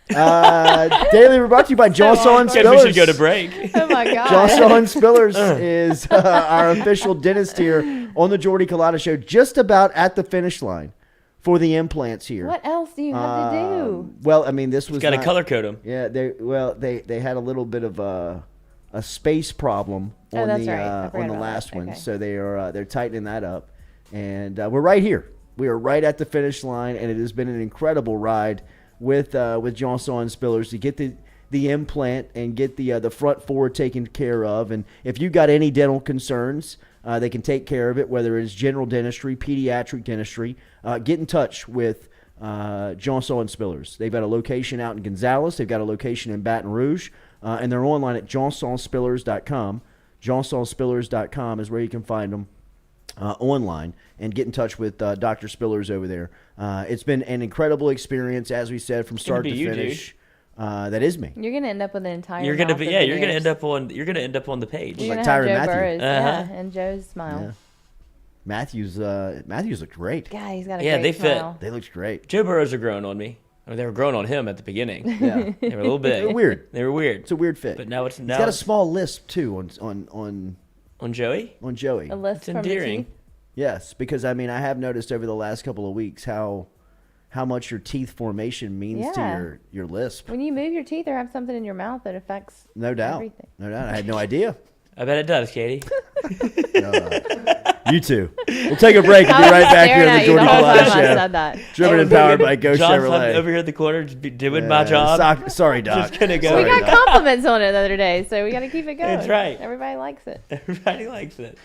Speaker 1: Daily, we're brought to you by Johnson
Speaker 2: Guess we
Speaker 1: Spillers.
Speaker 2: should go to break.
Speaker 3: Oh my God.
Speaker 1: Johnson Spillers is our official dentist here on the Jordy Culotta Show, just about at the finish line for the implants here.
Speaker 3: What else do you have to do?
Speaker 1: Well, I mean, this was
Speaker 2: Got to
Speaker 1: not-
Speaker 2: color code them.
Speaker 1: Yeah, they had a little bit of a space problem on
Speaker 3: that's
Speaker 1: the
Speaker 3: right. I forgot
Speaker 1: on the
Speaker 3: about
Speaker 1: last
Speaker 3: that.
Speaker 1: one,
Speaker 3: Okay.
Speaker 1: so they're tightening that up, and we're right here. We are right at the finish line, and it has been an incredible ride with Johnson Spillers to get the implant and get the front four taken care of. And if you got any dental concerns, they can take care of it, whether it's general dentistry, pediatric dentistry. Get in touch with Johnson Spillers. They've got a location out in Gonzales. They've got a location in Baton Rouge. And they're online at johnsonspillers.com. Johnsonspillers.com is where you can find them online and get in touch with Dr. Spillers over there. It's been an incredible experience, as we said, from start to
Speaker 2: be you,
Speaker 1: finish. That is me.
Speaker 3: You're gonna end up with an entire.
Speaker 2: You're gonna
Speaker 3: mouth
Speaker 2: be
Speaker 3: of
Speaker 2: You're gonna
Speaker 3: veneers.
Speaker 2: end up on the page.
Speaker 3: You're
Speaker 1: Like
Speaker 3: gonna have
Speaker 1: Tyrann
Speaker 3: Joe
Speaker 1: Matthew.
Speaker 3: Burrows,
Speaker 2: Uh-huh.
Speaker 3: and Joe's smile.
Speaker 1: Yeah. Matthews looked great.
Speaker 3: Yeah, he's got a
Speaker 2: Yeah,
Speaker 3: great
Speaker 2: they fit.
Speaker 3: smile.
Speaker 1: They looked great.
Speaker 2: Joe Burrows are growing on me. I mean, they were growing on him at the beginning.
Speaker 1: Yeah.
Speaker 2: They were a little big.
Speaker 1: They were weird.
Speaker 2: They were weird.
Speaker 1: It's a weird fit.
Speaker 2: But now it's
Speaker 1: He's got a small lisp too on
Speaker 2: Joey.
Speaker 1: Joey.
Speaker 3: A lisp
Speaker 2: It's
Speaker 3: from the
Speaker 2: endearing.
Speaker 3: teeth.
Speaker 1: Yes, because I mean I have noticed over the last couple of weeks how much your teeth formation means
Speaker 3: Yeah.
Speaker 1: to your lisp.
Speaker 3: When you move your teeth or have something in your mouth that affects
Speaker 1: No doubt.
Speaker 3: everything.
Speaker 1: No doubt. I had no idea.
Speaker 2: I bet it does, Katie.
Speaker 1: You too. We'll take a break and be
Speaker 3: I was
Speaker 1: right back here
Speaker 3: staring
Speaker 1: on
Speaker 3: at
Speaker 1: the
Speaker 3: you
Speaker 1: Jordy
Speaker 3: the whole
Speaker 1: Culotta
Speaker 3: time I
Speaker 1: Show.
Speaker 3: said that.
Speaker 1: Driven and powered by Go
Speaker 2: John's
Speaker 1: Chevrolet.
Speaker 2: over here at the corner just doing my job.
Speaker 1: Sorry, Doc.
Speaker 2: Just gonna go.
Speaker 1: Sorry,
Speaker 3: We got
Speaker 1: Doc.
Speaker 3: compliments on it the other day, so we got to keep it going.
Speaker 2: That's right.
Speaker 3: Everybody likes it.
Speaker 2: Everybody likes it.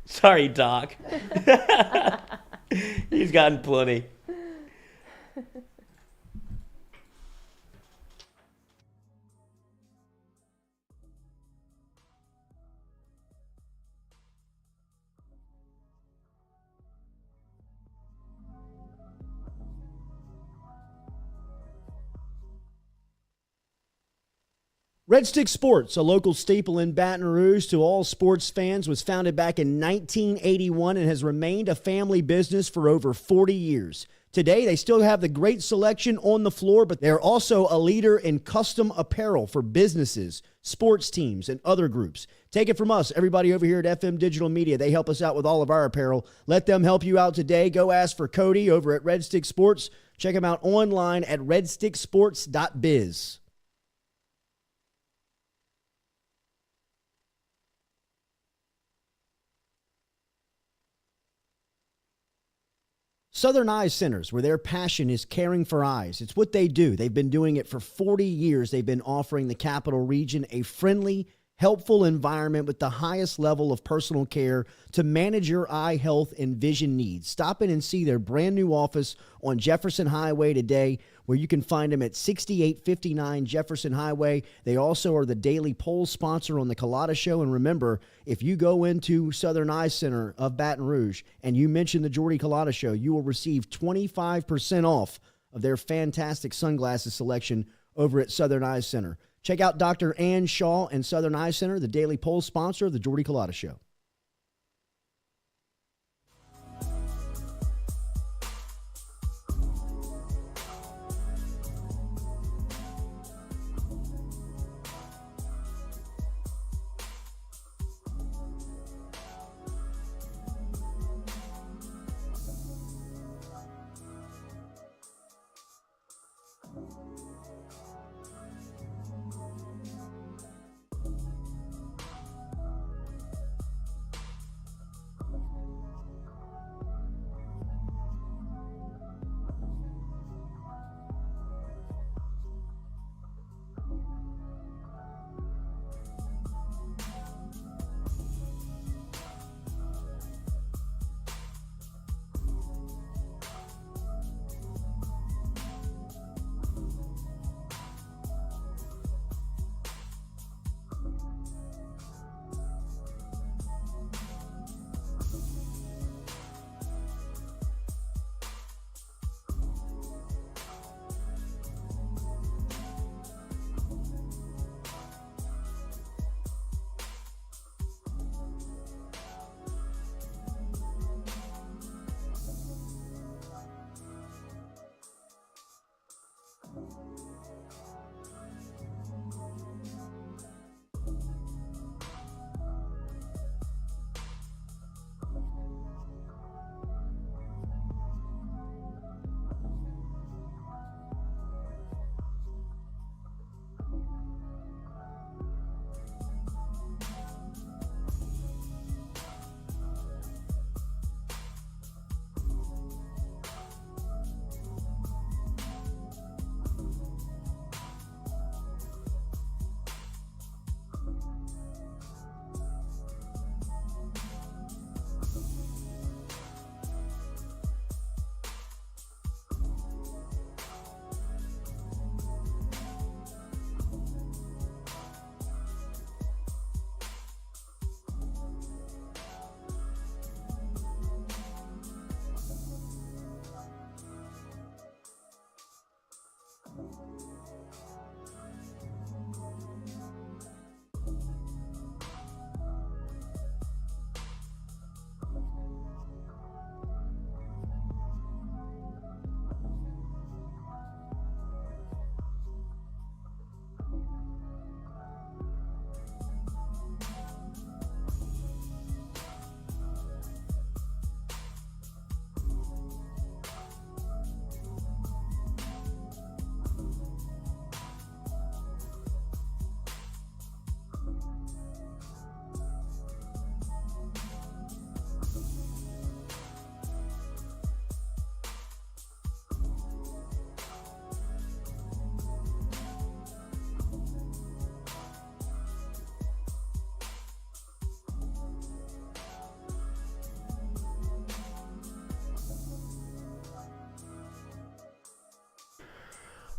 Speaker 2: Sorry, Doc. He's gotten plenty.
Speaker 1: Red Stick Sports, a local staple in Baton Rouge to all sports fans, was founded back in 1981 and has remained a family business for over 40 years. Today, they still have the great selection on the floor, but they're also a leader in custom apparel for businesses, sports teams, and other groups. Take it from us, everybody over here at FM Digital Media. They help us out with all of our apparel. Let them help you out today. Go ask for Cody over at Red Stick Sports. Check him out online at redsticksports.biz. Southern Eye Centers, where their passion is caring for eyes. It's what they do. They've been doing it for 40 years. They've been offering the Capital Region a friendly, helpful environment with the highest level of personal care to manage your eye health and vision needs. Stop in and see their brand new office on Jefferson Highway today, where you can find them at 6859 Jefferson Highway. They also are the daily poll sponsor on the Culotta Show. And remember, if you go into Southern Eye Center of Baton Rouge and you mention the Jordy Culotta Show, you will receive 25% off of their fantastic sunglasses selection over at Southern Eye Center. Check out Dr. Ann Shaw and Southern Eye Center, the daily poll sponsor of the Jordy Culotta Show.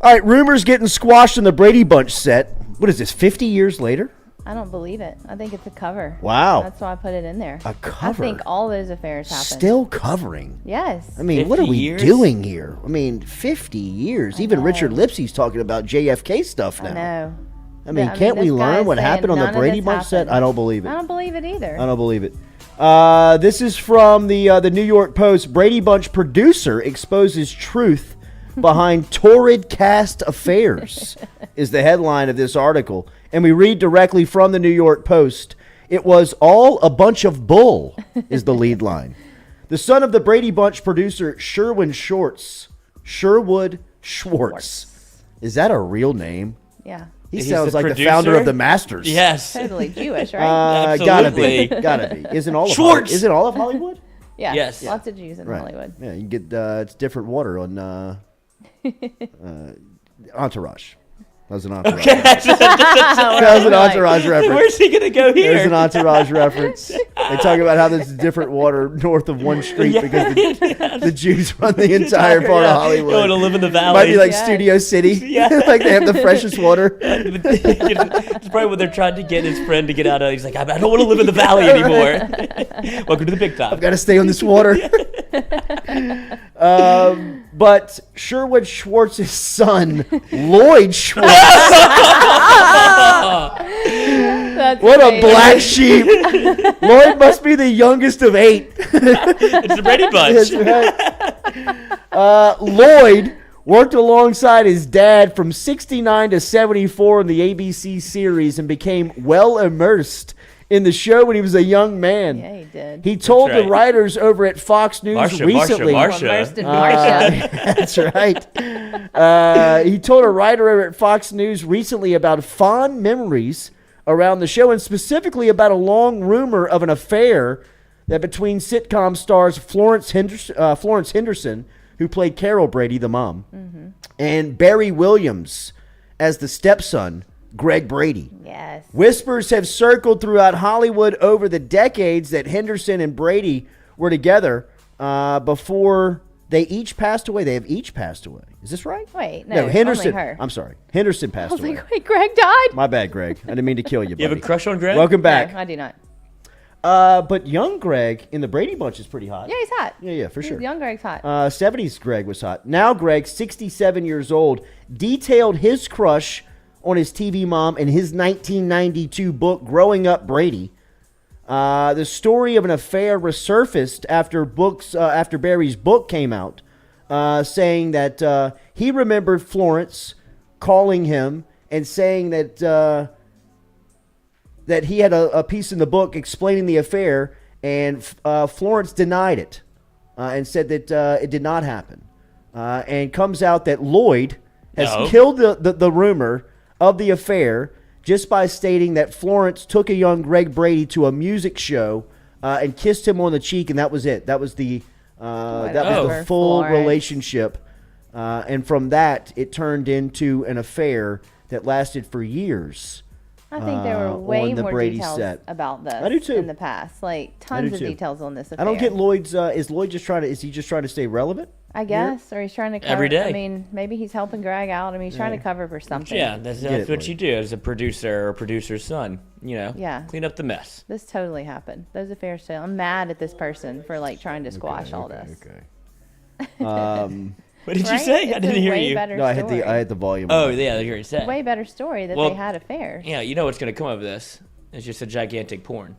Speaker 1: All right, rumors getting squashed in the Brady Bunch set. What is this, 50 years later?
Speaker 3: I don't believe it. I think it's a cover.
Speaker 1: Wow.
Speaker 3: That's why I put it in there.
Speaker 1: A cover?
Speaker 3: I think all those affairs happened.
Speaker 1: Still covering?
Speaker 3: Yes.
Speaker 1: I mean, what are we doing here? I mean, 50 years. Even Richard Lipsey's talking about JFK stuff now.
Speaker 3: I know.
Speaker 1: I mean, can't we learn what happened on the Brady Bunch set? I don't believe it.
Speaker 3: I don't believe it either.
Speaker 1: I don't believe it. This is from the New York Post. Brady Bunch producer exposes truth behind torrid cast affairs is the headline of this article. And we read directly from the New York Post. It was all a bunch of bull is the lead line. The son of the Brady Bunch producer, Sherwood Schwartz. Is that a real name?
Speaker 3: Yeah.
Speaker 1: He sounds like the founder of the Masters.
Speaker 2: Yes.
Speaker 3: Totally Jewish, right?
Speaker 1: Gotta be. Isn't all of Hollywood?
Speaker 3: Yeah.
Speaker 2: Yes.
Speaker 3: Lots of Jews in Hollywood.
Speaker 1: Yeah, you can get it's different water on Entourage. That was an Entourage. That was an Entourage reference.
Speaker 2: Where's he gonna go here?
Speaker 1: There's an Entourage reference. They talk about how there's different water north of one street because the Jews run the entire part of Hollywood.
Speaker 2: Going to live in the valley.
Speaker 1: Might be like Studio City. Like they have the freshest water.
Speaker 2: It's probably what they're trying to get his friend to get out of. He's like, I don't want to live in the valley anymore. Welcome to the big time.
Speaker 1: I've got to stay on this water. But Sherwood Schwartz's son, Lloyd Schwartz. What a black sheep. Lloyd must be the youngest of 8.
Speaker 2: It's the Brady Bunch.
Speaker 1: Lloyd worked alongside his dad from 69 to 74 in the ABC series and became well immersed in the show when he was a young man.
Speaker 3: Yeah, he did.
Speaker 1: He told the writers over at Fox News recently.
Speaker 2: Marsha.
Speaker 1: That's right. He told a writer over at Fox News recently about fond memories around the show and specifically about a long rumor of an affair that between sitcom stars Florence Henderson, who played Carol Brady, the mom, and Barry Williams as the stepson, Greg Brady.
Speaker 3: Yes.
Speaker 1: Whispers have circled throughout Hollywood over the decades that Henderson and Brady were together before they each passed away. They have each passed away. Is this right?
Speaker 3: Wait, no,
Speaker 1: Henderson.
Speaker 3: only her.
Speaker 1: I'm sorry. Henderson passed away.
Speaker 3: Like, wait, Greg died?
Speaker 1: My bad, Greg. I didn't mean to kill you, buddy.
Speaker 2: You have a crush on Greg?
Speaker 1: Welcome back.
Speaker 3: No, I do not.
Speaker 1: But young Greg in the Brady Bunch is pretty hot.
Speaker 3: Yeah, he's hot.
Speaker 1: Yeah, for sure.
Speaker 3: Young Greg's hot.
Speaker 1: 70s Greg was hot. Now Greg, 67 years old, detailed his crush on his TV mom in his 1992 book, Growing Up Brady. The story of an affair resurfaced after Barry's book came out, saying that he remembered Florence calling him and saying that that he had a piece in the book explaining the affair, and Florence denied it and said that it did not happen. And comes out that Lloyd has killed the rumor of the affair just by stating that Florence took a young Greg Brady to a music show and kissed him on the cheek, and that was it. That was the full relationship. And from that, it turned into an affair that lasted for years.
Speaker 3: I think there were way more
Speaker 1: Brady
Speaker 3: details
Speaker 1: set.
Speaker 3: about this
Speaker 1: I do too.
Speaker 3: in the past. Like tons of details on this affair.
Speaker 1: I don't get Lloyd's. Is Lloyd just trying to? Is he just trying to stay relevant?
Speaker 3: I guess, or he's trying to cover.
Speaker 2: Every day.
Speaker 3: I mean, maybe he's helping Greg out. I mean, he's trying to cover for something.
Speaker 2: Yeah, that's what you do as a producer or producer's son. You know, clean up the mess.
Speaker 3: This totally happened. Those affairs too. I'm mad at this person for like trying to squash all this.
Speaker 2: What did you say? I didn't hear you.
Speaker 1: No, I hit the volume.
Speaker 2: Oh, yeah, you already said.
Speaker 3: Way better story that they had affairs.
Speaker 2: Yeah, you know what's going to come of this? It's just a gigantic porn.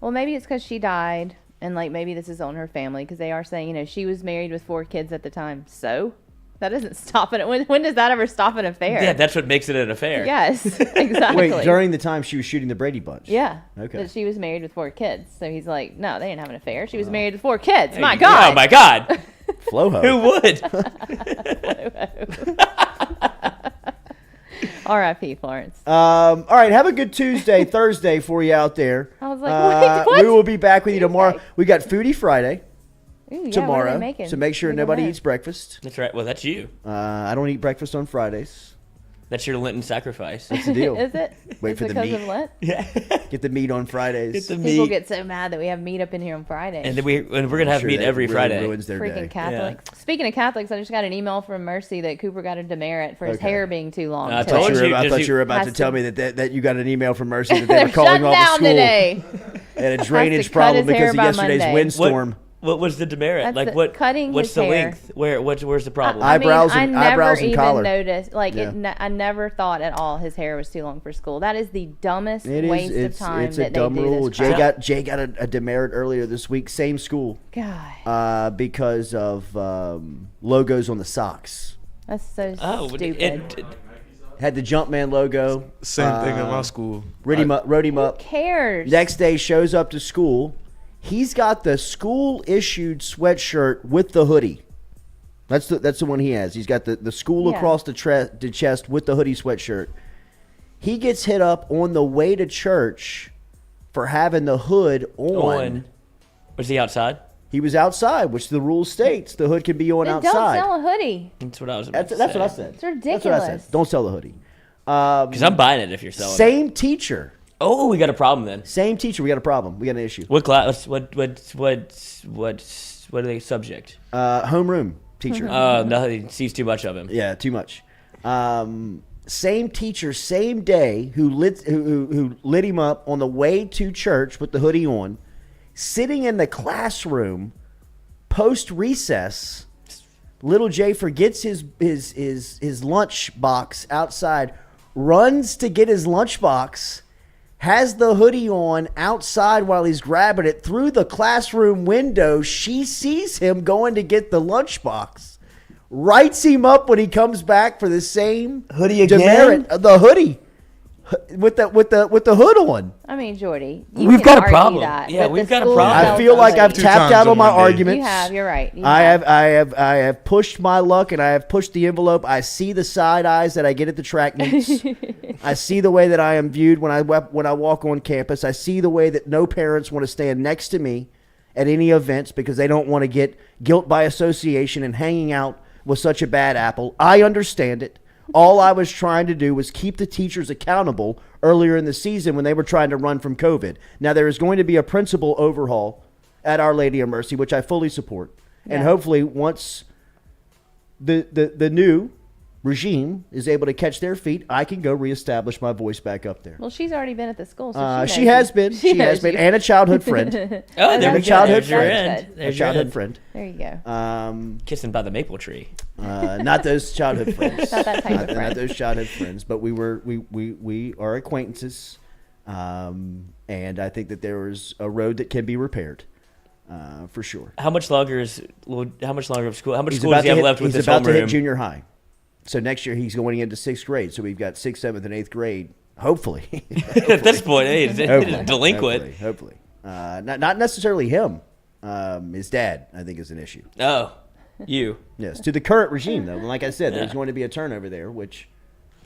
Speaker 3: Well, maybe it's because she died, and like maybe this is on her family because they are saying, you know, she was married with 4 kids at the time. So that doesn't stop it. When does that ever stop an affair?
Speaker 2: Yeah, that's what makes it an affair.
Speaker 3: Yes, exactly.
Speaker 1: Wait, during the time she was shooting the Brady Bunch?
Speaker 3: Yeah.
Speaker 1: Okay.
Speaker 3: That she was married with 4 kids. So he's like, no, they didn't have an affair. She was married with 4 kids. My God.
Speaker 2: Oh, my God.
Speaker 1: Floho.
Speaker 2: Who would?
Speaker 3: R.I.P. Florence.
Speaker 1: All right, have a good Tuesday, Thursday for you out there.
Speaker 3: I was like, wait, what?
Speaker 1: We will be back with you tomorrow. We got Foodie Friday tomorrow,
Speaker 3: what are they making?
Speaker 1: so make sure nobody eats breakfast.
Speaker 2: That's right. Well, that's you.
Speaker 1: I don't eat breakfast on Fridays.
Speaker 2: That's your Lenten sacrifice.
Speaker 1: That's the deal.
Speaker 3: Is it?
Speaker 1: Wait for the meat.
Speaker 3: Because of Lent?
Speaker 2: Yeah.
Speaker 1: Get the meat on Fridays.
Speaker 2: Get the
Speaker 3: People
Speaker 2: meat.
Speaker 3: get so mad that we have meat up in here on Fridays.
Speaker 2: And then we're gonna have meat every Friday.
Speaker 1: Ruins their
Speaker 3: Freaking
Speaker 1: day.
Speaker 3: Catholics. Yeah. Speaking of Catholics, I just got an email from Mercy that Cooper got a demerit for his hair being too long.
Speaker 2: I
Speaker 1: thought you were about to tell me that you got an email from Mercy that they were calling
Speaker 3: shutting
Speaker 1: off
Speaker 3: down
Speaker 1: the school.
Speaker 3: today.
Speaker 1: And a drainage problem because of yesterday's windstorm.
Speaker 2: What was the demerit?
Speaker 3: That's
Speaker 2: Like
Speaker 3: the-
Speaker 2: what?
Speaker 3: cutting
Speaker 2: What's
Speaker 3: his
Speaker 2: the
Speaker 3: hair.
Speaker 2: length? Where's the problem?
Speaker 1: Eyebrows
Speaker 3: I
Speaker 1: and-
Speaker 3: never
Speaker 1: eyebrows and
Speaker 3: even
Speaker 1: collar.
Speaker 3: noticed. Like
Speaker 1: Yeah.
Speaker 3: I never thought at all his hair was too long for school. That is the dumbest
Speaker 1: It is.
Speaker 3: waste
Speaker 1: It's
Speaker 3: of time
Speaker 1: a
Speaker 3: that
Speaker 1: dumb
Speaker 3: they do
Speaker 1: rule.
Speaker 3: this
Speaker 1: Jay
Speaker 3: crap.
Speaker 1: got a demerit earlier this week. Same school.
Speaker 3: God,
Speaker 1: Because of logos on the socks.
Speaker 3: that's so
Speaker 2: oh,
Speaker 3: stupid.
Speaker 1: Had the Jumpman logo.
Speaker 6: Same thing in my school.
Speaker 1: Wrote him up.
Speaker 3: Who cares?
Speaker 1: Next day shows up to school. He's got the school issued sweatshirt with the hoodie. That's the one he has. He's got the school
Speaker 3: Yeah.
Speaker 1: across the chest with the hoodie sweatshirt. He gets hit up on the way to church for having the hood on.
Speaker 2: Was he outside?
Speaker 1: He was outside, which the rule states the hood can be on
Speaker 3: Then
Speaker 1: outside.
Speaker 3: don't sell a hoodie.
Speaker 2: That's what I was about
Speaker 1: That's
Speaker 2: to say.
Speaker 1: what I said.
Speaker 3: It's
Speaker 1: That's what I
Speaker 3: ridiculous.
Speaker 1: said. Don't sell the hoodie.
Speaker 2: Because I'm buying it if you're selling it.
Speaker 1: Same teacher.
Speaker 2: Oh, we got a problem then.
Speaker 1: Same teacher. We got a problem. We got an issue.
Speaker 2: What class? What are they subject?
Speaker 1: Homeroom teacher.
Speaker 2: No, he sees too much of him.
Speaker 1: Yeah, too much. Same teacher, same day, who lit him up on the way to church with the hoodie on, sitting in the classroom post recess. Little Jay forgets his lunch box outside, runs to get his lunch box, has the hoodie on outside while he's grabbing it through the classroom window. She sees him going to get the lunch box, writes him up when he comes back for the same
Speaker 2: Hoodie again?
Speaker 1: demerit, the hoodie with the hood on.
Speaker 3: I mean, Jordy,
Speaker 2: We've
Speaker 3: can
Speaker 2: got a
Speaker 3: argue
Speaker 2: problem.
Speaker 3: That,
Speaker 2: Yeah,
Speaker 3: but
Speaker 2: we've
Speaker 3: the
Speaker 2: got a
Speaker 3: school
Speaker 2: problem.
Speaker 3: sells
Speaker 1: I feel like I've
Speaker 3: hoodies.
Speaker 6: Two
Speaker 1: tapped
Speaker 6: times
Speaker 1: out
Speaker 6: in
Speaker 1: on my
Speaker 6: one day.
Speaker 1: arguments.
Speaker 3: You have. You're right. You
Speaker 1: I
Speaker 3: have.
Speaker 1: have pushed my luck and I have pushed the envelope. I see the side eyes that I get at the track meets. I see the way that I am viewed when I walk on campus. I see the way that no parents want to stand next to me at any events because they don't want to get guilt by association and hanging out with such a bad apple. I understand it. All I was trying to do was keep the teachers accountable earlier in the season when they were trying to run from COVID. Now, there is going to be a principal overhaul at Our Lady of Mercy, which I fully support. And
Speaker 3: Yeah.
Speaker 1: hopefully once the new regime is able to catch their feet, I can go reestablish my voice back up there.
Speaker 3: Well, she's already been at the school. So
Speaker 1: She has been. She has been. And a childhood friend.
Speaker 2: Oh, there
Speaker 1: a
Speaker 2: we go.
Speaker 1: childhood
Speaker 2: There's your
Speaker 1: friend.
Speaker 2: end.
Speaker 1: A
Speaker 2: There's your
Speaker 1: childhood
Speaker 2: end.
Speaker 1: friend.
Speaker 3: There you go.
Speaker 2: Kissing by the maple tree.
Speaker 1: Not those childhood friends.
Speaker 3: Not that type of friend.
Speaker 1: Not those childhood friends. But we are acquaintances, and I think that there is a road that can be repaired, for sure.
Speaker 2: How much longer of school? How much school
Speaker 1: He's
Speaker 2: does he have
Speaker 1: hit,
Speaker 2: left with
Speaker 1: he's
Speaker 2: his
Speaker 1: about to hit
Speaker 2: homeroom?
Speaker 1: junior high, so next year he's going into 6th grade. So we've got 6th, 7th, and 8th grade. Hopefully,
Speaker 2: At this point, hey, he's
Speaker 1: Hopefully.
Speaker 2: delinquent.
Speaker 1: Hopefully. Not necessarily him. His dad, I think, is an issue.
Speaker 2: Oh, you.
Speaker 1: Yes, to the current regime, though. Like I said, there's going to be a turnover there, which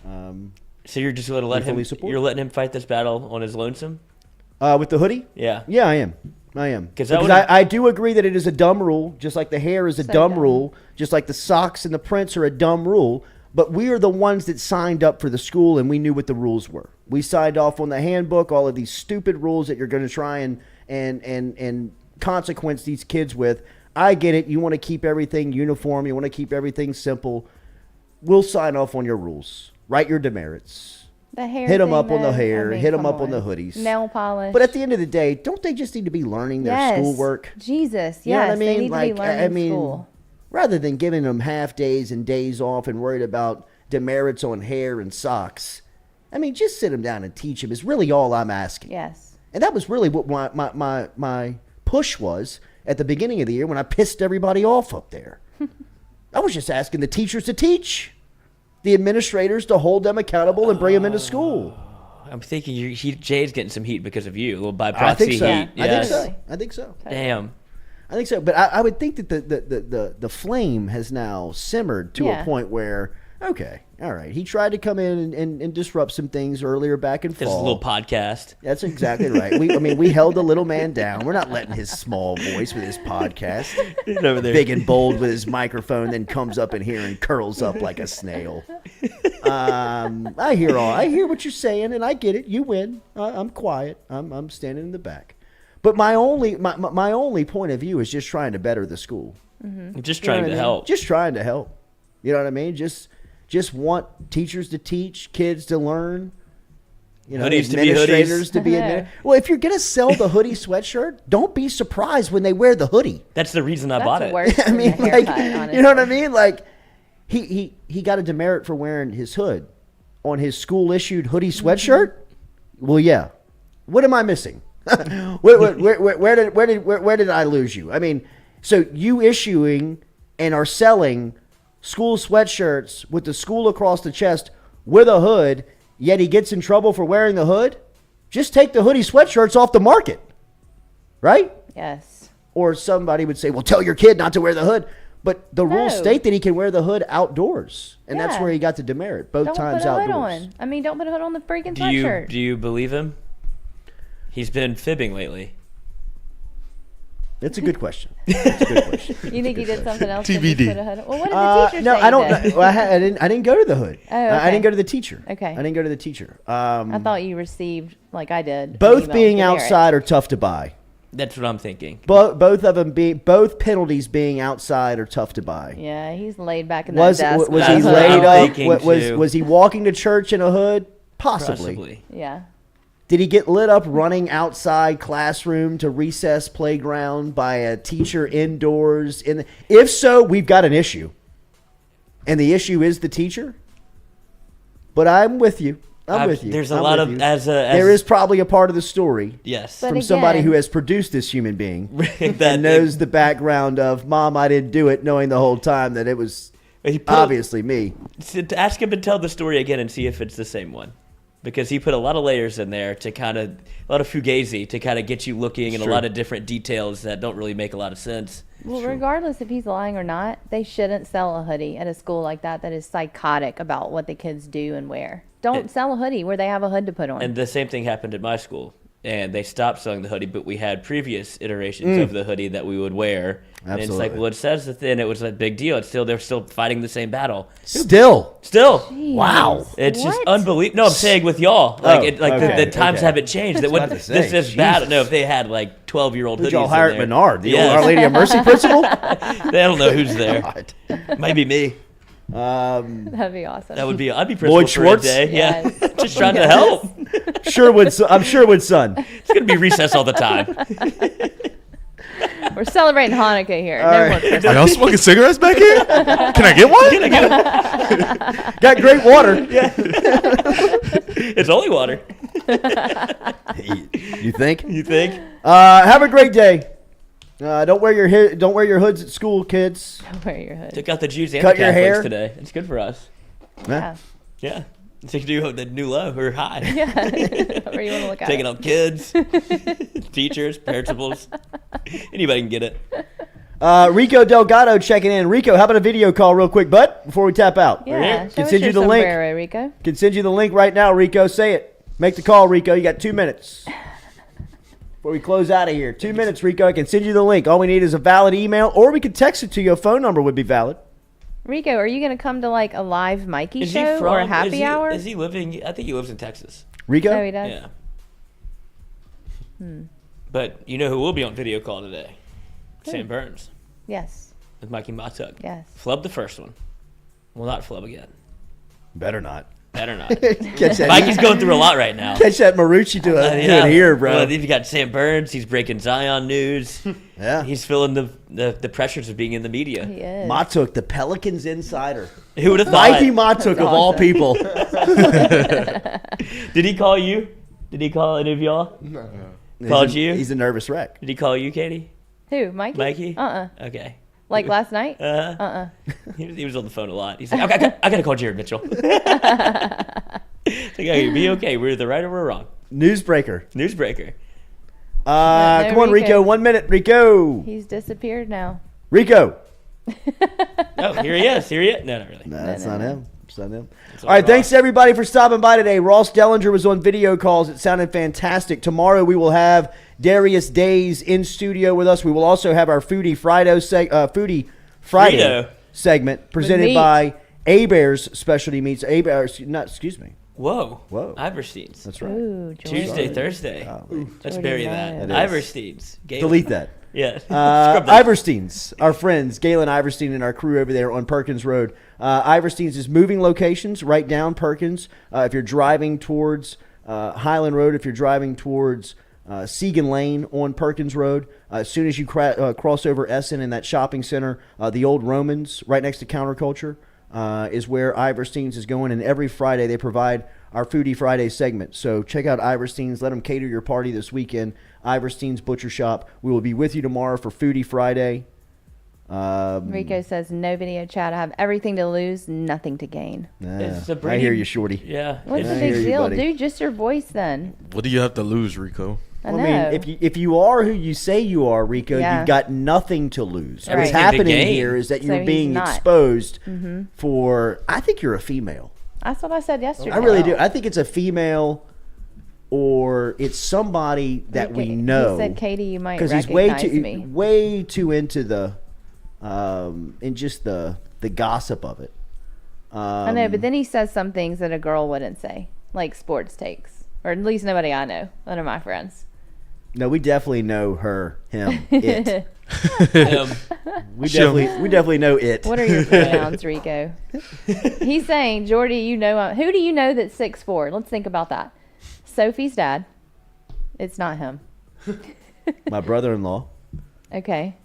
Speaker 2: So you're just going to let
Speaker 1: fully
Speaker 2: him?
Speaker 1: support.
Speaker 2: You're letting him fight this battle on his lonesome?
Speaker 1: with the hoodie.
Speaker 2: Yeah.
Speaker 1: Yeah, I am.
Speaker 2: Because that
Speaker 1: Because
Speaker 2: would've-
Speaker 1: I do agree that it is a dumb rule, just like the hair is a
Speaker 3: So
Speaker 1: dumb
Speaker 3: dumb.
Speaker 1: rule, just like the socks and the prints are a dumb rule. But we are the ones that signed up for the school, and we knew what the rules were. We signed off on the handbook, all of these stupid rules that you're going to try and consequence these kids with. I get it. You want to keep everything uniform. You want to keep everything simple. We'll sign off on your rules. Write your demerits.
Speaker 3: The hair.
Speaker 1: Hit 'em
Speaker 3: thing,
Speaker 1: up on the
Speaker 3: though,
Speaker 1: hair, hit 'em
Speaker 3: come
Speaker 1: up on the hoodies.
Speaker 3: Nail polish.
Speaker 1: But at the end of the day, don't they just need to be learning their
Speaker 3: yes.
Speaker 1: schoolwork?
Speaker 3: Jesus,
Speaker 1: You know
Speaker 3: yes,
Speaker 1: what I mean?
Speaker 3: they need
Speaker 1: Like,
Speaker 3: to be learning school.
Speaker 1: rather than giving them half days and days off and worried about demerits on hair and socks, I mean, just sit them down and teach them is really all I'm asking.
Speaker 3: Yes.
Speaker 1: And that was really what my push was at the beginning of the year when I pissed everybody off up there. I was just asking the teachers to teach, the administrators to hold them accountable and bring them into school.
Speaker 2: I'm thinking Jay's getting some heat because of you. A little by
Speaker 1: I
Speaker 2: proxy
Speaker 1: think so.
Speaker 2: heat.
Speaker 1: I think
Speaker 2: Yes.
Speaker 1: so. I think so.
Speaker 2: Damn.
Speaker 1: I think so. But I would think that the flame has now simmered to a point where, okay, all right, he tried to come in and disrupt some things earlier back in fall.
Speaker 2: This is a little podcast.
Speaker 1: That's exactly right. We held the little man down. We're not letting his small voice with his podcast,
Speaker 2: Over there.
Speaker 1: big and bold with his microphone, then comes up in here and curls up like a snail. I hear what you're saying, and I get it. You win. I'm quiet. I'm standing in the back. But my only point of view is just trying to better the school.
Speaker 2: I'm just
Speaker 1: You know
Speaker 2: trying
Speaker 1: what
Speaker 2: to
Speaker 1: I mean?
Speaker 2: help.
Speaker 1: Just trying to help. You know what I mean? Just want teachers to teach, kids to learn.
Speaker 2: Hoodies to be
Speaker 1: administrators
Speaker 2: hoodies.
Speaker 1: to be well, if you're gonna sell the hoodie sweatshirt, don't be surprised when they wear the hoodie.
Speaker 2: That's the reason I bought it.
Speaker 3: Worse
Speaker 1: I mean,
Speaker 3: than the haircut,
Speaker 1: you know what I mean? Like, he got a demerit for wearing his hood on his school issued hoodie sweatshirt. Well, yeah. What am I missing? where did I lose you? I mean, so you issuing and are selling school sweatshirts with the school across the chest with a hood, yet he gets in trouble for wearing the hood? Just take the hoodie sweatshirts off the market, right?
Speaker 3: Yes.
Speaker 1: Or somebody would say, well, tell your kid not to wear the hood. But the rules state that he can wear the hood outdoors, and that's where he got the demerit, both times outdoors.
Speaker 3: Don't put a hood on. I mean, don't put a hood on the freaking sweatshirt.
Speaker 2: Do you believe him? He's been fibbing lately.
Speaker 1: That's a good question. That's a good question.
Speaker 3: You think he did something else?
Speaker 6: TBD.
Speaker 3: Put a hood on? Well, what did the teacher say?
Speaker 1: No, I don't know. Well, I didn't go to the hood.
Speaker 3: Oh, okay.
Speaker 1: I didn't go to the teacher.
Speaker 3: Okay.
Speaker 1: I didn't go to the teacher.
Speaker 3: I thought you received, like I did.
Speaker 1: Both being outside are tough to buy.
Speaker 2: That's what I'm thinking.
Speaker 1: Both of them both penalties being outside are tough to buy.
Speaker 3: Yeah, he's laid back in that desk.
Speaker 1: Was
Speaker 2: That's
Speaker 1: he
Speaker 2: what
Speaker 1: laid
Speaker 2: I'm
Speaker 1: up?
Speaker 2: thinking, too.
Speaker 1: Was he walking to church in a hood? Possibly.
Speaker 3: Yeah.
Speaker 1: Did he get lit up running outside classroom to recess playground by a teacher indoors? If so, we've got an issue. And the issue is the teacher? But I'm with you. I'm with you.
Speaker 2: There's a
Speaker 1: I'm
Speaker 2: lot
Speaker 1: with
Speaker 2: of
Speaker 1: you.
Speaker 2: There
Speaker 1: is probably a part of the story.
Speaker 2: Yes.
Speaker 3: But
Speaker 1: From somebody who has produced this human being and knows the background of, Mom, I didn't do it, knowing the whole time that it was obviously me.
Speaker 2: To ask him to tell the story again and see if it's the same one. Because he put a lot of layers in there to kind of, a lot of fugazi to kind of get you looking and a lot of different details that don't really make a lot of sense.
Speaker 3: Well, regardless if he's lying or not, they shouldn't sell a hoodie at a school like that is psychotic about what the kids do and wear. Don't sell a hoodie where they have a hood to put on.
Speaker 2: And the same thing happened at my school. And they stopped selling the hoodie, but we had previous iterations of the hoodie that we would wear.
Speaker 1: Absolutely.
Speaker 2: And it's like, well, it says that then it was a big deal. They're still fighting the same battle.
Speaker 1: Still.
Speaker 3: Jeez.
Speaker 1: Wow.
Speaker 2: It's just
Speaker 3: What?
Speaker 2: unbelievable. No, I'm saying with y'all. Like,
Speaker 1: okay,
Speaker 2: the times
Speaker 1: okay.
Speaker 2: haven't changed. That
Speaker 1: about to say,
Speaker 2: this is battle. No, if they had like 12-year-old hoodies
Speaker 1: Y'all hire
Speaker 2: in
Speaker 1: at
Speaker 2: there.
Speaker 1: Menard, the
Speaker 2: Yes.
Speaker 1: old Our Lady of Mercy principal?
Speaker 2: They don't know who's there.
Speaker 1: God.
Speaker 2: Might be me.
Speaker 3: That'd be awesome.
Speaker 2: I'd be principal
Speaker 1: Lloyd
Speaker 2: for
Speaker 1: Schwartz?
Speaker 2: a day.
Speaker 3: Yes.
Speaker 2: Yeah, just trying to help.
Speaker 1: I'm Sherwood's son.
Speaker 2: It's gonna be recess all the time.
Speaker 3: We're celebrating Hanukkah here.
Speaker 1: All
Speaker 3: Never
Speaker 1: right.
Speaker 3: mind.
Speaker 6: Are y'all smoking cigarettes back here? Can I get one?
Speaker 1: Got great water.
Speaker 2: It's only water.
Speaker 1: You think?
Speaker 2: You think?
Speaker 1: Have a great day. Don't wear your hoods at school, kids.
Speaker 3: Wear your hood.
Speaker 2: Took out the Jews and
Speaker 1: Cut
Speaker 2: the
Speaker 1: your
Speaker 2: Catholics
Speaker 1: hair.
Speaker 2: today. It's good for us.
Speaker 3: Yeah.
Speaker 2: Yeah. Take the new low or high.
Speaker 3: Yeah. Where you want to look at
Speaker 2: Taking
Speaker 3: it.
Speaker 2: out kids, teachers, principals. Anybody can get it.
Speaker 1: Rico Delgado checking in. Rico, how about a video call real quick, bud, before we tap out?
Speaker 3: Yeah. Show
Speaker 1: Can
Speaker 3: us
Speaker 1: send
Speaker 3: your
Speaker 1: you the link.
Speaker 3: sombrero, Rico.
Speaker 1: Can send you the link right now, Rico. Say it. Make the call, Rico. You got 2 minutes. Before we close out of here. 2 minutes, Rico. I can send you the link. All we need is a valid email, or we could text it to you. A phone number would be valid.
Speaker 3: Rico, are you going to come to like a live Mikey show or a happy hour?
Speaker 2: Is he living? I think he lives in Texas.
Speaker 1: Rico?
Speaker 3: Oh, he does?
Speaker 2: Yeah. But you know who will be on video call today? Sam Burns
Speaker 3: Yes.
Speaker 2: with Mikey Matuk.
Speaker 3: Yes.
Speaker 2: Flub the first one. Will not flub again.
Speaker 1: Better not.
Speaker 2: Better not.
Speaker 1: Catch that.
Speaker 2: Mikey's going through a lot right now.
Speaker 1: Catch that Marucci to it here, bro.
Speaker 2: Well, you've got Sam Burns. He's breaking Zion news.
Speaker 1: Yeah.
Speaker 2: He's feeling the pressures of being in the media.
Speaker 3: He is.
Speaker 1: Matuk, the Pelicans insider.
Speaker 2: Who would have thought?
Speaker 1: Mikey Matuk, of all people.
Speaker 2: Did he call you? Did he call any of y'all?
Speaker 9: No.
Speaker 2: Called you?
Speaker 1: He's a nervous wreck.
Speaker 2: Did he call you, Katie?
Speaker 3: Who? Mikey?
Speaker 2: Mikey?
Speaker 3: Okay. Like last night?
Speaker 2: He was on the phone a lot. He's like, I gotta call Jared Mitchell. It's like, hey, be okay. We're either right or we're wrong.
Speaker 1: Newsbreaker.
Speaker 3: No,
Speaker 1: Come on, Rico. 1 minute, Rico.
Speaker 3: He's disappeared now.
Speaker 1: Rico.
Speaker 2: Oh, here he is. No, not really.
Speaker 1: No, that's not him. It's not him.
Speaker 2: It's
Speaker 1: All right,
Speaker 2: Ross.
Speaker 1: thanks everybody for stopping by today. Ross Dellenger was on video calls. It sounded fantastic. Tomorrow we will have Darius Days in studio with us. We will also have our Foodie Friday
Speaker 2: Frito.
Speaker 1: segment presented
Speaker 3: meat.
Speaker 1: by A-Bears Specialty Meats. Excuse me.
Speaker 2: Whoa.
Speaker 1: Whoa.
Speaker 2: Iverstein's.
Speaker 1: That's right.
Speaker 3: Ooh, Jordy.
Speaker 2: Tuesday, Thursday. Let's
Speaker 3: Jordy
Speaker 2: bury
Speaker 3: Culotta.
Speaker 2: that.
Speaker 1: That is.
Speaker 2: Iverstein's. Galen.
Speaker 1: Delete that.
Speaker 2: Yeah. Scrub that.
Speaker 1: Iverstein's, our friends, Galen Iverstein and our crew over there on Perkins Road. Iverstein's is moving locations right down Perkins. If you're driving towards Highland Road if you're driving towards Segan Lane on Perkins Road. As soon as you cross over Essen in that shopping center, the Old Romans right next to Counterculture is where Iverstein's is going. And every Friday they provide our Foodie Friday segment. So check out Iverstein's. Let them cater your party this weekend. Iverstein's Butcher Shop. We will be with you tomorrow for Foodie Friday.
Speaker 3: Rico says, no video chat. I have everything to lose, nothing to gain.
Speaker 1: I hear you, Shorty.
Speaker 2: Yeah.
Speaker 3: What's the big deal? Dude, just your voice then.
Speaker 6: What do you have to lose, Rico?
Speaker 3: I know.
Speaker 1: I mean, if you are who you say you are, Rico,
Speaker 3: Yeah.
Speaker 1: you've got nothing to lose.
Speaker 3: Right.
Speaker 1: What's
Speaker 2: Everything to
Speaker 1: happening
Speaker 2: gain.
Speaker 1: here is that
Speaker 3: So
Speaker 1: you're
Speaker 3: he's
Speaker 1: being
Speaker 3: not.
Speaker 1: exposed for, I think you're a female.
Speaker 3: That's what I said yesterday.
Speaker 1: I really do. I think it's a female or it's somebody that we know.
Speaker 3: He said, Katie, you might
Speaker 1: Because
Speaker 3: recognize
Speaker 1: he's
Speaker 3: me.
Speaker 1: way too into the, in just the gossip of it.
Speaker 3: I know, but then he says some things that a girl wouldn't say, like sports takes. Or at least nobody I know. None of my friends.
Speaker 1: No, we definitely know her, him, it.
Speaker 2: Him.
Speaker 1: We definitely know it.
Speaker 3: What are your pronouns, Rico? He's saying, Jordy, you know, who do you know that's 6'4"? Let's think about that. Sophie's dad. It's not him.
Speaker 1: My brother-in-law.
Speaker 3: Okay.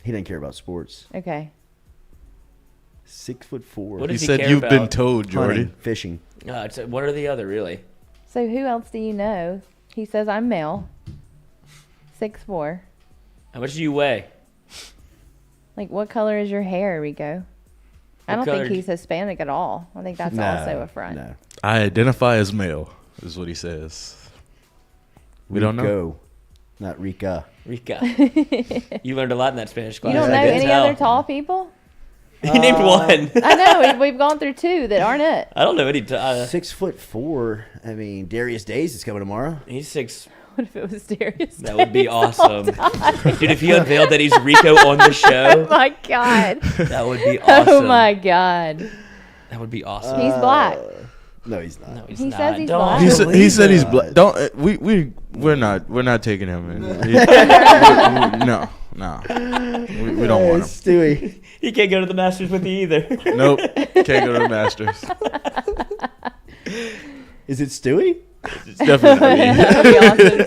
Speaker 1: He didn't care about sports.
Speaker 3: Okay.
Speaker 1: 6'4".
Speaker 2: What
Speaker 6: He
Speaker 2: does he
Speaker 6: said
Speaker 2: care
Speaker 6: you've
Speaker 2: about?
Speaker 6: been told, Jordy.
Speaker 1: Hunting, fishing.
Speaker 2: It's one or the other, really.
Speaker 3: So who else do you know? He says I'm male. 6'4".
Speaker 2: How much do you weigh?
Speaker 3: Like, what color is your hair, Rico? I
Speaker 2: What
Speaker 3: don't
Speaker 2: color
Speaker 3: think he's Hispanic at all. I think that's also a front.
Speaker 1: No.
Speaker 6: I identify as male, is what he says. We don't know.
Speaker 1: Rico, not Rika.
Speaker 2: Rika. You learned a lot in that Spanish class.
Speaker 3: You don't know
Speaker 2: I can
Speaker 3: any
Speaker 2: tell.
Speaker 3: other tall people?
Speaker 2: He named one.
Speaker 3: I know. We've gone through two that aren't it.
Speaker 2: I don't know any.
Speaker 1: 6'4". I mean, Darius Days is coming tomorrow.
Speaker 2: He's 6.
Speaker 3: What if it was Darius?
Speaker 2: That would be
Speaker 3: Days
Speaker 2: awesome.
Speaker 3: all time?
Speaker 2: Dude, if he unveiled that he's Rico on the
Speaker 3: Oh
Speaker 2: show,
Speaker 3: my God.
Speaker 2: that would be awesome.
Speaker 3: Oh my God.
Speaker 2: That would be awesome.
Speaker 3: He's black.
Speaker 1: No, he's not.
Speaker 2: No, he's
Speaker 3: He
Speaker 2: not.
Speaker 3: says he's
Speaker 2: Don't
Speaker 3: black.
Speaker 6: He said he's
Speaker 1: believe
Speaker 6: black. Don't we're not taking him in. No. We don't want him.
Speaker 1: Stewie.
Speaker 2: He can't go to the Masters with you either.
Speaker 6: Nope. Can't go to the Masters.
Speaker 1: Is it Stewie?
Speaker 6: It's definitely not me.
Speaker 3: That would be awesome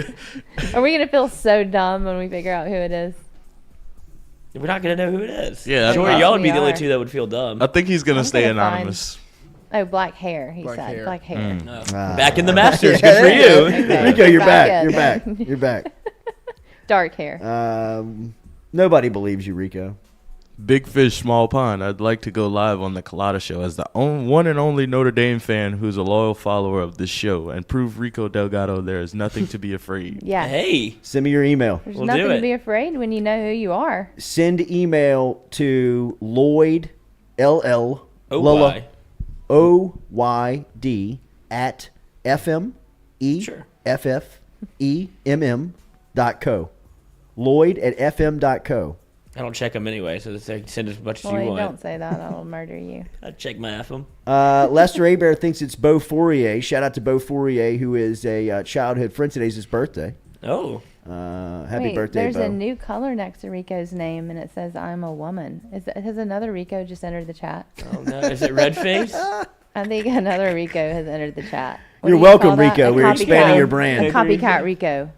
Speaker 3: too. Are we gonna feel so dumb when we figure out who it is?
Speaker 2: We're not gonna know who it is.
Speaker 6: Yeah,
Speaker 2: sure.
Speaker 6: I-
Speaker 2: Y'all would be
Speaker 3: We
Speaker 2: the only
Speaker 3: are.
Speaker 2: two that would feel dumb.
Speaker 6: I think he's gonna
Speaker 3: I'm
Speaker 6: stay
Speaker 3: gonna find-
Speaker 6: anonymous.
Speaker 3: Oh, black hair. He
Speaker 9: Black
Speaker 3: said
Speaker 9: hair.
Speaker 3: black hair.
Speaker 2: Back in the Masters. Good for you.
Speaker 3: Okay.
Speaker 1: Rico, you're back.
Speaker 3: in.
Speaker 1: You're back. You're back.
Speaker 3: Dark hair.
Speaker 1: Nobody believes you, Rico.
Speaker 6: Big fish, small pond. I'd like to go live on the Culotta show as the one and only Notre Dame fan who's a loyal follower of this show and prove Rico Delgado there is nothing to be afraid.
Speaker 3: Yeah.
Speaker 2: Hey.
Speaker 1: Send me your email.
Speaker 3: There's
Speaker 2: we'll
Speaker 3: nothing
Speaker 2: do
Speaker 3: to
Speaker 2: it.
Speaker 3: be afraid when you know who you are.
Speaker 1: Send email to Lloyd, LL,
Speaker 2: OY.
Speaker 1: OYD at
Speaker 2: Sure.
Speaker 1: FMEFFEMM.co. Lloyd at FM.co.
Speaker 2: I don't check them anyway, so they send as much as
Speaker 3: Boy,
Speaker 2: you want.
Speaker 3: don't say that. I'll murder you.
Speaker 2: I check my FM.
Speaker 1: Lester Abear thinks it's Beau Fourier. Shout out to Beau Fourier, who is a childhood friend. Today's his birthday.
Speaker 2: Oh.
Speaker 1: Happy
Speaker 3: Wait,
Speaker 1: birthday,
Speaker 3: there's
Speaker 1: Beau.
Speaker 3: a new color next to Rico's name, and it says "I'm a woman." Has another Rico just entered the chat?
Speaker 2: Oh no. Is it red face?
Speaker 3: I think another Rico has entered the chat. What
Speaker 1: You're
Speaker 3: do you
Speaker 1: welcome,
Speaker 3: call that?
Speaker 1: Rico.
Speaker 3: A
Speaker 1: We're
Speaker 3: copycat.
Speaker 1: expanding your brand.
Speaker 3: A copycat Rico.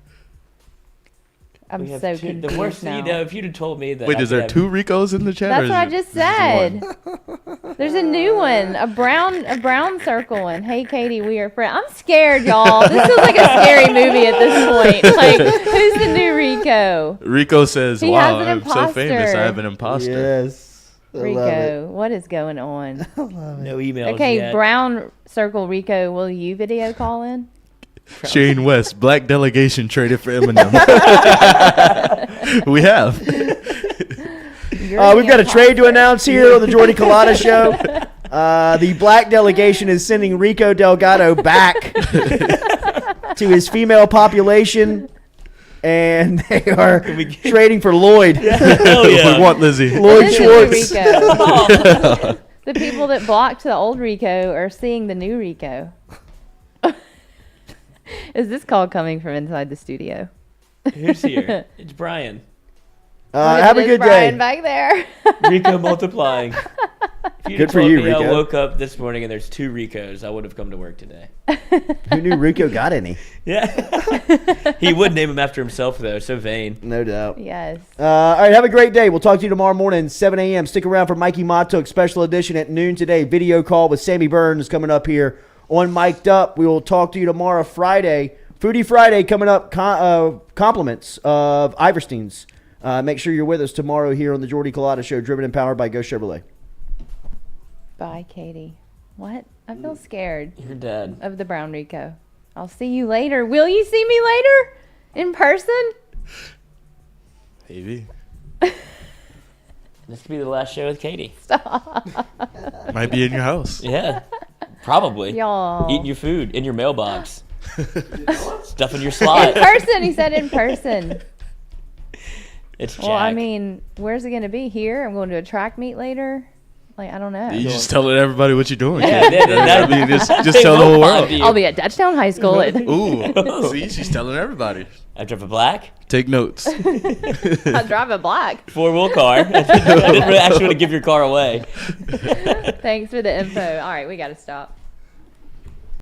Speaker 3: I'm
Speaker 2: We have
Speaker 3: so
Speaker 2: two-
Speaker 3: confused
Speaker 2: the worst,
Speaker 3: now.
Speaker 2: you know, if you'd have told me that.
Speaker 6: Wait,
Speaker 2: I
Speaker 6: is there
Speaker 2: could
Speaker 6: two Ricos in the chat?
Speaker 3: That's
Speaker 6: or
Speaker 3: what I
Speaker 6: is it
Speaker 3: just said.
Speaker 6: one?
Speaker 3: There's a new one, a brown circle one. Hey, Katie, we are friends. I'm scared, y'all. This feels like a scary movie at this point. Like, who's the new Rico?
Speaker 6: Rico says,
Speaker 3: He
Speaker 6: "Wow,
Speaker 3: has an
Speaker 6: I'm so famous.
Speaker 3: imposter.
Speaker 6: I have an imposter."
Speaker 1: Yes. I love it.
Speaker 3: Rico, what is going on?
Speaker 2: No emails
Speaker 3: Okay,
Speaker 2: yet.
Speaker 3: brown circle Rico, will you video call in?
Speaker 6: Shane West, black delegation traded for Eminem. We have.
Speaker 1: We've got a trade to announce here on the Jordy Culotta Show. The black delegation is sending Rico Delgado back to his female population, and they are trading for Lloyd.
Speaker 2: Hell yeah.
Speaker 6: We want Lizzie.
Speaker 1: Lloyd
Speaker 3: This is the
Speaker 1: Schwartz.
Speaker 3: Rico. The people that blocked the old Rico are seeing the new Rico. Is this call coming from inside the studio?
Speaker 2: Who's here? It's Brian.
Speaker 1: Have a
Speaker 3: It is
Speaker 1: good
Speaker 3: Brian
Speaker 1: day.
Speaker 3: back there.
Speaker 2: Rico multiplying. you'd
Speaker 1: Good for
Speaker 2: told
Speaker 1: you,
Speaker 2: me I
Speaker 1: Rico.
Speaker 2: woke up this morning and there's 2 Ricos, I would have come to work today.
Speaker 1: Who knew Rico got any?
Speaker 2: Yeah. He would name him after himself, though. So vain.
Speaker 1: No doubt.
Speaker 3: Yes.
Speaker 1: All right, have a great day. We'll talk to you tomorrow morning, 7 a.m. Stick around for Mikey Matuk special edition at noon today. Video call with Sammy Burns coming up here on Mic'd Up. We will talk to you tomorrow, Friday. Foodie Friday coming up. Compliments of Iverstein's. Make sure you're with us tomorrow here on the Jordy Culotta Show, driven and powered by Go Chevrolet.
Speaker 3: Bye, Katie. What? I feel scared
Speaker 2: You're dead.
Speaker 3: of the brown Rico. I'll see you later. Will you see me later? In person?
Speaker 6: Maybe.
Speaker 2: This could be the last show with Katie.
Speaker 6: Might be in your house.
Speaker 2: Yeah. Probably.
Speaker 3: Y'all.
Speaker 2: Eating your food in your mailbox. Stuff in your
Speaker 3: In
Speaker 2: slot.
Speaker 3: person. He said in person.
Speaker 2: It's Jack.
Speaker 3: Well, I mean, where's it going to be? Here? I'm going to a track meet later? Like, I don't know.
Speaker 6: You just telling everybody what you're doing.
Speaker 2: Yeah,
Speaker 6: I mean, just
Speaker 2: they
Speaker 6: tell the whole
Speaker 2: will
Speaker 6: world.
Speaker 2: find you.
Speaker 3: I'll be at Dutchtown High School.
Speaker 6: Ooh, see, she's telling everybody.
Speaker 2: I drive a black
Speaker 6: Take notes.
Speaker 3: I drive a black.
Speaker 2: 4-wheel car. I didn't really actually want to give your car away.
Speaker 3: Thanks for the info. All right, we got to stop.